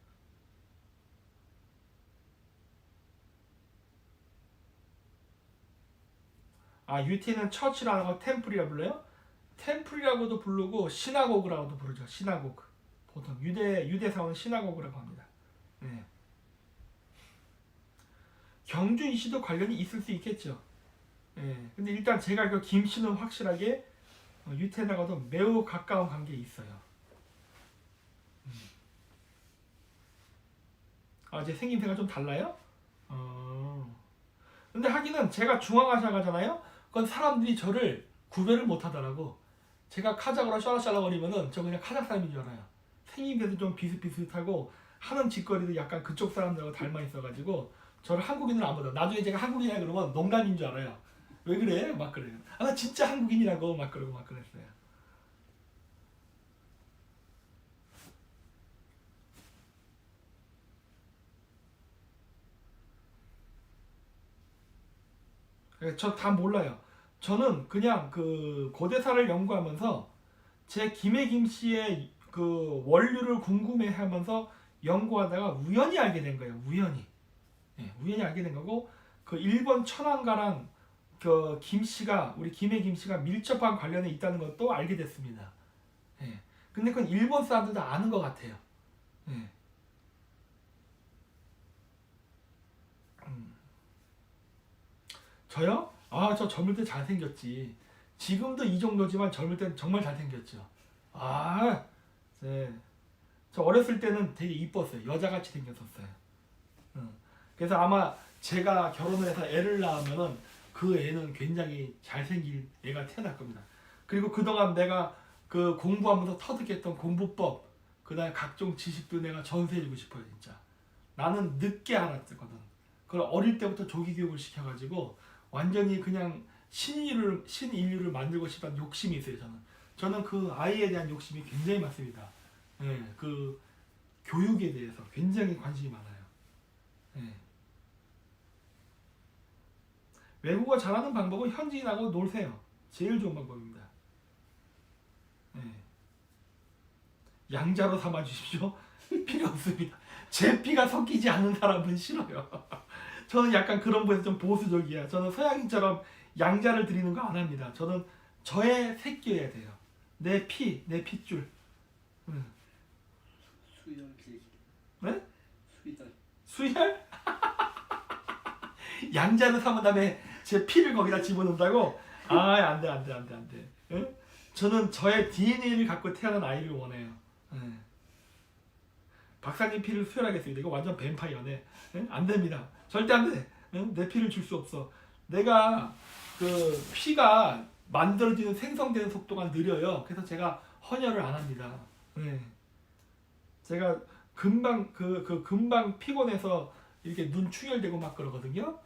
유태인은 처치라고 템플이라 불러요? 템플이라고도 부르고 시나고그라고도 부르죠. 시나고그. 보통 유대사원은 시나고그라고 합니다. 네. 경주 이씨도 관련이 있을 수 있겠죠. 네. 근데 일단 제가 그 김씨는 확실하게 유태인하고도 매우 가까운 관계에 있어요. 제 생김새가 좀 달라요? 근데 하기는 제가 중앙아시아 가잖아요. 그건 사람들이 저를 구별을 못 하더라고. 제가 카자흐로 샤라샤라거리면은 저 그냥 카자흐 사람인 줄 알아요. 생김새도 좀 비슷비슷하고 하는 짓거리도 약간 그쪽 사람들하고 닮아 있어가지고 저를 한국인으로 안 보더라고요. 나중에 제가 한국인이라 그러면 농담인 줄 알아요. 왜 그래? 막 그래요. 나 진짜 한국인이라고 막 그러고 막 그랬어요. 저 다 몰라요. 저는 그냥 그 고대사를 연구하면서 제 김해 김씨의 그 원료를 궁금해하면서 연구하다가 우연히 알게 된 거예요. 우연히. 예, 우연히 알게 된 거고 그 일본 천황가랑 그 김씨가 우리 김해 김씨가 밀접한 관련이 있다는 것도 알게 됐습니다. 예. 근데 그건 일본 사람들도 아는 것 같아요. 예. 저요? 아, 저 젊을 때 잘생겼지. 지금도 이 정도지만 젊을 땐 정말 잘생겼죠. 아, 네. 저 어렸을 때는 되게 이뻤어요. 여자같이 생겼었어요. 그래서 아마 제가 결혼을 해서 애를 낳으면은 그 애는 굉장히 잘생긴 애가 태어날 겁니다. 그리고 그동안 내가 그 공부하면서 터득했던 공부법, 그다음에 각종 지식도 내가 전수해주고 싶어요, 진짜. 나는 늦게 알았거든. 그걸 어릴 때부터 조기 교육을 시켜가지고 완전히 그냥 신인류를 만들고 싶다는 욕심이 있어요, 저는. 저는 그 아이에 대한 욕심이 굉장히 많습니다. 예, 그 교육에 대해서 굉장히 관심이 많아요. 예. 외국어 잘하는 방법은 현지인하고 놀세요. 제일 좋은 방법입니다. 예. 양자로 삼아 주십시오. 필요 없습니다. 제 피가 섞이지 않는 사람은 싫어요. 저는 약간 그런 부분에서 좀 보수적이야. 저는 서양인처럼 양자를 드리는 거 안 합니다. 저는 저의 새끼여야 돼요. 내 피, 내 핏줄. 수혈질. 네? 수혈. 수혈? 양자를 삼은 다음에 제 피를 거기다 집어넣는다고? 아, 안 돼. 응? 저는 저의 DNA를 갖고 태어난 아이를 원해요. 응. 박사님 피를 수혈하겠습니다. 이거 완전 뱀파이어네. 응? 안 됩니다. 절대 안 돼. 응? 내 피를 줄 수 없어. 내가 그 피가 만들어지는 생성되는 속도가 느려요. 그래서 제가 헌혈을 안 합니다. 네. 제가 금방 금방 피곤해서 이렇게 눈 충혈되고 막 그러거든요.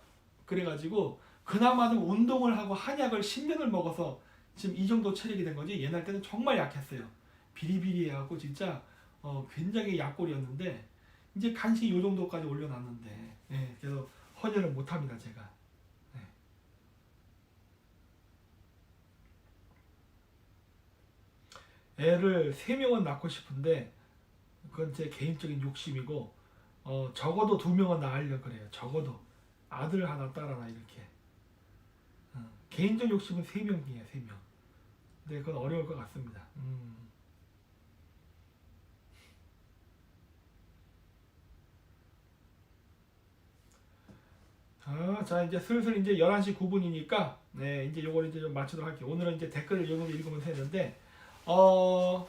그래가지고 그나마는 운동을 하고 한약을 10년을 먹어서 지금 이 정도 체력이 된 거지. 옛날 때는 정말 약했어요. 비리비리해갖고 진짜 굉장히 약골이었는데 이제 간신히 이 정도까지 올려놨는데 네, 그래서 헌혈을 못합니다 제가. 네. 애를 3명은 낳고 싶은데 그건 제 개인적인 욕심이고 적어도 2명은 낳으려고 그래요. 적어도 아들 하나 딸 하나 이렇게. 개인적 욕심은 3명이에요. 3명. 근데 그건 어려울 것 같습니다. 자 이제 슬슬 이제 11시 9분이니까 네 이제 요걸 이제 좀 마치도록 할게요. 오늘은 이제 댓글을 읽으면서 했는데 뭐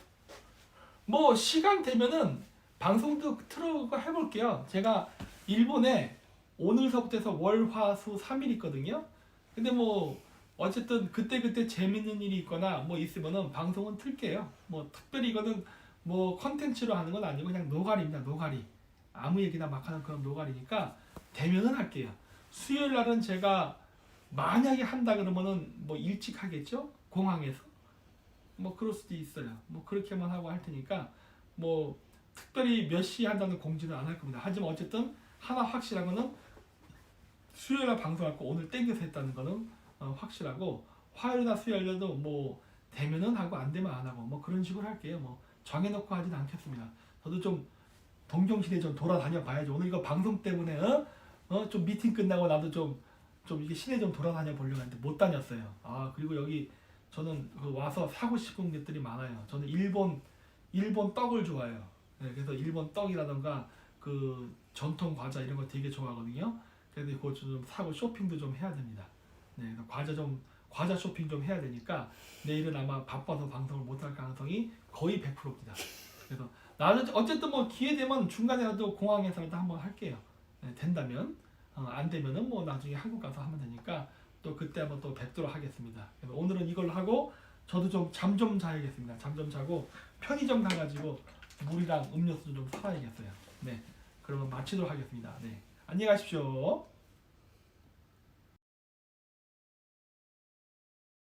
시간 되면은 방송도 틀어 해볼게요. 제가 일본에 오늘서부터 해서 월, 화, 수 3일 있거든요. 근데 뭐 어쨌든 그때 재밌는 일이 있거나 뭐 있으면은 방송은 틀게요. 뭐 특별히 이거는 뭐 컨텐츠로 하는 건 아니고 그냥 노가리입니다. 노가리. 아무 얘기나 막 하는 그런 노가리니까 되면은 할게요. 수요일 날은 제가 만약에 한다 그러면은 뭐 일찍 하겠죠? 공항에서. 뭐 그럴 수도 있어요. 뭐 그렇게만 하고 할 테니까 뭐 특별히 몇 시에 한다는 공지는 안 할 겁니다. 하지만 어쨌든 하나 확실한 거는 수요일날 방송할 거 오늘 땡겨서 했다는 거는 확실하고 화요일이나 수요일날도 뭐 되면은 하고 안 되면 안 하고 뭐 그런 식으로 할게요. 뭐 정해놓고 하진 않겠습니다. 저도 좀 동경시대 좀 돌아다녀 봐야죠. 오늘 이거 방송 때문에 좀 미팅 끝나고 나도 좀 이게 시내 좀 돌아다녀 보려고 했는데 못 다녔어요. 그리고 여기 저는 와서 사고 싶은 것들이 많아요. 저는 일본 떡을 좋아해요. 네, 그래서 일본 떡이라던가 그 전통 과자 이런 거 되게 좋아하거든요. 그래서 그거 좀 사고 쇼핑도 좀 해야 됩니다. 네, 과자 쇼핑 좀 해야 되니까 내일은 아마 바빠서 방송을 못할 가능성이 거의 100%입니다. 그래서 나는 어쨌든 뭐 기회 되면 중간에라도 공항에서라도 한번 할게요. 네, 된다면 안 되면은 뭐 나중에 한국 가서 하면 되니까 또 그때 한번 또 뵙도록 하겠습니다. 그래서 오늘은 이걸로 하고 저도 좀 잠 좀 자야겠습니다. 잠 좀 자고 편의점 가가지고 물이랑 음료수 좀 사와야겠어요. 네, 그러면 마치도록 하겠습니다. 네, 안녕히 가십시오.